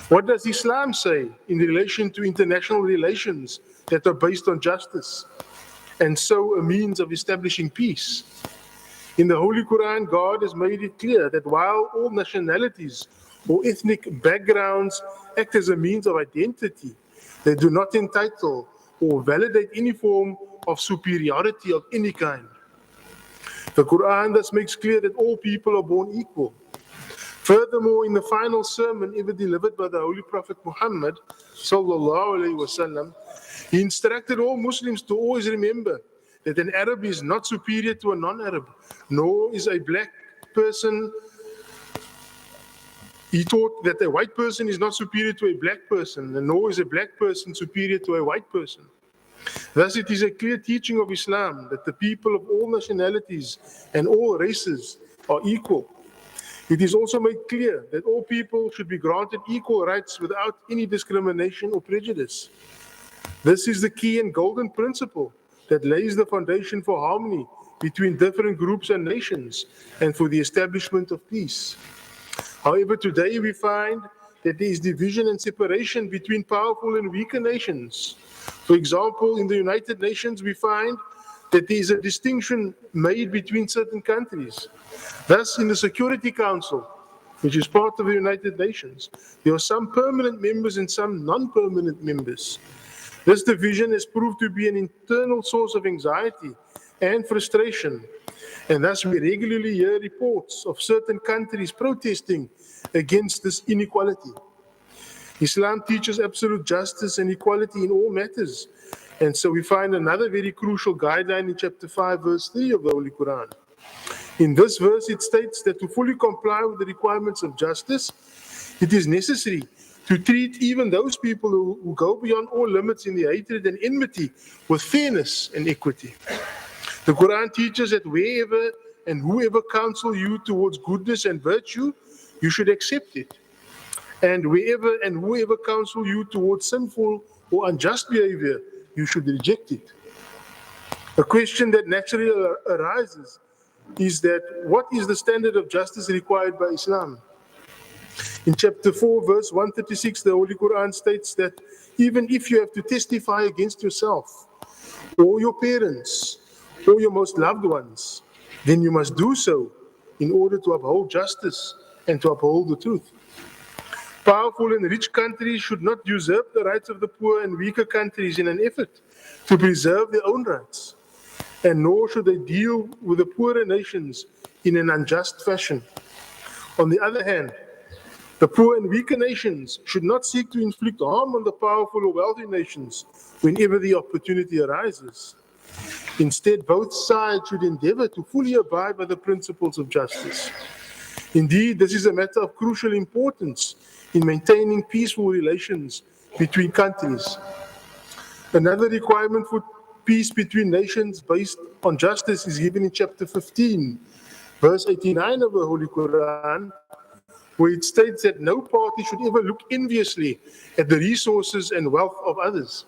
What does Islam say in relation to international relations that are based on justice, and so a means of establishing peace? In the Holy Quran, God has made it clear that while all nationalities or ethnic backgrounds act as a means of identity, they do not entitle or validate any form of superiority of any kind. The Quran thus makes clear that all people are born equal. Furthermore, in the final sermon ever delivered by the Holy Prophet Muhammad sallallahu alaihi wasallam, he instructed all Muslims to always remember that an Arab is not superior to a non-Arab, nor is a black person. He taught that a white person is not superior to a black person, and nor is a black person superior to a white person. Thus, it is a clear teaching of Islam that the people of all nationalities and all races are equal. It is also made clear that all people should be granted equal rights without any discrimination or prejudice. This is the key and golden principle that lays the foundation for harmony between different groups and nations and for the establishment of peace. However, today we find that there is division and separation between powerful and weaker nations. For example, in the United Nations, we find that there is a distinction made between certain countries. Thus, in the Security Council, which is part of the United Nations, there are some permanent members and some non-permanent members. This division has proved to be an internal source of anxiety and frustration, and thus we regularly hear reports of certain countries protesting against this inequality. Islam teaches absolute justice and equality in all matters, and so we find another very crucial guideline in chapter 5, verse 3 of the Holy Quran. In this verse, it states that to fully comply with the requirements of justice, it is necessary to treat even those people who go beyond all limits in their hatred and enmity with fairness and equity. The Quran teaches that wherever and whoever counsel you towards goodness and virtue, you should accept it. And wherever and whoever counsel you towards sinful or unjust behavior, you should reject it. A question that naturally arises is that what is the standard of justice required by Islam? In chapter 4, verse 136, the Holy Quran states that even if you have to testify against yourself, or your parents, or your most loved ones, then you must do so in order to uphold justice and to uphold the truth. Powerful and rich countries should not usurp the rights of the poor and weaker countries in an effort to preserve their own rights, and nor should they deal with the poorer nations in an unjust fashion. On the other hand, the poor and weaker nations should not seek to inflict harm on the powerful or wealthy nations whenever the opportunity arises. Instead, both sides should endeavor to fully abide by the principles of justice. Indeed, this is a matter of crucial importance in maintaining peaceful relations between countries. Another requirement for peace between nations based on justice is given in chapter 15, verse 89 of the Holy Quran, where it states that no party should ever look enviously at the resources and wealth of others.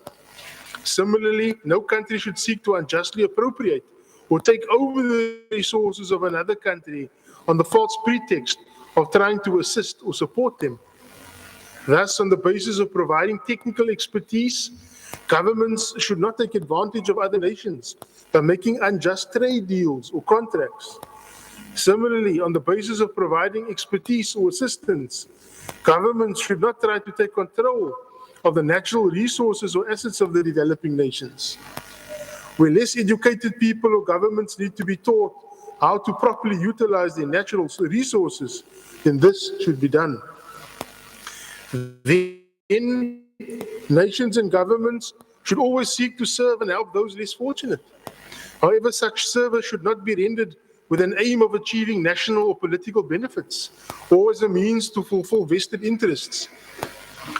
Similarly, no country should seek to unjustly appropriate or take over the resources of another country on the false pretext of trying to assist or support them. Thus, on the basis of providing technical expertise, governments should not take advantage of other nations by making unjust trade deals or contracts. Similarly, on the basis of providing expertise or assistance, governments should not try to take control of the natural resources or assets of the developing nations. Where less educated people or governments need to be taught how to properly utilize their natural resources, then this should be done. Then, nations and governments should always seek to serve and help those less fortunate. However, such service should not be rendered with an aim of achieving national or political benefits, or as a means to fulfill vested interests.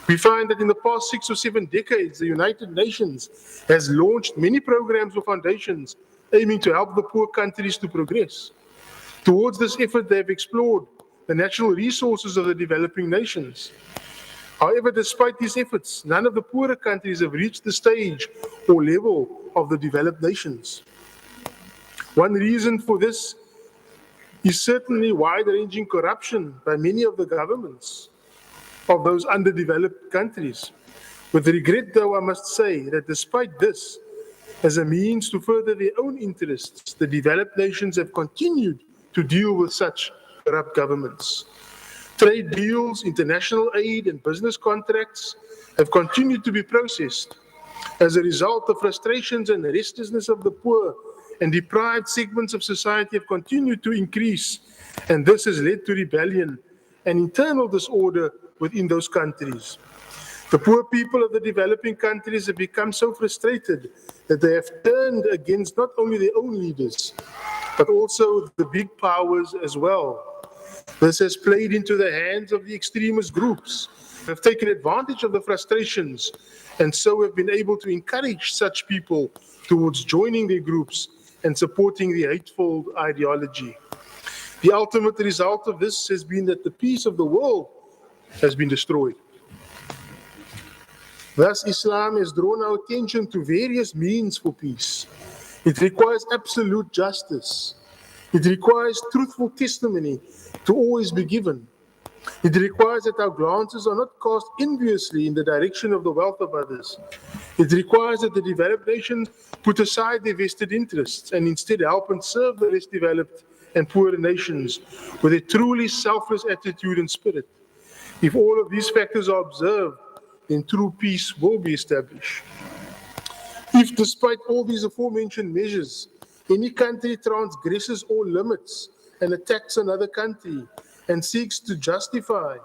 We find that in the past 6 or 7 decades, the United Nations has launched many programs or foundations aiming to help the poor countries to progress. Towards this effort, they have explored the natural resources of the developing nations. However, despite these efforts, none of the poorer countries have reached the stage or level of the developed nations. One reason for this is certainly wide-ranging corruption by many of the governments of those underdeveloped countries. With regret, though, I must say that despite this, as a means to further their own interests, the developed nations have continued to deal with such corrupt governments. Trade deals, international aid, and business contracts have continued to be processed. As a result, the frustrations and restlessness of the poor and deprived segments of society have continued to increase, and this has led to rebellion and internal disorder within those countries. The poor people of the developing countries have become so frustrated that they have turned against not only their own leaders, but also the big powers as well. This has played into the hands of the extremist groups who have taken advantage of the frustrations and so have been able to encourage such people towards joining their groups and supporting the hateful ideology. The ultimate result of this has been that the peace of the world has been destroyed. Thus, Islam has drawn our attention to various means for peace. It requires absolute justice. It requires truthful testimony to always be given. It requires that our glances are not cast enviously in the direction of the wealth of others. It requires that the developed nations put aside their vested interests and instead help and serve the less developed and poorer nations with a truly selfless attitude and spirit. If all of these factors are observed, then true peace will be established. If despite all these aforementioned measures, any country transgresses all limits and attacks another country and seeks to justify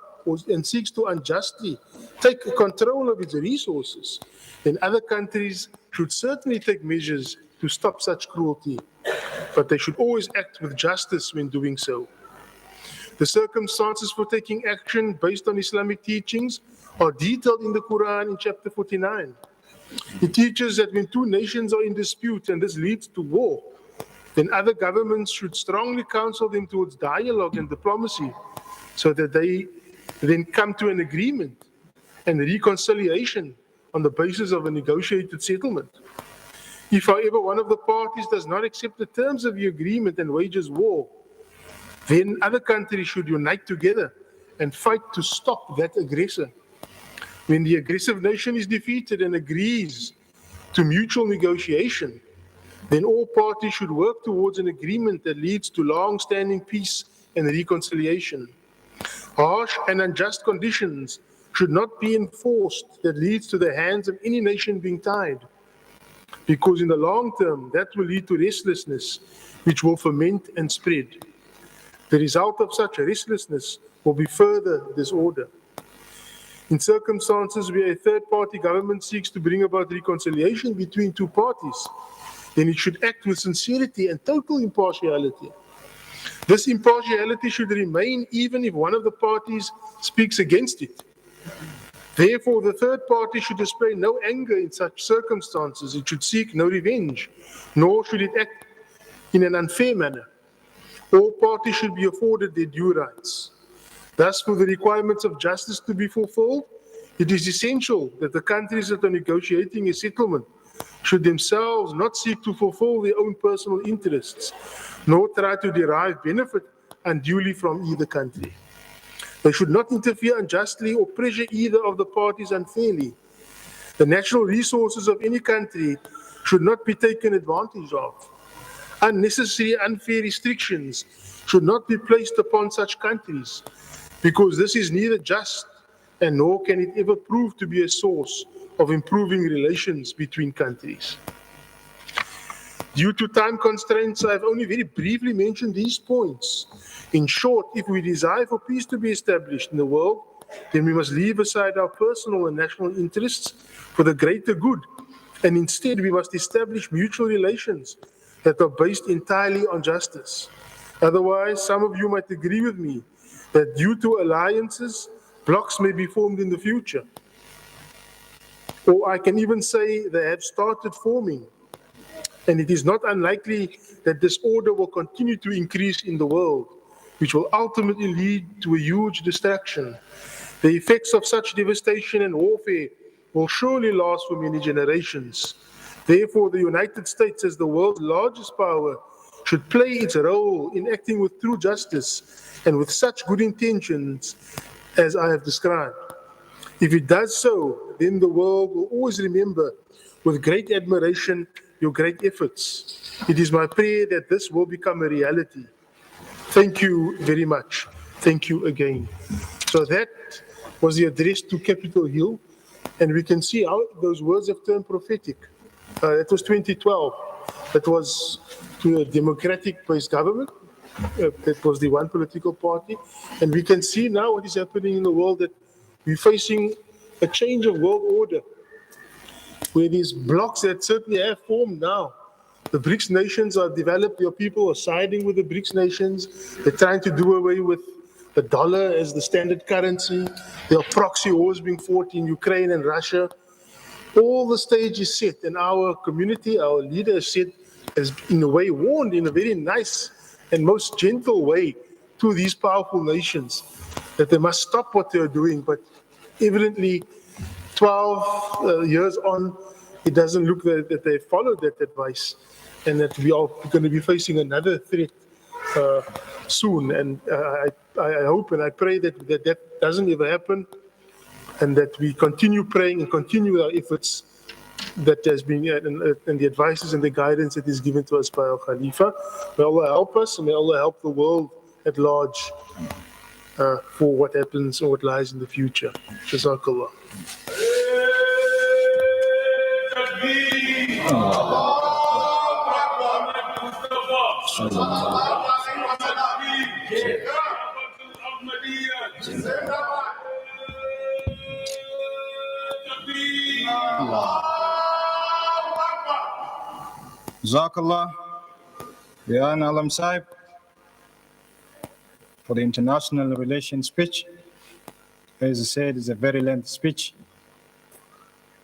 and seeks to unjustly take control of its resources, then other countries should certainly take measures to stop such cruelty, but they should always act with justice when doing so. The circumstances for taking action based on Islamic teachings are detailed in the Quraan in chapter 49. It teaches that when two nations are in dispute and this leads to war, then other governments should strongly counsel them towards dialogue and diplomacy so that they then come to an agreement and reconciliation on the basis of a negotiated settlement. If, however, one of the parties does not accept the terms of the agreement and wages war, then other countries should unite together and fight to stop that aggressor. When the aggressive nation is defeated and agrees to mutual negotiation, then all parties should work towards an agreement that leads to long-standing peace and reconciliation. Harsh and unjust conditions should not be enforced that leads to the hands of any nation being tied, because in the long term, that will lead to restlessness, which will ferment and spread. The result of such restlessness will be further disorder. In circumstances where a third-party government seeks to bring about reconciliation between two parties, then it should act with sincerity and total impartiality. This impartiality should remain even if one of the parties speaks against it. Therefore, the third party should display no anger in such circumstances. It should seek no revenge, nor should it act in an unfair manner. All parties should be afforded their due rights. Thus, for the requirements of justice to be fulfilled, it is essential that the countries that are negotiating a settlement should themselves not seek to fulfill their own personal interests, nor try to derive benefit unduly from either country. They should not interfere unjustly or pressure either of the parties unfairly. The natural resources of any country should not be taken advantage of. Unnecessary, unfair restrictions should not be placed upon such countries, because this is neither just and nor can it ever prove to be a source of improving relations between countries. Due to time constraints, I have only very briefly mentioned these points. In short, if we desire for peace to be established in the world, then we must leave aside our personal and national interests for the greater good, and instead we must establish mutual relations that are based entirely on justice. Otherwise, some of you might agree with me that due to alliances, blocs may be formed in the future. Or I can even say they have started forming. And it is not unlikely that disorder will continue to increase in the world, which will ultimately lead to a huge destruction. The effects of such devastation and warfare will surely last for many generations. Therefore, the United States, as the world's largest power, should play its role in acting with true justice and with such good intentions as I have described. If it does so, then the world will always remember with great admiration your great efforts. It is my prayer that this will become a reality. Thank you very much. Thank you again. So that was the address to Capitol Hill, and we can see how those words have turned prophetic. It was 2012. That was to a democratic-based government. That was the one political party. And we can see now what is happening in the world, that we're facing a change of world order, where these blocs that certainly have formed now, the BRICS nations are developed, your people are siding with the BRICS nations, they're trying to do away with the dollar as the standard currency, there are proxy wars being fought in Ukraine and Russia. All the stage is set, and our community, our leaders said, has in a way warned in a very nice and most gentle way to these powerful nations that they must stop what they're doing. But evidently, 12 years on, it doesn't look that they followed that advice, and that we are going to be facing another threat soon. And I hope and I pray that doesn't ever happen, and that we continue praying and continue our efforts that has been, and the advices and the guidance that is given to us by our Khalifa. May Allah help us, and may Allah help the world at large for what happens or what lies in the future. Jazakallah. Jazakallah, Rayaan Alam Sahib, for the international relations speech. As I said, it's a very lengthy speech,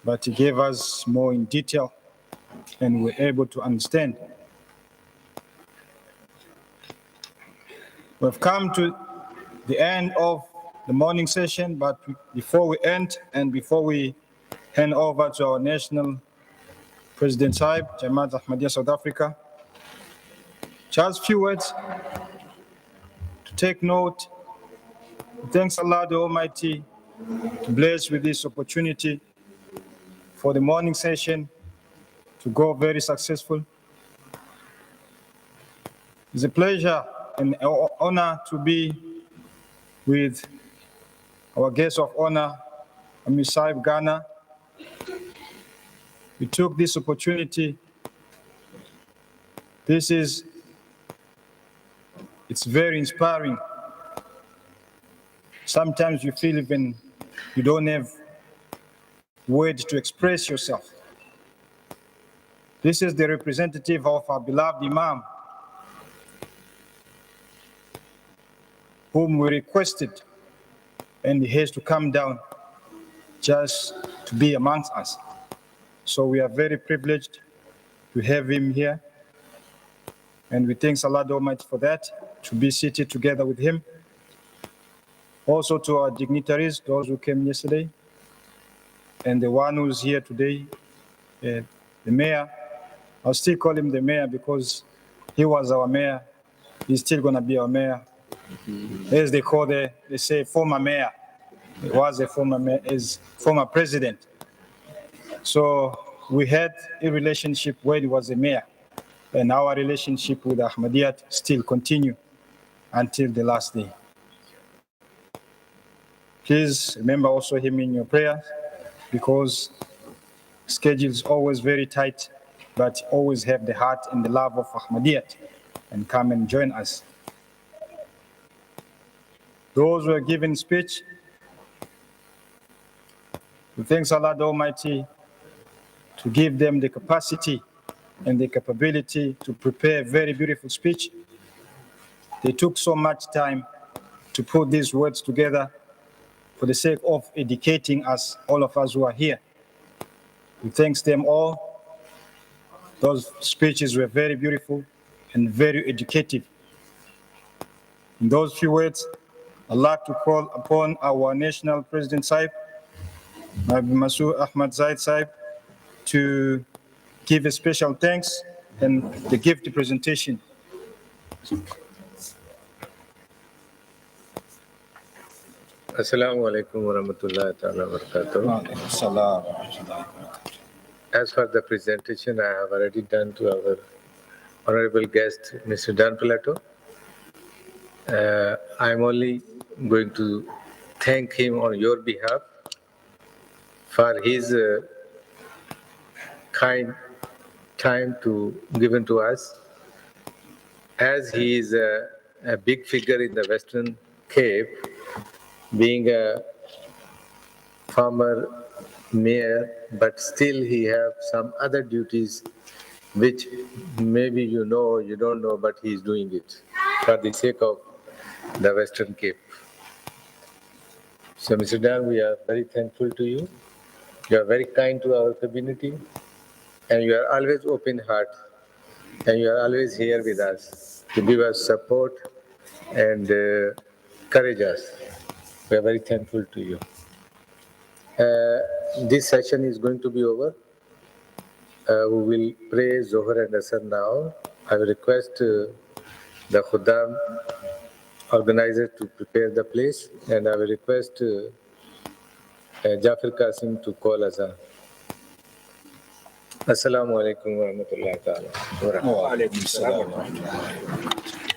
but he gave us more in detail and we're able to understand. We've come to the end of the morning session, but before we end and before we hand over to our national President Sahib, Jamaat Ahmadiyya South Africa, just a few words to take note. Thanks Allah the Almighty to bless with this opportunity for the morning session to go very successful. It's a pleasure and honor to be with our guest of honor, Ameer Sahib Ghana. We took this opportunity. It's very inspiring. Sometimes you feel even you don't have words to express yourself. This is the representative of our beloved Imam, whom we requested, and he has to come down just to be amongst us. So we are very privileged to have him here, and we thank Allah the Almighty for that, to be seated together with him. Also to our dignitaries, those who came yesterday, and the one who's here today, the mayor. I'll still call him the mayor because he was our mayor. He's still going to be our mayor. As they call they say former mayor. He was a former mayor, is former president. So we had a relationship where he was a mayor, and our relationship with Ahmadiyya still continue until the last day. Please remember also him in your prayers, because schedule is always very tight, but always have the heart and the love of Ahmadiyya and come and join us. Those who are giving speech, we thank Allah the Almighty to give them the capacity and the capability to prepare a very beautiful speech. They took so much time to put these words together for the sake of educating us, all of us who are here. We thank them all. Those speeches were very beautiful and very educative. In those few words, I'd like to call upon our national President Sahib, Masood Ahmad Zaid Sahib, to give a special thanks and to give the presentation. Assalamu alaikum wa rahmatullahi ta'ala wa barakatuh. As for the presentation, I have already done to our honorable guest, Mr. Dan Plato. I'm only going to thank him on your behalf for his kind time given to us, as he is a big figure in the Western Cape, being a former mayor, but still he have some other duties which maybe you know or you don't know, but he is doing it for the sake of the Western Cape. So Mr. Dan, we are very thankful to you. You are very kind to our community, and you are always open heart, and you are always here with us to give us support and encourage us. We are very thankful to you. This session is going to be over. We will pray Zohar and Asr now. I will request the Khuddam organizer to prepare the place, and I will request Jafar Qasim to call Azan. Assalamu alaikum wa rahmatullahi ta'ala wa barakatuh.